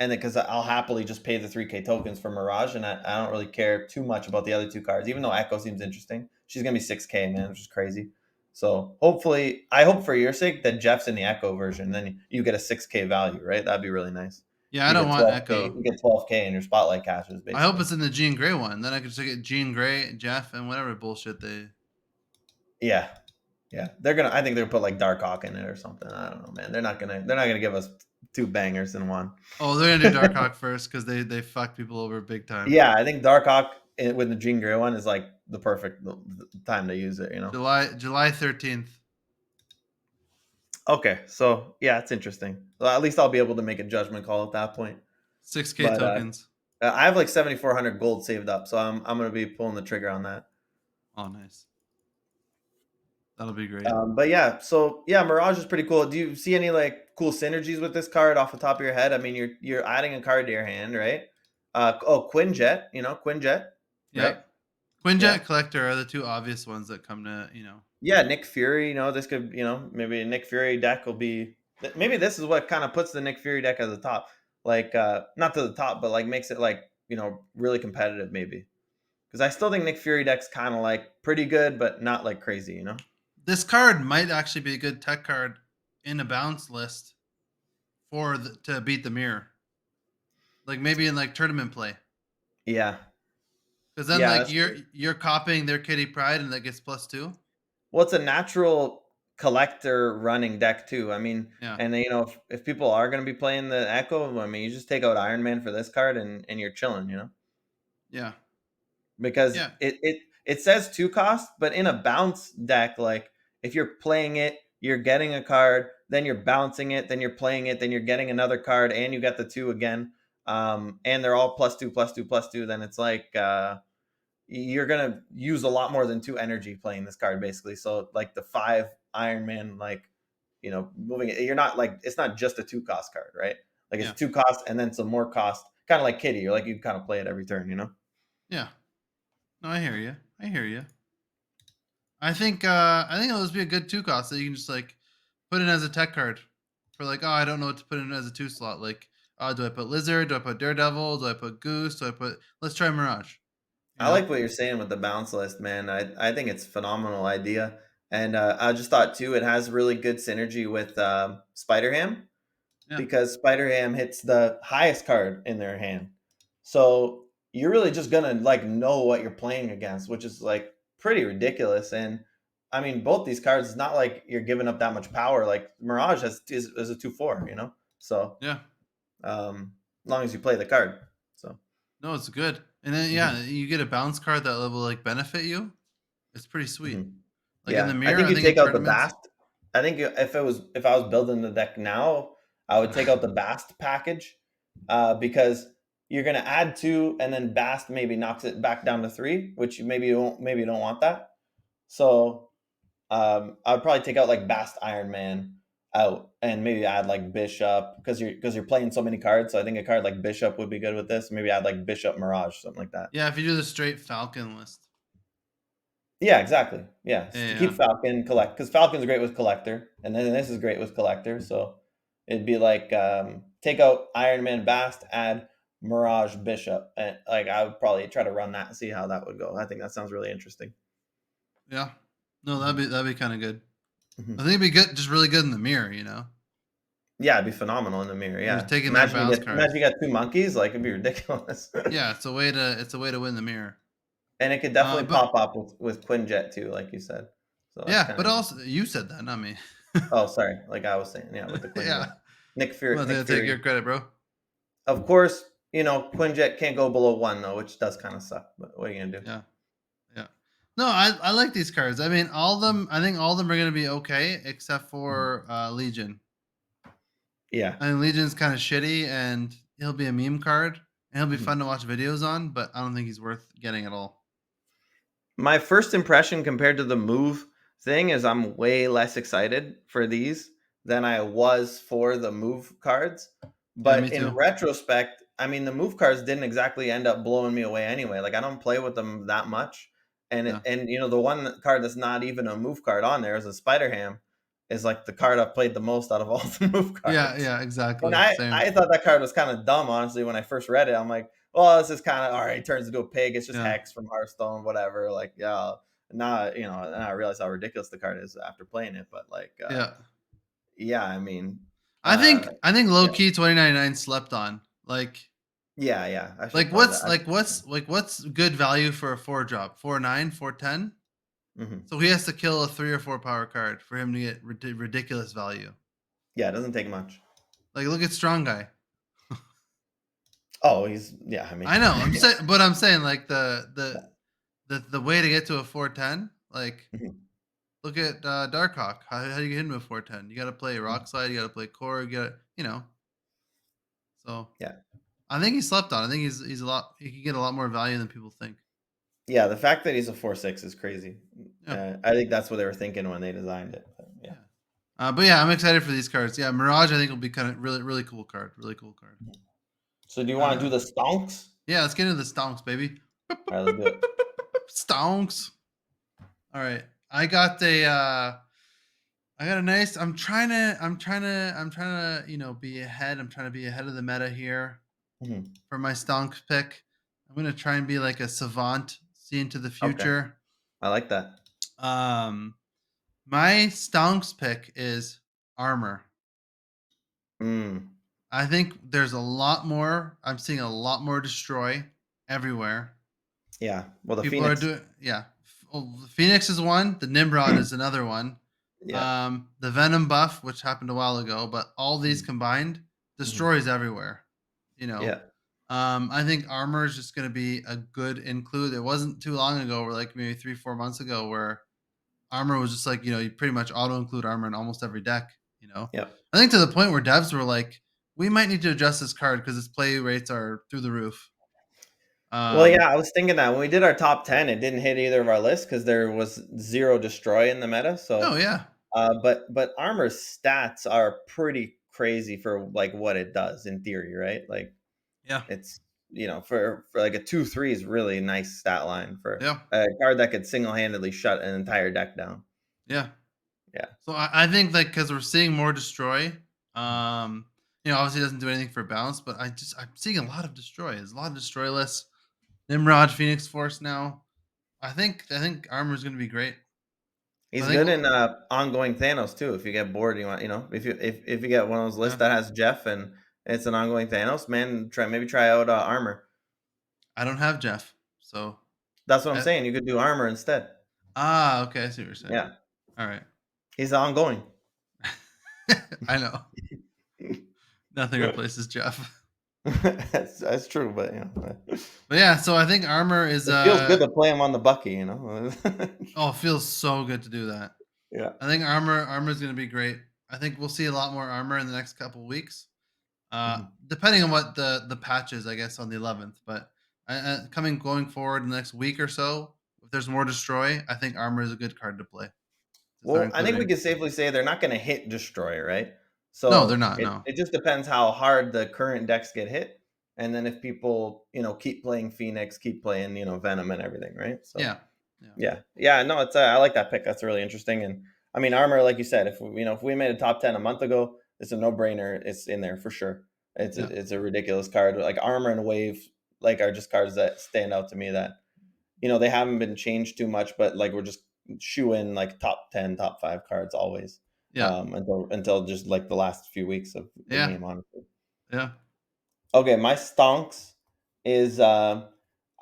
[SPEAKER 2] and then because I'll happily just pay the 3K tokens for Mirage, and I don't really care too much about the other two cards, even though Echo seems interesting. She's gonna be 6K, man, which is crazy. So hopefully, I hope for your sake that Jeff's in the Echo version. Then you get a 6K value, right? That'd be really nice.
[SPEAKER 1] yeah. I
[SPEAKER 2] You
[SPEAKER 1] don't
[SPEAKER 2] get
[SPEAKER 1] want
[SPEAKER 2] 12K.
[SPEAKER 1] Echo.
[SPEAKER 2] You get 12K in your spotlight caches,
[SPEAKER 1] I hope
[SPEAKER 2] basically.
[SPEAKER 1] it's in the Jean Grey one. Then I could just get Jean Grey, Jeff, and whatever bullshit they.
[SPEAKER 2] Yeah, yeah. They're gonna. I think they're gonna put like Dark Hawk in it or something. I don't know, man. They're not gonna. They're not gonna give us two bangers in one.
[SPEAKER 1] Oh, they're gonna do Darkhawk first because they fuck people over big time.
[SPEAKER 2] Yeah, I think Dark Hawk with the Jean Grey one is like the perfect time to use it.
[SPEAKER 1] July 13th.
[SPEAKER 2] Okay, so yeah, it's interesting. Well, at least I'll be able to make a judgment call at that point.
[SPEAKER 1] 6K
[SPEAKER 2] But
[SPEAKER 1] tokens.
[SPEAKER 2] I have like 7,400 gold saved up, so I'm gonna be pulling the trigger on that.
[SPEAKER 1] Oh, nice. That'll be great.
[SPEAKER 2] But yeah, so yeah, Mirage is pretty cool. Do you see any like cool synergies with this card off the top of your head? I mean, you're adding a card to your hand, right? Quinjet, Quinjet, right?
[SPEAKER 1] Yep.
[SPEAKER 2] Yeah.
[SPEAKER 1] Quinjet Collector are the two obvious ones that come to.
[SPEAKER 2] Yeah, Nick Fury, this could, maybe a Nick Fury deck will be maybe this is what kind of puts the Nick Fury deck at the top. Like not to the top, but like makes it like, really competitive maybe. Cuz I still think Nick Fury deck's kind of like pretty good but not like crazy.
[SPEAKER 1] This card might actually be a good tech card in a bounce list to beat the mirror. Like maybe in like tournament play.
[SPEAKER 2] Yeah.
[SPEAKER 1] Because then
[SPEAKER 2] Yeah,
[SPEAKER 1] like
[SPEAKER 2] that's
[SPEAKER 1] you're copying their Kitty Pride and that gets +2.
[SPEAKER 2] well, it's a natural collector running deck too. I mean,
[SPEAKER 1] Yeah.
[SPEAKER 2] and if people are going to be playing the Echo, I mean, you just take out Iron Man for this card and you're chilling.
[SPEAKER 1] Yeah.
[SPEAKER 2] Because
[SPEAKER 1] Yeah.
[SPEAKER 2] it says 2 cost, but in a bounce deck, like if you're playing it, you're getting a card, then you're bouncing it, then you're playing it, then you're getting another card, and you get the 2 again. And they're all +2, +2, +2. Then it's like you're gonna use a lot more than 2 energy playing this card, basically. So like the 5 Iron Man, like moving it, you're not like it's not just a 2 cost card, right? Like it's
[SPEAKER 1] Yeah.
[SPEAKER 2] 2 cost and then some more cost, kind of like Kitty. You're like you kind of play it every turn.
[SPEAKER 1] Yeah. No, I hear you. I hear you. I think it'll just be a good 2 cost that you can just like put in as a tech card for like, oh, I don't know what to put in as a 2 slot. Like, do I put Lizard? Do I put Daredevil? Do I put Goose? Do I put let's try Mirage. You
[SPEAKER 2] I
[SPEAKER 1] know?
[SPEAKER 2] like what you're saying with the bounce list, man. I think it's a phenomenal idea, and I just thought too it has really good synergy with Spider Ham
[SPEAKER 1] Yeah.
[SPEAKER 2] because Spider Ham hits the highest card in their hand, so you're really just gonna like know what you're playing against, which is like pretty ridiculous. And I mean, both these cards, it's not like you're giving up that much power. Like Mirage is a 2/4. So
[SPEAKER 1] Yeah.
[SPEAKER 2] as long as you play the card, so.
[SPEAKER 1] No, it's good. And then
[SPEAKER 2] Mhm,
[SPEAKER 1] yeah, you get a bounce card that will like benefit you. It's pretty sweet.
[SPEAKER 2] mhm.
[SPEAKER 1] Like in the
[SPEAKER 2] Yeah, I
[SPEAKER 1] mirror,
[SPEAKER 2] think
[SPEAKER 1] I
[SPEAKER 2] you
[SPEAKER 1] think in
[SPEAKER 2] take out the
[SPEAKER 1] tournaments.
[SPEAKER 2] Bast. I think if I was building the deck now, I would take out the Bast package, because you're gonna add 2, and then Bast maybe knocks it back down to 3, which maybe you don't want that. So I would probably take out like Bast Iron Man out, and maybe add like Bishop because you're playing so many cards. So I think a card like Bishop would be good with this. Maybe add like Bishop Mirage, something like that.
[SPEAKER 1] Yeah, if you do the straight Falcon list.
[SPEAKER 2] Yeah, exactly. Yeah,
[SPEAKER 1] Yeah,
[SPEAKER 2] keep
[SPEAKER 1] yeah.
[SPEAKER 2] Falcon, collect, because Falcon's great with collector, and then this is great with collector. So it'd be like take out Iron Man Bast, add Mirage Bishop, and like I would probably try to run that and see how that would go. I think that sounds really interesting.
[SPEAKER 1] Yeah. No,
[SPEAKER 2] Mhm.
[SPEAKER 1] that'd be kind of good. I
[SPEAKER 2] Mhm.
[SPEAKER 1] think it'd be good, just really good in the mirror. You know,
[SPEAKER 2] Yeah, it'd be phenomenal in the mirror.
[SPEAKER 1] you're
[SPEAKER 2] Yeah,
[SPEAKER 1] taking their bounce
[SPEAKER 2] imagine
[SPEAKER 1] cards.
[SPEAKER 2] you got two monkeys, like it'd be ridiculous.
[SPEAKER 1] Yeah, it's a way to win the mirror.
[SPEAKER 2] And it could definitely
[SPEAKER 1] But
[SPEAKER 2] pop up with Quinjet too, like you said. So that's
[SPEAKER 1] yeah,
[SPEAKER 2] kind
[SPEAKER 1] but
[SPEAKER 2] of
[SPEAKER 1] also you said that, not me.
[SPEAKER 2] oh, sorry, like I was saying, yeah, with the
[SPEAKER 1] Yeah,
[SPEAKER 2] Quinjet.
[SPEAKER 1] I'm not
[SPEAKER 2] Nick
[SPEAKER 1] gonna take
[SPEAKER 2] Fury.
[SPEAKER 1] your credit, bro.
[SPEAKER 2] Of course, Quinjet can't go below 1 though, which does kind of suck. But what are you gonna do?
[SPEAKER 1] Yeah, yeah. No, I like these cards. I mean, all of them. I think all of them are gonna be okay, except
[SPEAKER 2] Mhm.
[SPEAKER 1] for Legion.
[SPEAKER 2] Yeah.
[SPEAKER 1] I think Legion's kind of shitty, and he'll be a meme card, and he'll be
[SPEAKER 2] Mhm.
[SPEAKER 1] fun to watch videos on. But I don't think he's worth getting at all.
[SPEAKER 2] My first impression compared to the move thing is I'm way less excited for these than I was for the move cards.
[SPEAKER 1] Yeah, me
[SPEAKER 2] But in
[SPEAKER 1] too.
[SPEAKER 2] retrospect, I mean the move cards didn't exactly end up blowing me away anyway. Like I don't play with them that much.
[SPEAKER 1] Yeah,
[SPEAKER 2] And the one card that's not even a move card on there is a Spider Ham is like the card I've played the most out of all the move
[SPEAKER 1] yeah,
[SPEAKER 2] cards.
[SPEAKER 1] yeah.
[SPEAKER 2] And
[SPEAKER 1] Exactly.
[SPEAKER 2] I
[SPEAKER 1] Same.
[SPEAKER 2] thought that card was kind of dumb, honestly, when I first read it. I'm like, well, this is kind of all right. He turns into a pig. It's just
[SPEAKER 1] Yeah,
[SPEAKER 2] Hex from Hearthstone, whatever. Like, yeah. Now, and I realize how ridiculous the card is after playing it. But like,
[SPEAKER 1] yeah.
[SPEAKER 2] yeah, I mean,
[SPEAKER 1] I
[SPEAKER 2] uh,
[SPEAKER 1] think I think low
[SPEAKER 2] yeah,
[SPEAKER 1] key 2099 slept on.
[SPEAKER 2] yeah. I should have played that.
[SPEAKER 1] What's good value for a 4 drop? 4/9, 4/10?
[SPEAKER 2] Mhm.
[SPEAKER 1] So he has to kill a 3 or 4 power card for him to get ridiculous value.
[SPEAKER 2] Yeah, it doesn't take much.
[SPEAKER 1] Like look at Strong Guy.
[SPEAKER 2] Oh, yeah. I mean,
[SPEAKER 1] I know. I'm
[SPEAKER 2] yeah.
[SPEAKER 1] saying, but I'm saying like the way to get to a 4/10, like
[SPEAKER 2] Mhm.
[SPEAKER 1] look at Darkhawk. How do you get him to a 4/10? You got to play
[SPEAKER 2] Mhm.
[SPEAKER 1] Rock Slide. You got to play Core. You got to. So
[SPEAKER 2] Yeah,
[SPEAKER 1] I think he slept on. I think he's a lot. He can get a lot more value than people think.
[SPEAKER 2] yeah. The fact that he's a 4/6 is crazy.
[SPEAKER 1] Yeah,
[SPEAKER 2] I think that's what they were thinking when they designed it. But yeah.
[SPEAKER 1] yeah. But yeah, I'm excited for these cards. Yeah, Mirage I think will be kind of really cool card. Really cool card.
[SPEAKER 2] So, do you want to
[SPEAKER 1] Uh,
[SPEAKER 2] do the stonks?
[SPEAKER 1] yeah, let's get into the stonks, baby.
[SPEAKER 2] All right, let's do it.
[SPEAKER 1] Stonks. All right, I got a nice. I'm trying to be ahead. I'm trying to be ahead of the meta here
[SPEAKER 2] Mhm.
[SPEAKER 1] for my stonks pick. I'm gonna try and be like a savant, see into the
[SPEAKER 2] Okay,
[SPEAKER 1] future.
[SPEAKER 2] I like that.
[SPEAKER 1] Um, my stonks pick is armor.
[SPEAKER 2] Mm,
[SPEAKER 1] I think there's a lot more. I'm seeing a lot more destroy everywhere.
[SPEAKER 2] yeah. Well, the
[SPEAKER 1] People are
[SPEAKER 2] Phoenix.
[SPEAKER 1] doing, yeah. The Phoenix is one. The Nimrod is another one.
[SPEAKER 2] Yeah.
[SPEAKER 1] The Venom buff, which happened a while ago, but all these
[SPEAKER 2] Mhm.
[SPEAKER 1] combined
[SPEAKER 2] Mhm.
[SPEAKER 1] destroys everywhere. You know,
[SPEAKER 2] Yeah.
[SPEAKER 1] I think armor is just going to be a good include. It wasn't too long ago, or like maybe 3 4 months ago, where armor was just like you pretty much auto include armor in almost every deck. You know,
[SPEAKER 2] Yeah.
[SPEAKER 1] I think to the point where devs were like, we might need to adjust this card because its play rates are through the roof.
[SPEAKER 2] Well,
[SPEAKER 1] Um,
[SPEAKER 2] yeah, I was thinking that when we did our top 10, it didn't hit either of our lists because there was zero destroy in the meta.
[SPEAKER 1] oh
[SPEAKER 2] So,
[SPEAKER 1] yeah,
[SPEAKER 2] but armor's stats are pretty crazy for like what it does in theory, right? Like
[SPEAKER 1] yeah,
[SPEAKER 2] it's for like a 2/3 is really nice stat line for
[SPEAKER 1] yeah,
[SPEAKER 2] a card that could single handedly shut an entire deck down.
[SPEAKER 1] yeah.
[SPEAKER 2] Yeah.
[SPEAKER 1] So I think like because we're seeing more destroy. Um, obviously it doesn't do anything for balance, but I'm seeing a lot of destroy. There's a lot of destroy lists. Nimrod, Phoenix Force now. I think armor is going to be great. I
[SPEAKER 2] He's
[SPEAKER 1] think
[SPEAKER 2] good in ongoing Thanos too. If you get bored, you want if you get one of those lists
[SPEAKER 1] yeah,
[SPEAKER 2] that has Jeff and it's an ongoing Thanos, man, try out armor.
[SPEAKER 1] I don't have Jeff, so
[SPEAKER 2] That's what I'm
[SPEAKER 1] I,
[SPEAKER 2] saying. You could do armor instead.
[SPEAKER 1] okay, I see what you're saying.
[SPEAKER 2] Yeah,
[SPEAKER 1] All right,
[SPEAKER 2] he's ongoing.
[SPEAKER 1] I know nothing replaces Jeff,
[SPEAKER 2] that's true, but
[SPEAKER 1] but yeah. So I think armor is
[SPEAKER 2] it feels good to play him on the Bucky.
[SPEAKER 1] oh, it feels so good to do that.
[SPEAKER 2] Yeah.
[SPEAKER 1] I think armor is going to be great. I think we'll see a lot more armor in the next couple weeks.
[SPEAKER 2] Mhm.
[SPEAKER 1] Depending on what the patch is, I guess on the 11th. But going forward in the next week or so, if there's more destroy, I think armor is a good card to play to start
[SPEAKER 2] Well, I think we
[SPEAKER 1] including.
[SPEAKER 2] could safely say they're not going to hit destroy, right?
[SPEAKER 1] No, they're
[SPEAKER 2] So
[SPEAKER 1] not. No.
[SPEAKER 2] it just depends how hard the current decks get hit, and then if people keep playing Phoenix, keep playing Venom and everything, right? So
[SPEAKER 1] Yeah. Yeah.
[SPEAKER 2] yeah, no, it's I like that pick. That's really interesting, and I mean armor, like you said, if we made a top 10 a month ago, it's a no brainer. It's in there for sure.
[SPEAKER 1] Yeah.
[SPEAKER 2] It's a ridiculous card. Like Armor and Wave, like are just cards that stand out to me that they haven't been changed too much, but like we're just shoe in like top 10, top 5 cards always.
[SPEAKER 1] Yeah.
[SPEAKER 2] Until just like the last few weeks of the
[SPEAKER 1] Yeah.
[SPEAKER 2] game, honestly.
[SPEAKER 1] Yeah.
[SPEAKER 2] Okay, my stonks is I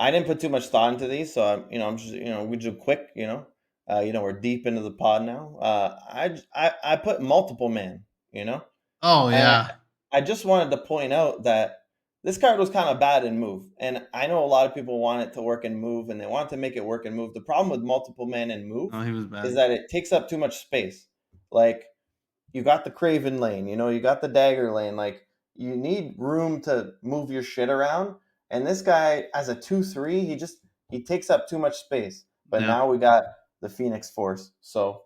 [SPEAKER 2] didn't put too much thought into these, so I'm just we do quick, we're deep into the pod now. I put multiple man,
[SPEAKER 1] Oh
[SPEAKER 2] and
[SPEAKER 1] yeah.
[SPEAKER 2] I just wanted to point out that this card was kind of bad in move, and I know a lot of people want it to work in move, and they want to make it work in move. The problem with multiple man in move
[SPEAKER 1] Oh, he was
[SPEAKER 2] is
[SPEAKER 1] bad.
[SPEAKER 2] that it takes up too much space. Like you got the Craven lane, you got the Dagger lane. Like you need room to move your shit around. And this guy, as a 2/3, he takes up too much space. But
[SPEAKER 1] Yeah.
[SPEAKER 2] now we got the Phoenix Force, so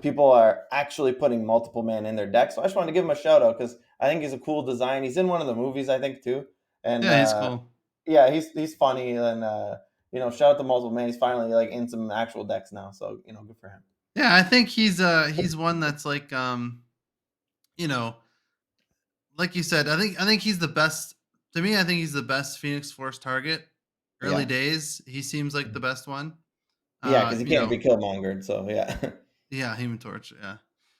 [SPEAKER 2] people are actually putting multiple man in their deck. So I just wanted to give him a shout out because I think he's a cool design. He's in one of the movies, I think, too. And
[SPEAKER 1] Yeah, he's cool.
[SPEAKER 2] yeah, he's funny. And shout out to multiple man. He's finally like in some actual decks now. So good for him.
[SPEAKER 1] Yeah, I think he's one that's like you know, like you said, I think he's the best. To me, I think he's the best Phoenix Force target. Early
[SPEAKER 2] Yeah.
[SPEAKER 1] days, he seems like the best one.
[SPEAKER 2] Yeah, because he
[SPEAKER 1] You
[SPEAKER 2] can't be
[SPEAKER 1] know,
[SPEAKER 2] killmongered. So yeah.
[SPEAKER 1] yeah, Human Torch, yeah.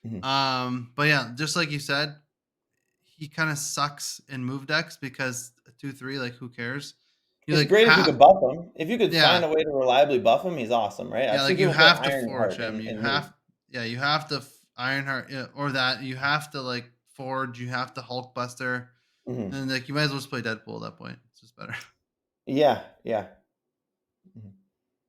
[SPEAKER 2] Mhm.
[SPEAKER 1] But yeah, just like you said, he kind of sucks in move decks because a 2/3, like who cares? You
[SPEAKER 2] It's
[SPEAKER 1] like
[SPEAKER 2] great if you could buff him. If you could
[SPEAKER 1] yeah,
[SPEAKER 2] find a way to reliably buff him, he's awesome, right? I've
[SPEAKER 1] yeah,
[SPEAKER 2] seen
[SPEAKER 1] like you
[SPEAKER 2] people play
[SPEAKER 1] have to forge
[SPEAKER 2] Ironheart
[SPEAKER 1] him.
[SPEAKER 2] in move.
[SPEAKER 1] Yeah, you have to Ironheart, yeah, or that you have to like forge. You have to Hulkbuster,
[SPEAKER 2] Mhm.
[SPEAKER 1] and like you might as well just play Deadpool at that point. It's just better.
[SPEAKER 2] Yeah, yeah. Mhm.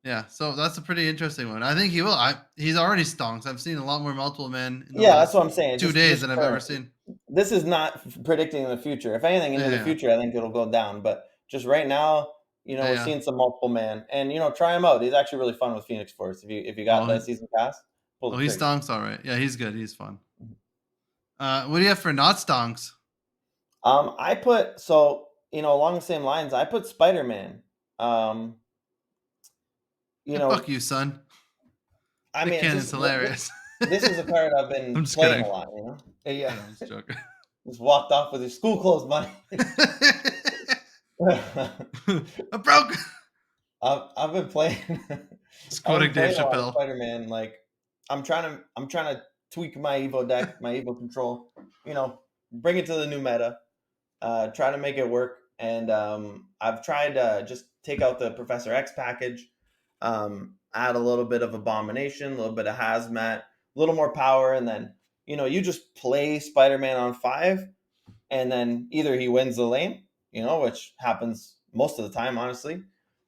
[SPEAKER 1] Yeah, so that's a pretty interesting one. I think he will. He's already stonks. I've seen a lot more multiple men in the
[SPEAKER 2] Yeah, that's
[SPEAKER 1] last
[SPEAKER 2] what I'm saying.
[SPEAKER 1] 2 days
[SPEAKER 2] Just
[SPEAKER 1] than I've ever
[SPEAKER 2] current.
[SPEAKER 1] seen.
[SPEAKER 2] This is not predicting the future. If anything, into the
[SPEAKER 1] Yeah,
[SPEAKER 2] future, I think it'll go down. But just right now,
[SPEAKER 1] yeah,
[SPEAKER 2] we're
[SPEAKER 1] yeah.
[SPEAKER 2] seeing some multiple man, and try him out. He's actually really fun with Phoenix Force. If you got
[SPEAKER 1] Oh,
[SPEAKER 2] that season pass, pull the
[SPEAKER 1] he
[SPEAKER 2] trigger.
[SPEAKER 1] stonks all right. Yeah, he's good. He's fun.
[SPEAKER 2] Mhm.
[SPEAKER 1] What do you have for not stonks?
[SPEAKER 2] I put along the same lines. I put Spider Man. Um, you
[SPEAKER 1] Yeah,
[SPEAKER 2] know,
[SPEAKER 1] fuck you, son.
[SPEAKER 2] I
[SPEAKER 1] Nick
[SPEAKER 2] mean,
[SPEAKER 1] Cannon's hilarious.
[SPEAKER 2] this is a card I've been
[SPEAKER 1] I'm just
[SPEAKER 2] playing
[SPEAKER 1] kidding.
[SPEAKER 2] a lot. Yeah,
[SPEAKER 1] Yeah, I'm just joking.
[SPEAKER 2] just walked off with his school clothes money.
[SPEAKER 1] I'm broke.
[SPEAKER 2] I've been playing.
[SPEAKER 1] Just
[SPEAKER 2] I've been
[SPEAKER 1] quoting Dave
[SPEAKER 2] playing a lot of
[SPEAKER 1] Chappelle.
[SPEAKER 2] Spider Man. Like I'm trying to tweak my Evo deck, my Evo control. Bring it to the new meta. Try to make it work. And I've tried to just take out the Professor X package, add a little bit of Abomination, a little bit of Hazmat, a little more power, and then you just play Spider Man on 5, and then either he wins the lane, which happens most of the time, honestly,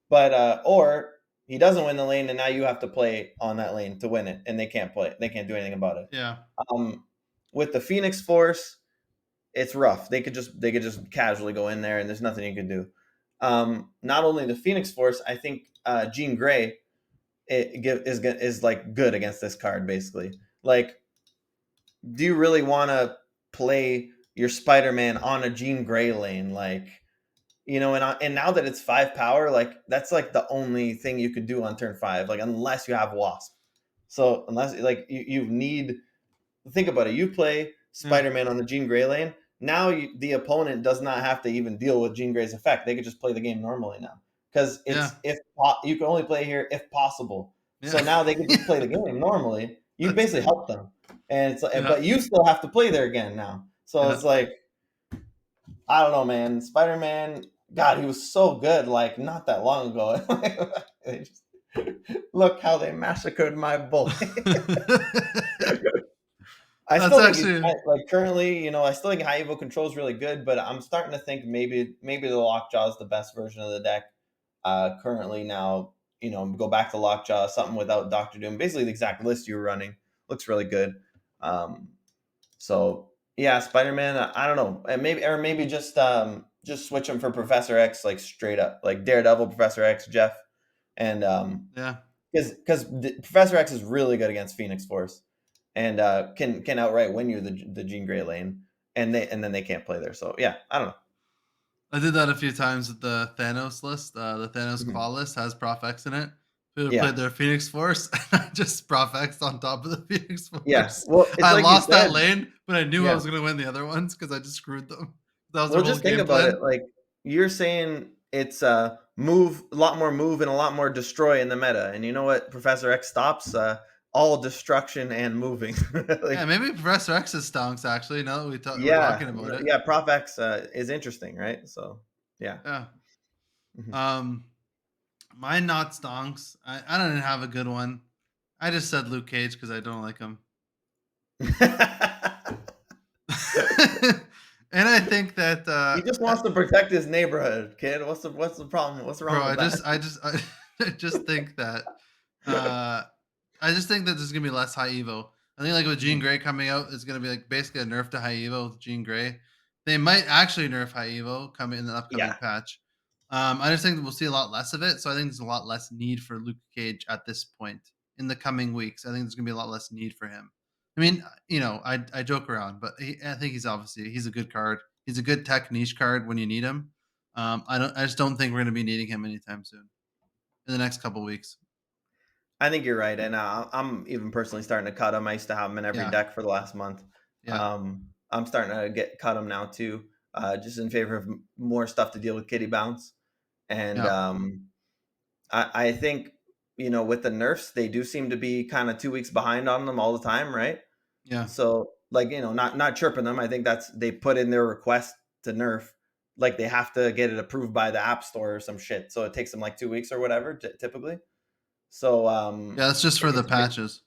[SPEAKER 2] but or he doesn't win the lane, and now you have to play on that lane to win it, and they can't do anything about it.
[SPEAKER 1] Yeah,
[SPEAKER 2] Um, with the Phoenix Force, it's rough. They could just casually go in there, and there's nothing you can do. Not only the Phoenix Force, I think Jean Grey is like good against this card. Basically, like, do you really want to play your Spider-Man on a Jean Grey lane? Like, and now that it's 5 power, like that's like the only thing you could do on turn 5, like unless you have Wasp. So unless like you need think about it, you play
[SPEAKER 1] yeah,
[SPEAKER 2] Spider-Man on the Jean Grey lane. Now the opponent does not have to even deal with Jean Grey's effect. They could just play the game normally now because
[SPEAKER 1] yeah,
[SPEAKER 2] it's if you can only play here if possible. So
[SPEAKER 1] yeah.
[SPEAKER 2] now they can just play the game normally. You
[SPEAKER 1] That's
[SPEAKER 2] basically
[SPEAKER 1] good.
[SPEAKER 2] help them, and it's
[SPEAKER 1] Yeah,
[SPEAKER 2] but you still have to play there again now. So
[SPEAKER 1] yeah.
[SPEAKER 2] it's like I don't know, man. Spider-Man, God, he was so good. Like not that long ago. They just, look how they massacred my boy. I
[SPEAKER 1] That's
[SPEAKER 2] still think he's
[SPEAKER 1] actually
[SPEAKER 2] like currently, I still think high Evo control is really good, but I'm starting to think maybe the Lockjaw is the best version of the deck. Currently now, go back to Lockjaw, something without Doctor Doom, basically the exact list you were running. Looks really good. Um, so yeah, Spider Man. I don't know, and maybe just switch him for Professor X, like straight up, like Daredevil, Professor X, Jeff, and
[SPEAKER 1] yeah.
[SPEAKER 2] because Professor X is really good against Phoenix Force, and can outright win you the Jean Grey lane, and then they can't play there. So yeah, I don't know.
[SPEAKER 1] I did that a few times with the Thanos list. The Thanos
[SPEAKER 2] Mhm.
[SPEAKER 1] qual list has Prof X in it. Who
[SPEAKER 2] Yeah,
[SPEAKER 1] played their Phoenix Force, and I just Prof X on top of the Phoenix
[SPEAKER 2] yeah.
[SPEAKER 1] Force.
[SPEAKER 2] Well, it's
[SPEAKER 1] I
[SPEAKER 2] like you
[SPEAKER 1] lost that
[SPEAKER 2] said.
[SPEAKER 1] lane, but I knew I
[SPEAKER 2] Yeah,
[SPEAKER 1] was going to win the other ones because I just screwed them. That was their
[SPEAKER 2] Well,
[SPEAKER 1] whole
[SPEAKER 2] just think
[SPEAKER 1] game
[SPEAKER 2] about
[SPEAKER 1] plan.
[SPEAKER 2] it. Like you're saying, it's move, a lot more move and a lot more destroy in the meta. And you know what? Professor X stops all destruction and moving.
[SPEAKER 1] Yeah,
[SPEAKER 2] Like,
[SPEAKER 1] maybe Professor X is stonks actually. Now that we're
[SPEAKER 2] yeah,
[SPEAKER 1] talking about it.
[SPEAKER 2] yeah. Prof X is interesting, right? So, yeah.
[SPEAKER 1] Yeah.
[SPEAKER 2] Mhm.
[SPEAKER 1] Um, mine not stonks. I don't have a good one. I just said Luke Cage because I don't like him. And I think that
[SPEAKER 2] He just wants to protect his neighborhood, kid. What's the problem? What's
[SPEAKER 1] bro,
[SPEAKER 2] wrong with that?
[SPEAKER 1] I just think that uh I just think that there's gonna be less high evo. I think like with Jean
[SPEAKER 2] Mhm.
[SPEAKER 1] Grey coming out, it's gonna be like basically a nerf to high evo with Jean Grey. They might actually nerf high evo coming in the upcoming
[SPEAKER 2] Yeah,
[SPEAKER 1] patch. I just think that we'll see a lot less of it. So I think there's a lot less need for Luke Cage at this point in the coming weeks. I think there's gonna be a lot less need for him. I mean, I joke around, but I think he's a good card. He's a good tech niche card when you need him. I just don't think we're gonna be needing him anytime soon in the next couple weeks.
[SPEAKER 2] I think you're right, and I'm even personally starting to cut him. I used to have him in every
[SPEAKER 1] Yeah,
[SPEAKER 2] deck for the last month.
[SPEAKER 1] yeah,
[SPEAKER 2] I'm starting to get cut him now too, just in favor of more stuff to deal with kitty bounce. And
[SPEAKER 1] yeah,
[SPEAKER 2] I think, with the nerfs, they do seem to be kind of 2 weeks behind on them all the time, right?
[SPEAKER 1] yeah.
[SPEAKER 2] So, like, not chirping them. I think that's, they put in their request to nerf, like they have to get it approved by the app store or some shit. So it takes them like 2 weeks or whatever, typically. So
[SPEAKER 1] Yeah, that's just for the patches.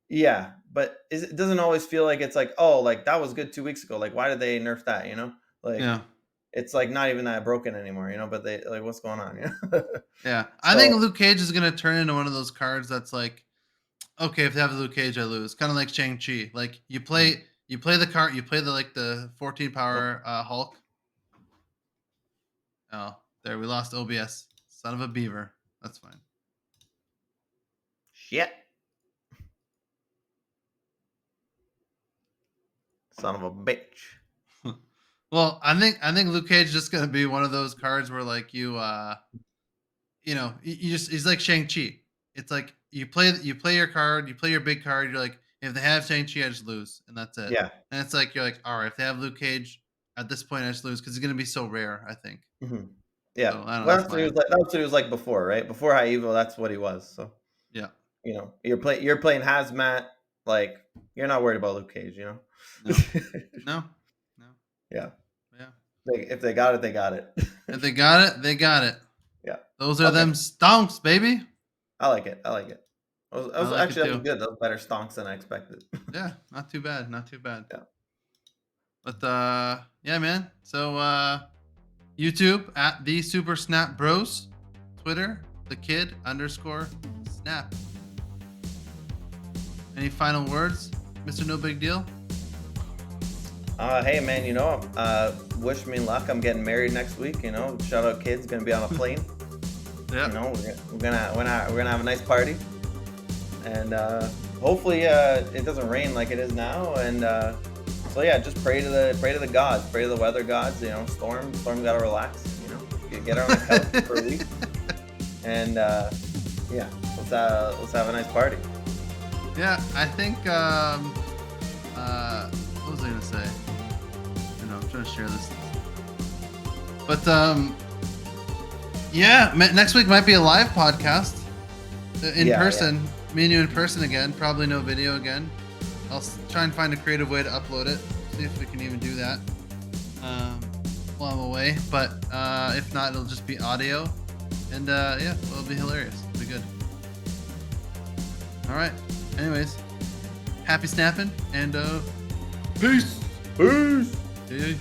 [SPEAKER 2] yeah, but it doesn't always feel like it's like, oh, like that was good 2 weeks ago. Like, why did they nerf that? Like,
[SPEAKER 1] Yeah,
[SPEAKER 2] it's like not even that broken anymore. But they, like, what's going on?
[SPEAKER 1] yeah. I think
[SPEAKER 2] So
[SPEAKER 1] Luke Cage is gonna turn into one of those cards that's like, okay, if they have Luke Cage, I lose. Kind of like Shang Chi. Like you play the card, you play the 14
[SPEAKER 2] nope.
[SPEAKER 1] power Hulk. Oh, there we lost OBS. Son of a beaver. That's fine.
[SPEAKER 2] Shit, son of a bitch.
[SPEAKER 1] Well, I think Luke Cage is just gonna be one of those cards where like you just he's like Shang Chi. It's like you play your card, you play your big card. You're like, if they have Shang Chi, I just lose, and that's it.
[SPEAKER 2] Yeah.
[SPEAKER 1] And it's like you're like, all right, if they have Luke Cage, at this point, I just lose because it's gonna be so rare. I think.
[SPEAKER 2] hmm Yeah.
[SPEAKER 1] So I don't know.
[SPEAKER 2] Well,
[SPEAKER 1] That's
[SPEAKER 2] that's what he
[SPEAKER 1] my
[SPEAKER 2] was like. That's what he was like before, right? Before High Evo, that's what he was. So,
[SPEAKER 1] yeah.
[SPEAKER 2] you're playing hazmat. Like, you're not worried about Luke Cage.
[SPEAKER 1] No, no, no.
[SPEAKER 2] Yeah.
[SPEAKER 1] Yeah.
[SPEAKER 2] If they got it, they got it.
[SPEAKER 1] If they got it, they got it.
[SPEAKER 2] Yeah.
[SPEAKER 1] Those are
[SPEAKER 2] Okay.
[SPEAKER 1] them stonks, baby.
[SPEAKER 2] I like it. I like it.
[SPEAKER 1] I like it
[SPEAKER 2] That was
[SPEAKER 1] too.
[SPEAKER 2] good. That was better stonks than I expected.
[SPEAKER 1] Yeah, not too bad. Not too bad.
[SPEAKER 2] Yeah.
[SPEAKER 1] But yeah, man. So YouTube at the Super Snap Bros, Twitter the kid underscore snap. Any final words, Mr. No Big Deal?
[SPEAKER 2] Hey man, wish me luck. I'm getting married next week. Shout out kids. Gonna be on a plane.
[SPEAKER 1] Yeah.
[SPEAKER 2] We're gonna have a nice party, and hopefully it doesn't rain like it is now. And so yeah, just pray to the gods, pray to the weather gods. Storm gotta relax. Get her on the couch for a week, and yeah, let's have a nice party.
[SPEAKER 1] Yeah, I think what was I gonna say? I'm trying to share this. But yeah, next week might be a live podcast in person. Me and you in person again. Probably no video again. I'll try and find a creative way to upload it. See if we can even do that while I'm away. But if not, it'll just be audio. And yeah, it'll be hilarious. It'll be good. All right. Anyways, happy snapping and peace.
[SPEAKER 2] Peace.
[SPEAKER 1] Yeah.